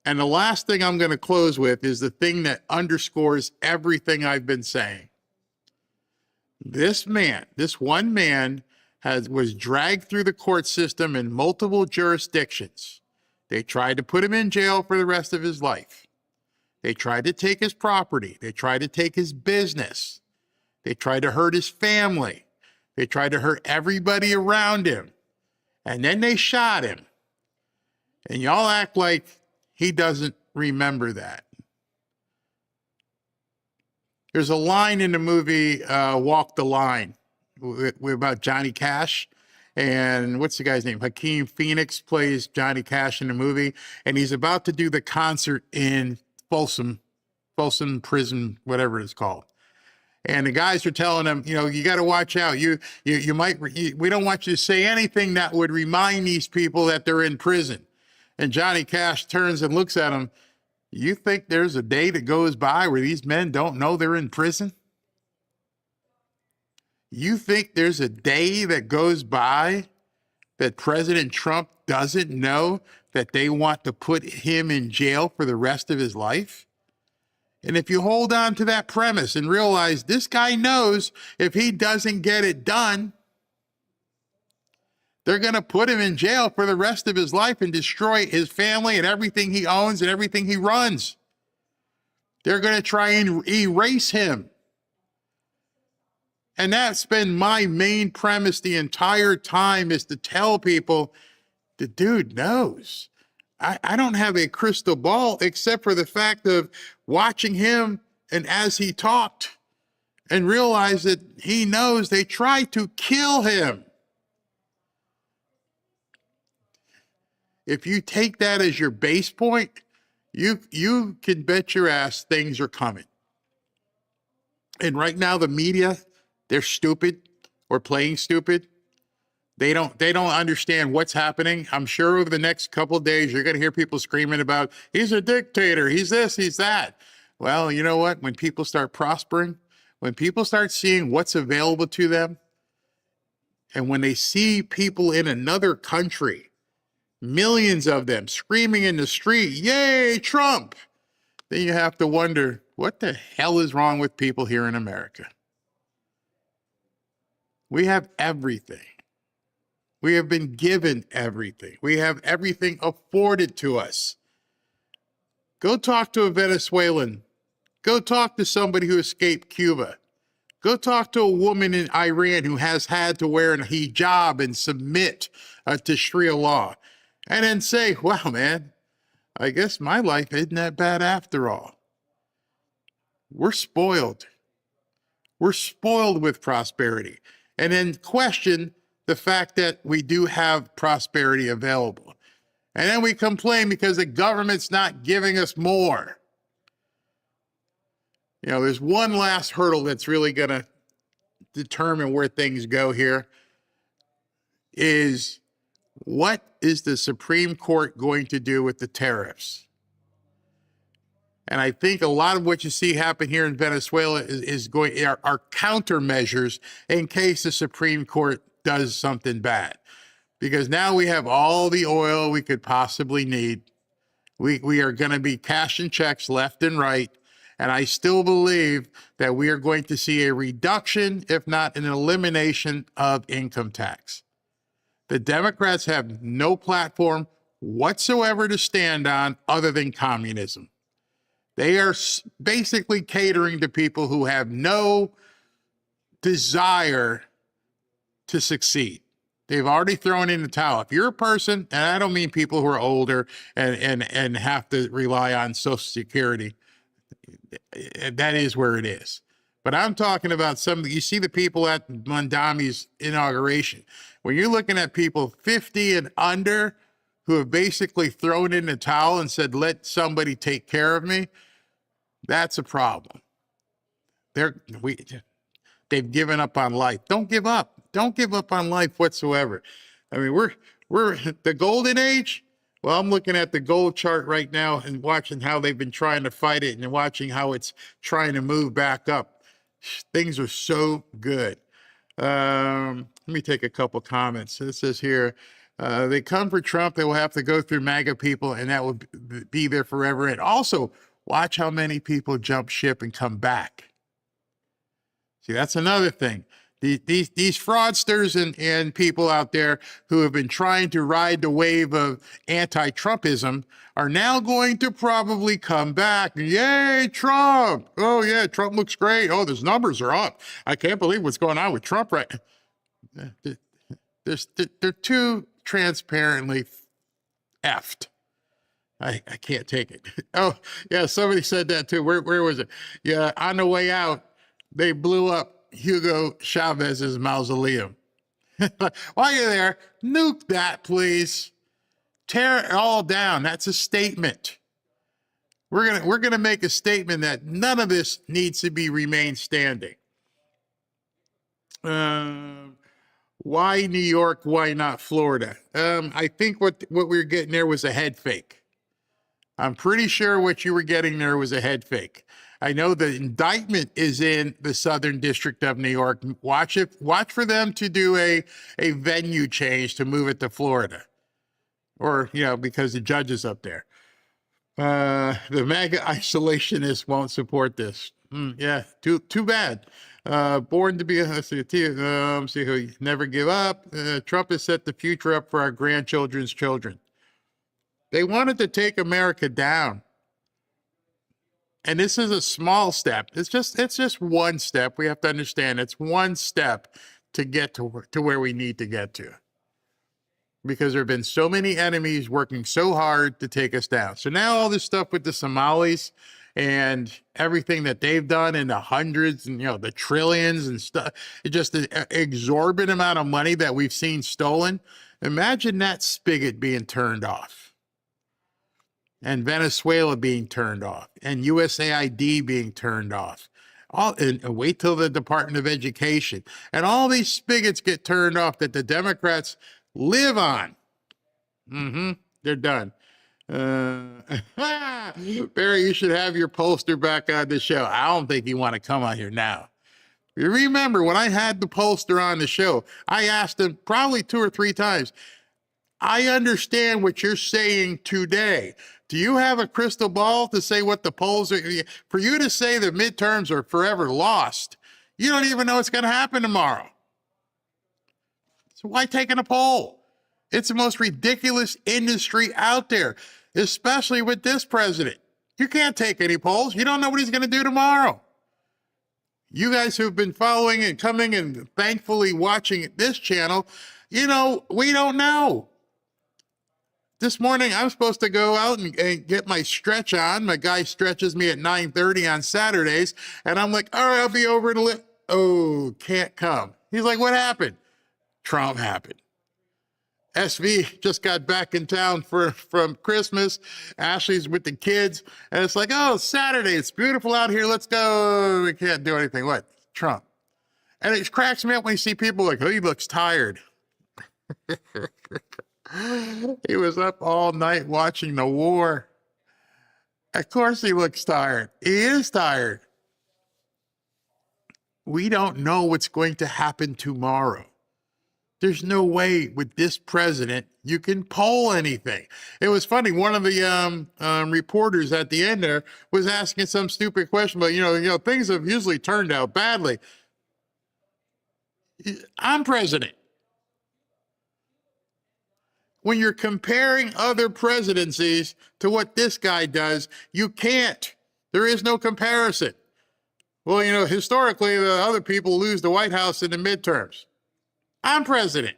S3: And the last thing I'm going to close with is the thing that underscores everything I've been saying. This one man, was dragged through the court system in multiple jurisdictions. They tried to put him in jail for the rest of his life. They tried to take his property. They tried to take his business. They tried to hurt his family. They tried to hurt everybody around him. And then they shot him. And y'all act like he doesn't remember that. There's a line in the movie Walk the Line about Johnny Cash. And what's the guy's name? Joaquin Phoenix plays Johnny Cash in the movie. And he's about to do the concert in Folsom Prison, whatever it's called. And the guys are telling him, you know, you got to watch out. We don't want you to say anything that would remind these people that they're in prison. And Johnny Cash turns and looks at him. You think there's a day that goes by where these men don't know they're in prison? You think there's a day that goes by that President Trump doesn't know that they want to put him in jail for the rest of his life? And if you hold on to that premise and realize this guy knows if he doesn't get it done, they're going to put him in jail for the rest of his life and destroy his family and everything he owns and everything he runs. They're going to try and erase him. And that's been my main premise the entire time, is to tell people the dude knows. I don't have a crystal ball except for the fact of watching him and as he talked and realize that he knows they tried to kill him. If you take that as your base point, you can bet your ass things are coming. And right now the media, they're stupid or playing stupid. They don't understand what's happening. I'm sure over the next couple of days, you're going to hear people screaming about, he's a dictator, he's this, he's that. Well, you know what? When people start prospering, when people start seeing what's available to them, and when they see people in another country, millions of them screaming in the street, yay, Trump, then you have to wonder, what the hell is wrong with people here in America? We have everything. We have been given everything. We have everything afforded to us. Go talk to a Venezuelan. Go talk to somebody who escaped Cuba. Go talk to a woman in Iran who has had to wear a hijab and submit to Sharia law. And then say, wow, man, I guess my life isn't that bad after all. We're spoiled. We're spoiled with prosperity. And then question the fact that we do have prosperity available. And then we complain because the government's not giving us more. You know, there's one last hurdle that's really going to determine where things go here, is what is the Supreme Court going to do with the tariffs? And I think a lot of what you see happen here in Venezuela are countermeasures in case the Supreme Court does something bad. Because now we have all the oil we could possibly need. We are going to be cashing checks left and right. And I still believe that we are going to see a reduction, if not an elimination, of income tax. The Democrats have no platform whatsoever to stand on other than communism. They are basically catering to people who have no desire to succeed. They've already thrown in the towel. If you're a person, and I don't mean people who are older and have to rely on Social Security, that is where it is. But I'm talking about you see the people at Mondami's inauguration. When you're looking at people 50 and under who have basically thrown in the towel and said, let somebody take care of me, that's a problem. They've given up on life. Don't give up. Don't give up on life whatsoever. I mean, we're the golden age. Well, I'm looking at the gold chart right now and watching how they've been trying to fight it and watching how it's trying to move back up. Things are so good. Let me take a couple comments. It says here, they come for Trump, they will have to go through MAGA people, and that will be there forever. And also, watch how many people jump ship and come back. See, that's another thing. These fraudsters and people out there who have been trying to ride the wave of anti-Trumpism are now going to probably come back. Yay, Trump! Oh yeah, Trump looks great. Oh, his numbers are up. I can't believe what's going on with Trump right now. They're too transparently effed. I can't take it. Oh yeah, somebody said that too. Where was it? Yeah, on the way out, they blew up Hugo Chavez's mausoleum. While you're there, nuke that, please. Tear it all down. That's a statement. We're gonna make a statement that none of this needs to remain standing. Why New York? Why not Florida? I think what we were getting there was a head fake. I'm pretty sure what you were getting there was a head fake. I know the indictment is in the Southern District of New York. Watch for them to do a venue change to move it to Florida. Or, because the judge is up there. The MAGA isolationists won't support this. Yeah, too bad. Born to be a never give up. Trump has set the future up for our grandchildren's children. They wanted to take America down. And this is a small step. It's just one step. We have to understand it's one step to get to where we need to get to. Because there have been so many enemies working so hard to take us down. So now all this stuff with the Somalis and everything that they've done in the hundreds and the trillions and stuff, it's just an exorbitant amount of money that we've seen stolen. Imagine that spigot being turned off. And Venezuela being turned off, and USAID being turned off. And wait till the Department of Education. And all these spigots get turned off that the Democrats live on. They're done. Barry, you should have your pollster back on the show. I don't think you want to come on here now. You remember when I had the pollster on the show, I asked him probably 2 or 3 times, I understand what you're saying today. Do you have a crystal ball to say what the polls are? For you to say the midterms are forever lost, you don't even know what's going to happen tomorrow. So why taking a poll? It's the most ridiculous industry out there, especially with this president. You can't take any polls. You don't know what he's going to do tomorrow. You guys who've been following and coming and thankfully watching this channel, we don't know. This morning, I'm supposed to go out and get my stretch on. My guy stretches me at 9:30 on Saturdays. And I'm like, all right, I'll be over to Oh, can't come. He's like, what happened? Trump happened. SV just got back in town from Christmas. Ashley's with the kids. And it's like, oh, Saturday. It's beautiful out here. Let's go. We can't do anything. What? Trump. And it cracks me up when you see people like, oh, he looks tired. He was up all night watching the war. Of course he looks tired. He is tired. We don't know what's going to happen tomorrow. There's no way with this president you can poll anything. It was funny. One of the reporters at the end there was asking some stupid question, but things have usually turned out badly. I'm president. When you're comparing other presidencies to what this guy does, you can't. There is no comparison. Well, historically, the other people lose the White House in the midterms. I'm president.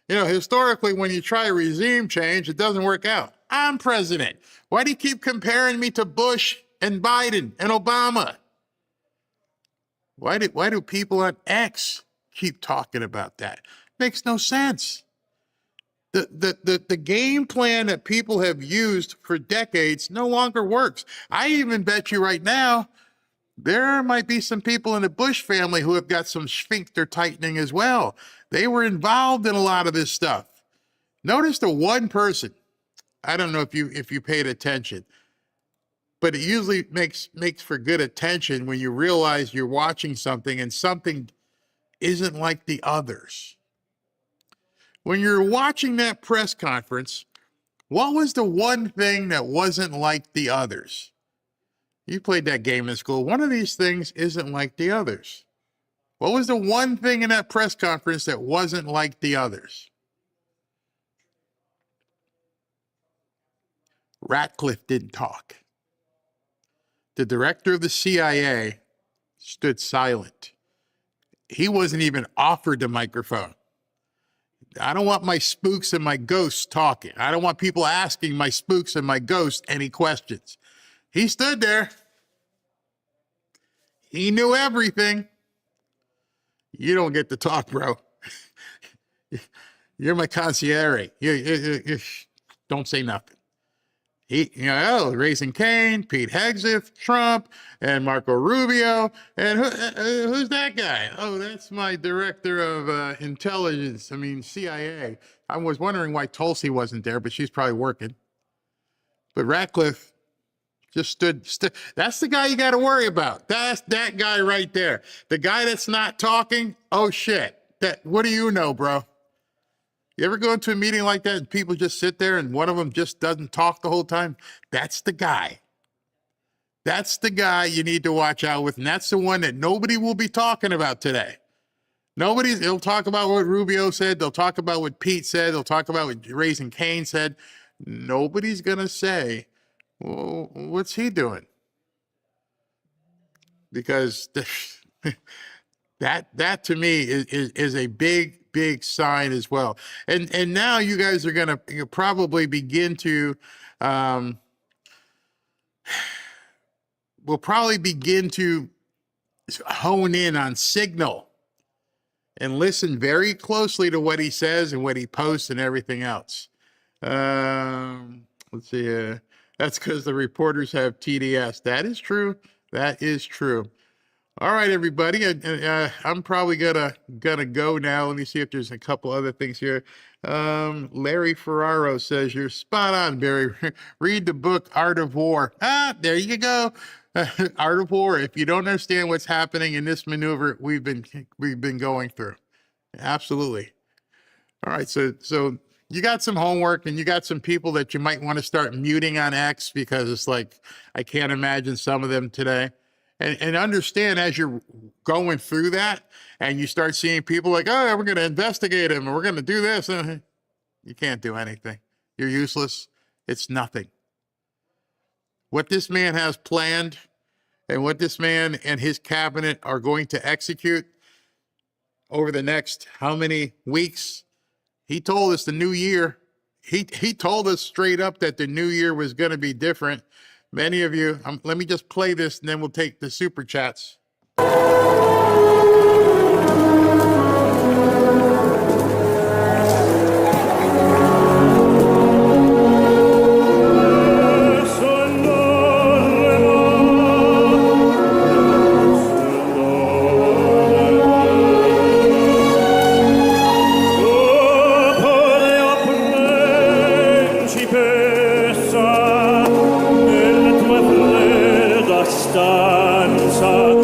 S3: Historically, when you try a regime change, it doesn't work out. I'm president. Why do you keep comparing me to Bush and Biden and Obama? Why do people on X keep talking about that? Makes no sense. The game plan that people have used for decades no longer works. I even bet you right now, there might be some people in the Bush family who have got some sphincter tightening as well. They were involved in a lot of this stuff. Notice the one person, I don't know if you paid attention, but it usually makes for good attention when you realize you're watching something and something isn't like the others. When you're watching that press conference, what was the one thing that wasn't like the others? You played that game in school. One of these things isn't like the others. What was the one thing in that press conference that wasn't like the others? Ratcliffe didn't talk. The director of the CIA stood silent. He wasn't even offered the microphone. I don't want my spooks and my ghosts talking. I don't want people asking my spooks and my ghosts any questions. He stood there. He knew everything. You don't get to talk, bro. You're my concierge. You don't say nothing. Raising Cane, Pete Hegseth, Trump, and Marco Rubio. And who's that guy? Oh, that's my director of intelligence. CIA. I was wondering why Tulsi wasn't there, but she's probably working. But Ratcliffe just stood. That's the guy you got to worry about. That's that guy right there. The guy that's not talking. Oh shit. What do you know, bro? You ever go into a meeting like that and people just sit there and one of them just doesn't talk the whole time? That's the guy. That's the guy you need to watch out with. And that's the one that nobody will be talking about today. They'll talk about what Rubio said. They'll talk about what Pete said. They'll talk about what Raising Cane said. Nobody's going to say, well, what's he doing? Because that to me is a big sign as well. And now you guys are going to probably begin to, we'll probably begin to hone in on signal and listen very closely to what he says and what he posts and everything else. Let's see. That's because the reporters have TDS. That is true. That is true. All right, everybody. I'm probably gonna go now. Let me see if there's a couple other things here. Larry Ferraro says you're spot on, Barry. Read the book Art of War. There you go. Art of War. If you don't understand what's happening in this maneuver we've been going through, absolutely. All right, so you got some homework and you got some people that you might want to start muting on X because it's like I can't imagine some of them today. And understand as you're going through that and you start seeing people like, oh, we're going to investigate him and we're going to do this. You can't do anything. You're useless. It's nothing. What this man has planned and what this man and his cabinet are going to execute over the next how many weeks? He told us the new year. He told us straight up that the new year was going to be different. Many of you, let me just play this and then we'll take the super chats.
S5: Stanza,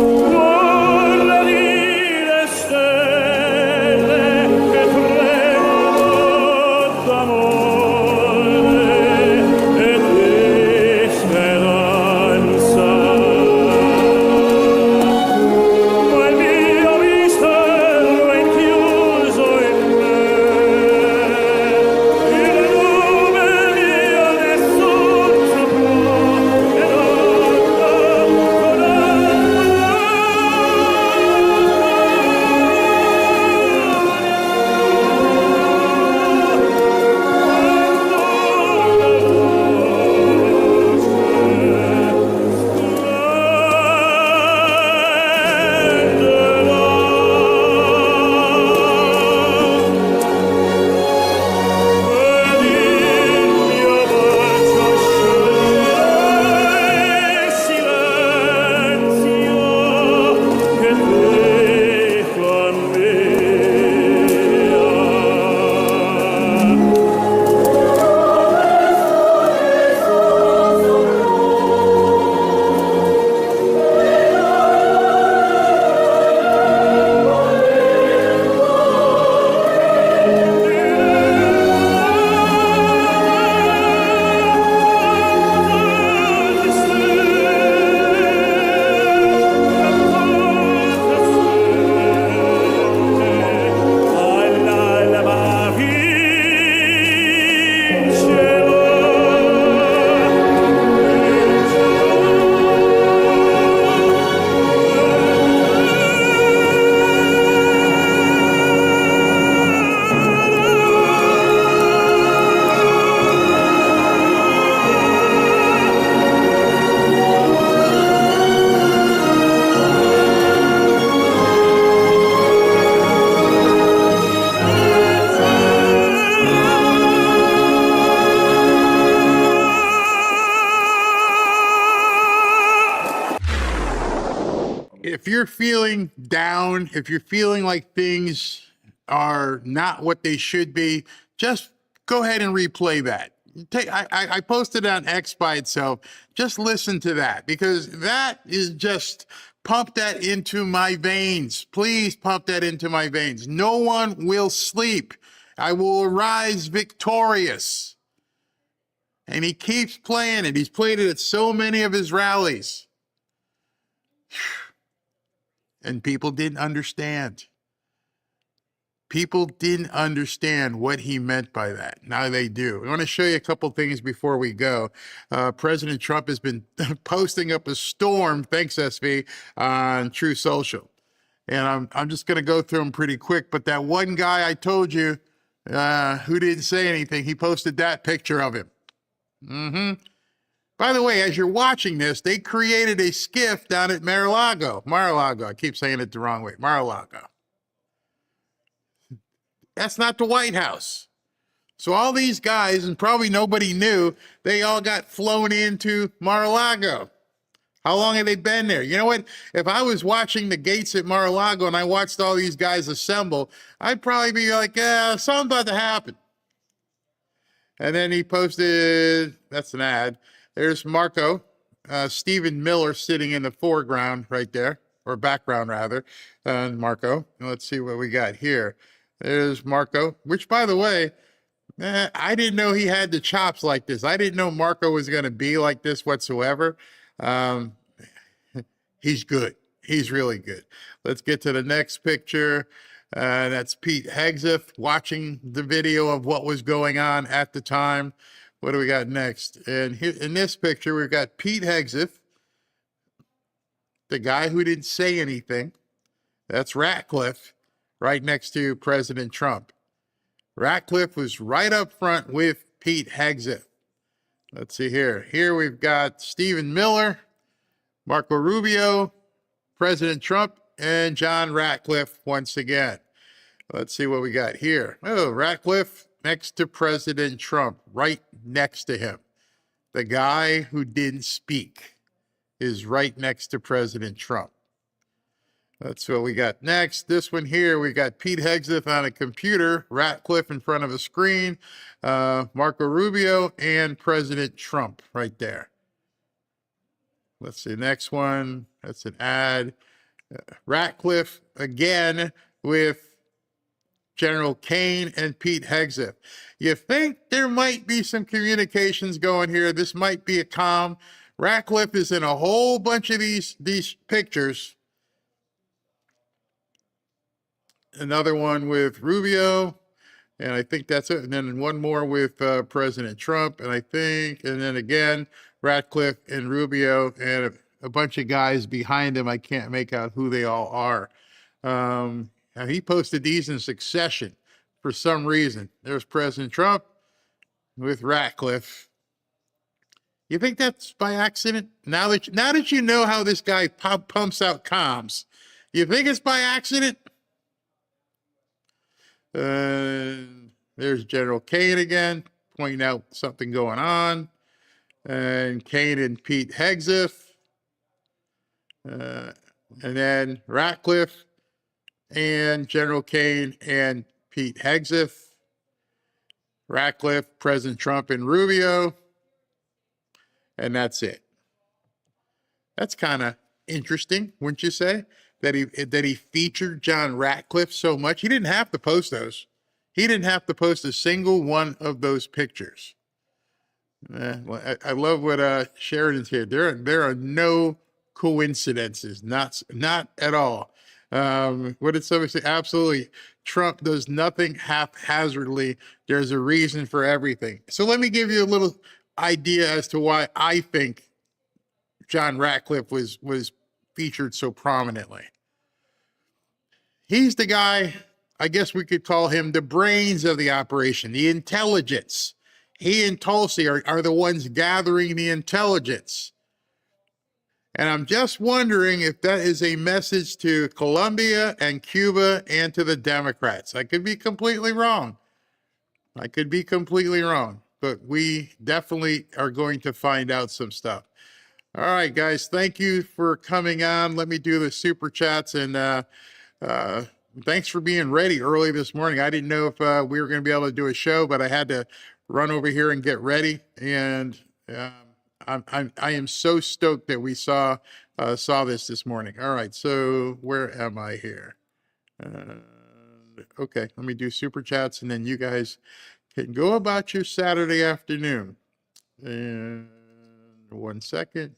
S3: you're feeling down, if you're feeling like things are not what they should be, just go ahead and replay that. I posted it on X by itself. Just listen to that, because that is just pump that into my veins. Please pump that into my veins. No one will sleep. I will arise victorious. And he keeps playing it. He's played it at so many of his rallies. And people didn't understand. People didn't understand what he meant by that. Now they do. I want to show you a couple things before we go. President Trump has been posting up a storm, thanks SV, on True Social. And I'm just going to go through them pretty quick. But that one guy I told you who didn't say anything, he posted that picture of him. By the way, as you're watching this, they created a skiff down at Mar-a-Lago. Mar-a-Lago. I keep saying it the wrong way. Mar-a-Lago. That's not the White House. So all these guys, and probably nobody knew, they all got flown into Mar-a-Lago. How long have they been there? You know what? If I was watching the gates at Mar-a-Lago and I watched all these guys assemble, I'd probably be like, something's about to happen. And then he posted, that's an ad. There's Marco, Stephen Miller sitting in the foreground right there, or background rather, Marco. And let's see what we got here. There's Marco, which, by the way, I didn't know he had the chops like this. I didn't know Marco was going to be like this whatsoever. He's good. He's really good. Let's get to the next picture. That's Pete Hegseth watching the video of what was going on at the time. What do we got next? And here in this picture, we've got Pete Hegseth, the guy who didn't say anything. That's Ratcliffe, right next to President Trump. Ratcliffe was right up front with Pete Hegseth. Let's see here. Here we've got Stephen Miller, Marco Rubio, President Trump, and John Ratcliffe once again. Let's see what we got here. Oh, Ratcliffe next to President Trump, right next to him. The guy who didn't speak is right next to President Trump. That's what we got next. This one here, we got Pete Hegseth on a computer, Ratcliffe in front of a screen, Marco Rubio, and President Trump right there. Let's see, next one. That's an ad. Ratcliffe again with General Kane and Pete Hegseth. You think there might be some communications going here. This might be a comm. Ratcliffe is in a whole bunch of these pictures. Another one with Rubio, and I think that's it. And then one more with President Trump, and then again, Ratcliffe and Rubio, and a bunch of guys behind him. I can't make out who they all are. Now he posted these in succession for some reason. There's President Trump with Ratcliffe. You think that's by accident? Now that you know how this guy pumps out comms, you think it's by accident? There's General Kane again, pointing out something going on. And Kane and Pete Hegseth. And then Ratcliffe and General Kane and Pete Hegseth. Ratcliffe, President Trump, and Rubio. And that's it. That's kind of interesting, wouldn't you say? That he featured John Ratcliffe so much. He didn't have to post those. He didn't have to post a single one of those pictures. I love what Sheridan's here. There are no coincidences, not at all. What did somebody say? Absolutely. Trump does nothing haphazardly. There's a reason for everything. So let me give you a little idea as to why I think John Ratcliffe was featured so prominently. He's the guy, I guess we could call him the brains of the operation, the intelligence. He and Tulsi are the ones gathering the intelligence. And I'm just wondering if that is a message to Colombia and Cuba and to the Democrats. I could be completely wrong. But we definitely are going to find out some stuff. All right, guys. Thank you for coming on. Let me do the super chats, and thanks for being ready early this morning. I didn't know if we were going to be able to do a show, but I had to run over here and get ready. And I am so stoked that we saw this morning. All right, so where am I here? Okay, let me do super chats, and then you guys can go about your Saturday afternoon. And 1 second.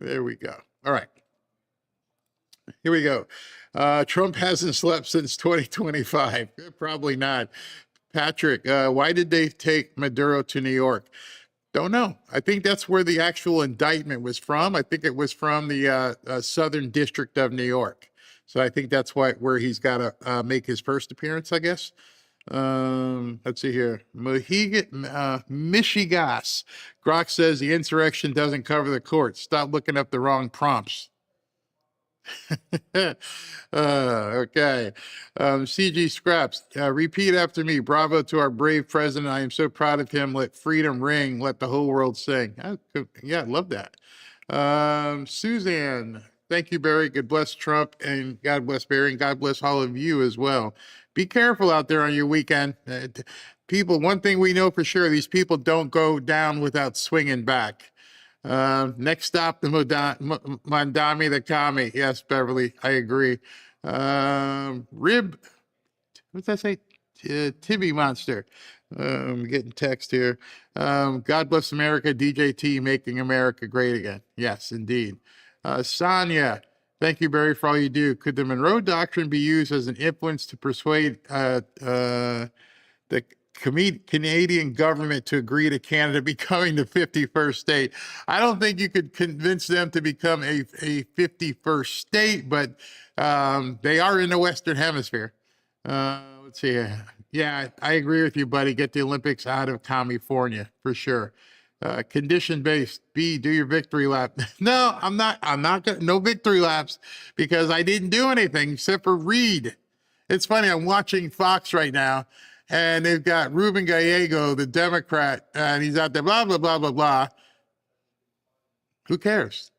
S3: There we go. All right. Here we go. Trump hasn't slept since 2025. Probably not. Patrick, why did they take Maduro to New York? Don't know. I think that's where the actual indictment was from. I think it was from the Southern District of New York. So I think that's where he's got to make his first appearance, I guess. Let's see here. Michigas. Grok says the insurrection doesn't cover the courts. Stop looking up the wrong prompts. Okay. CG Scraps. Repeat after me. Bravo to our brave president. I am so proud of him. Let freedom ring. Let the whole world sing. Yeah, I love that. Suzanne. Thank you, Barry. God bless Trump, and God bless Barry, and God bless all of you as well. Be careful out there on your weekend. People, one thing we know for sure, these people don't go down without swinging back. Next stop, the Mandami the Kami. Yes, Beverly, I agree. Rib, what's that say? Tibby Monster. I'm getting text here. God bless America. DJT making America great again. Yes, indeed. Sonia, thank you, Barry, for all you do. Could the Monroe Doctrine be used as an influence to persuade the Canadian government to agree to Canada becoming the 51st state? I don't think you could convince them to become a 51st state, but they are in the Western Hemisphere. Let's see. Yeah, I agree with you, buddy. Get the Olympics out of California for sure. Condition-based. B, do your victory lap. No, I'm not gonna, no victory laps, because I didn't do anything except for read. It's funny, I'm watching Fox right now, and they've got Ruben Gallego, the Democrat, and he's out there, blah, blah, blah, blah, blah. Who cares?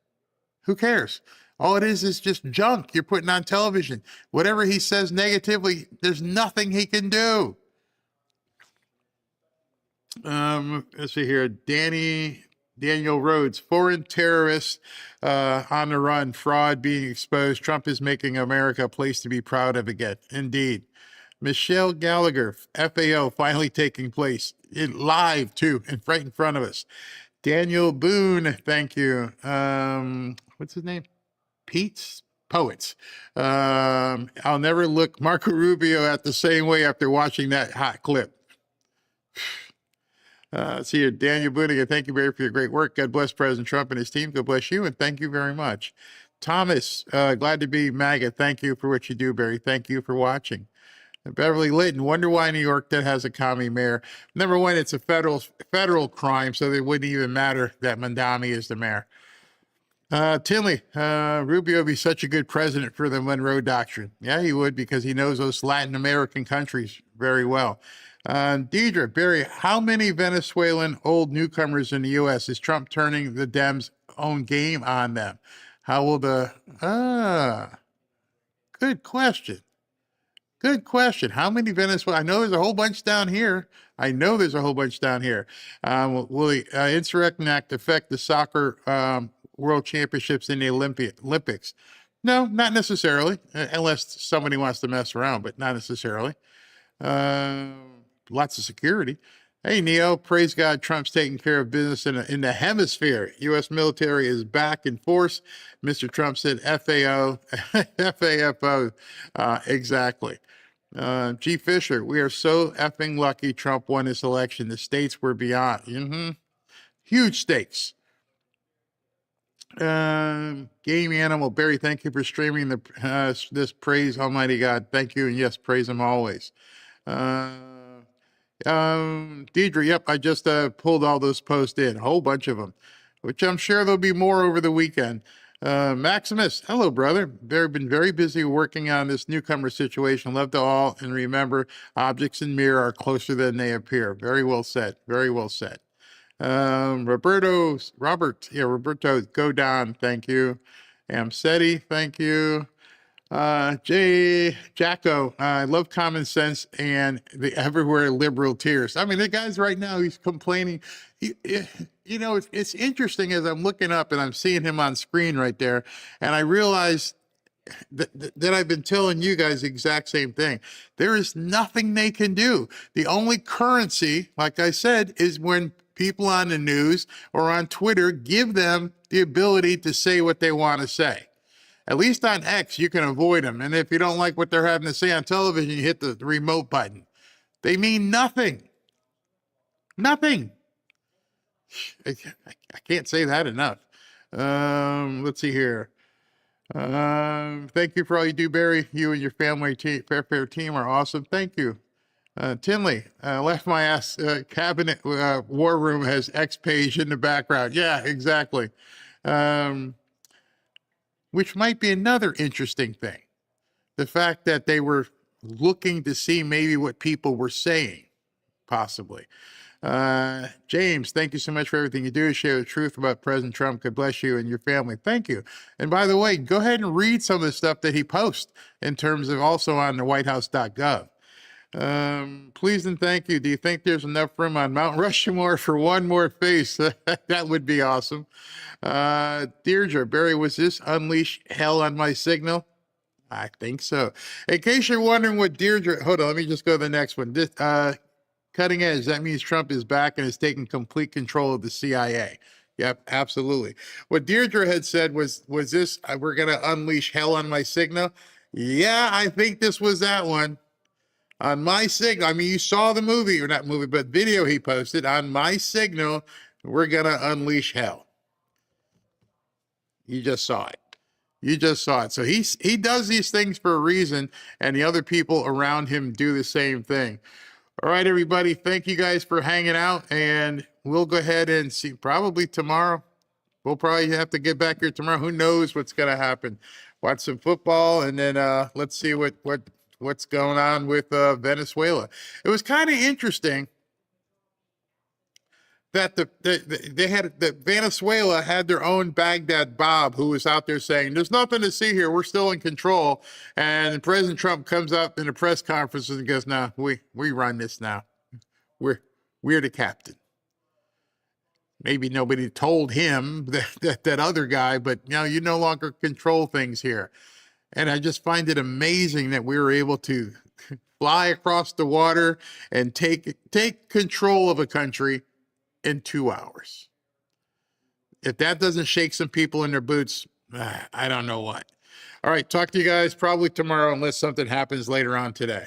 S3: Who cares? All it is just junk you're putting on television. Whatever he says negatively, there's nothing he can do. Let's see here. Daniel Rhodes, foreign terrorists on the run, fraud being exposed. Trump is making America a place to be proud of again. Indeed. Michelle Gallagher, FAO, finally taking place live too, right in front of us. Daniel Boone, thank you. What's his name? Pete's Poets. I'll never look Marco Rubio at the same way after watching that hot clip. See you, Daniel Boone. Thank you, Barry, for your great work. God bless President Trump and his team. God bless you, and thank you very much. Thomas, glad to be MAGA. Thank you for what you do, Barry. Thank you for watching. Beverly Litton, wonder why New York that has a commie mayor. Number one, it's a federal crime, so it wouldn't even matter that Mandami is the mayor. Tinley, Rubio would be such a good president for the Monroe Doctrine. Yeah, he would, because he knows those Latin American countries very well. Deidre, Barry, how many Venezuelan old newcomers in the U.S. is Trump turning the Dems' own game on them? How will good question. Good question. How many Venezuela? I know there's a whole bunch down here. Will the Insurrection Act affect the soccer World Championships in the Olympics? No, not necessarily, unless somebody wants to mess around, but not necessarily. Lots of security. Hey, Neo, praise God, Trump's taking care of business in the hemisphere. U.S. military is back in force. Mr. Trump said FAO, FAFO. Exactly. G. Fisher, we are so effing lucky Trump won this election. The states were beyond. Huge stakes. Game Animal, Barry, thank you for streaming this. Praise Almighty God. Thank you, and yes, praise Him always. Deidre, yep, I just pulled all those posts in, a whole bunch of them, which I'm sure there'll be more over the weekend. Maximus, hello, brother. Been very busy working on this newcomer situation. Love to all, and remember, objects in mirror are closer than they appear. Very well said. Very well said. Roberto Godon, thank you. Amsetti, thank you. Jay Jacko, I love common sense and the everywhere liberal tears. I mean, the guy's right now, he's complaining. It's interesting as I'm looking up and I'm seeing him on screen right there, and I realize that I've been telling you guys the exact same thing. There is nothing they can do. The only currency, like I said, is when people on the news or on Twitter give them the ability to say what they want to say. At least on X, you can avoid them. And if you don't like what they're having to say on television, you hit the remote button. They mean nothing. Nothing. I can't say that enough. Let's see here. Thank you for all you do, Barry. You and your family Fair team are awesome. Thank you. Tinley, left my ass cabinet war room has X page in the background. Yeah, exactly. Which might be another interesting thing. The fact that they were looking to see maybe what people were saying, possibly. James, thank you so much for everything you do. Share the truth about President Trump. God bless you and your family. Thank you. And by the way, go ahead and read some of the stuff that he posts in terms of also on the whitehouse.gov. Please and thank you. Do you think there's enough room on Mount Rushmore for one more face? That would be awesome. Deirdre, Barry, was this unleash hell on my signal? I think so. In case you're wondering what Deirdre, hold on, let me just go to the next one. This, cutting edge, that means Trump is back and is taking complete control of the CIA. Yep, absolutely. What Deirdre had said was this, we're going to unleash hell on my signal? Yeah, I think this was that one. On my signal, I mean, you saw the movie, or not movie, but video he posted. On my signal, we're going to unleash hell. You just saw it. You just saw it. So he does these things for a reason, and the other people around him do the same thing. All right, everybody. Thank you guys for hanging out, and we'll go ahead and see probably tomorrow. We'll probably have to get back here tomorrow. Who knows what's going to happen? Watch some football, and then let's see what's going on with Venezuela. It was kind of interesting that Venezuela had their own Baghdad Bob, who was out there saying, there's nothing to see here. We're still in control. And President Trump comes up in a press conference and goes, no, we run this now. We're the captain. Maybe nobody told him that other guy, but you no longer control things here. And I just find it amazing that we were able to fly across the water and take control of a country in 2 hours. If that doesn't shake some people in their boots, I don't know what. All right, talk to you guys probably tomorrow unless something happens later on today.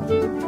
S22: Venezuela.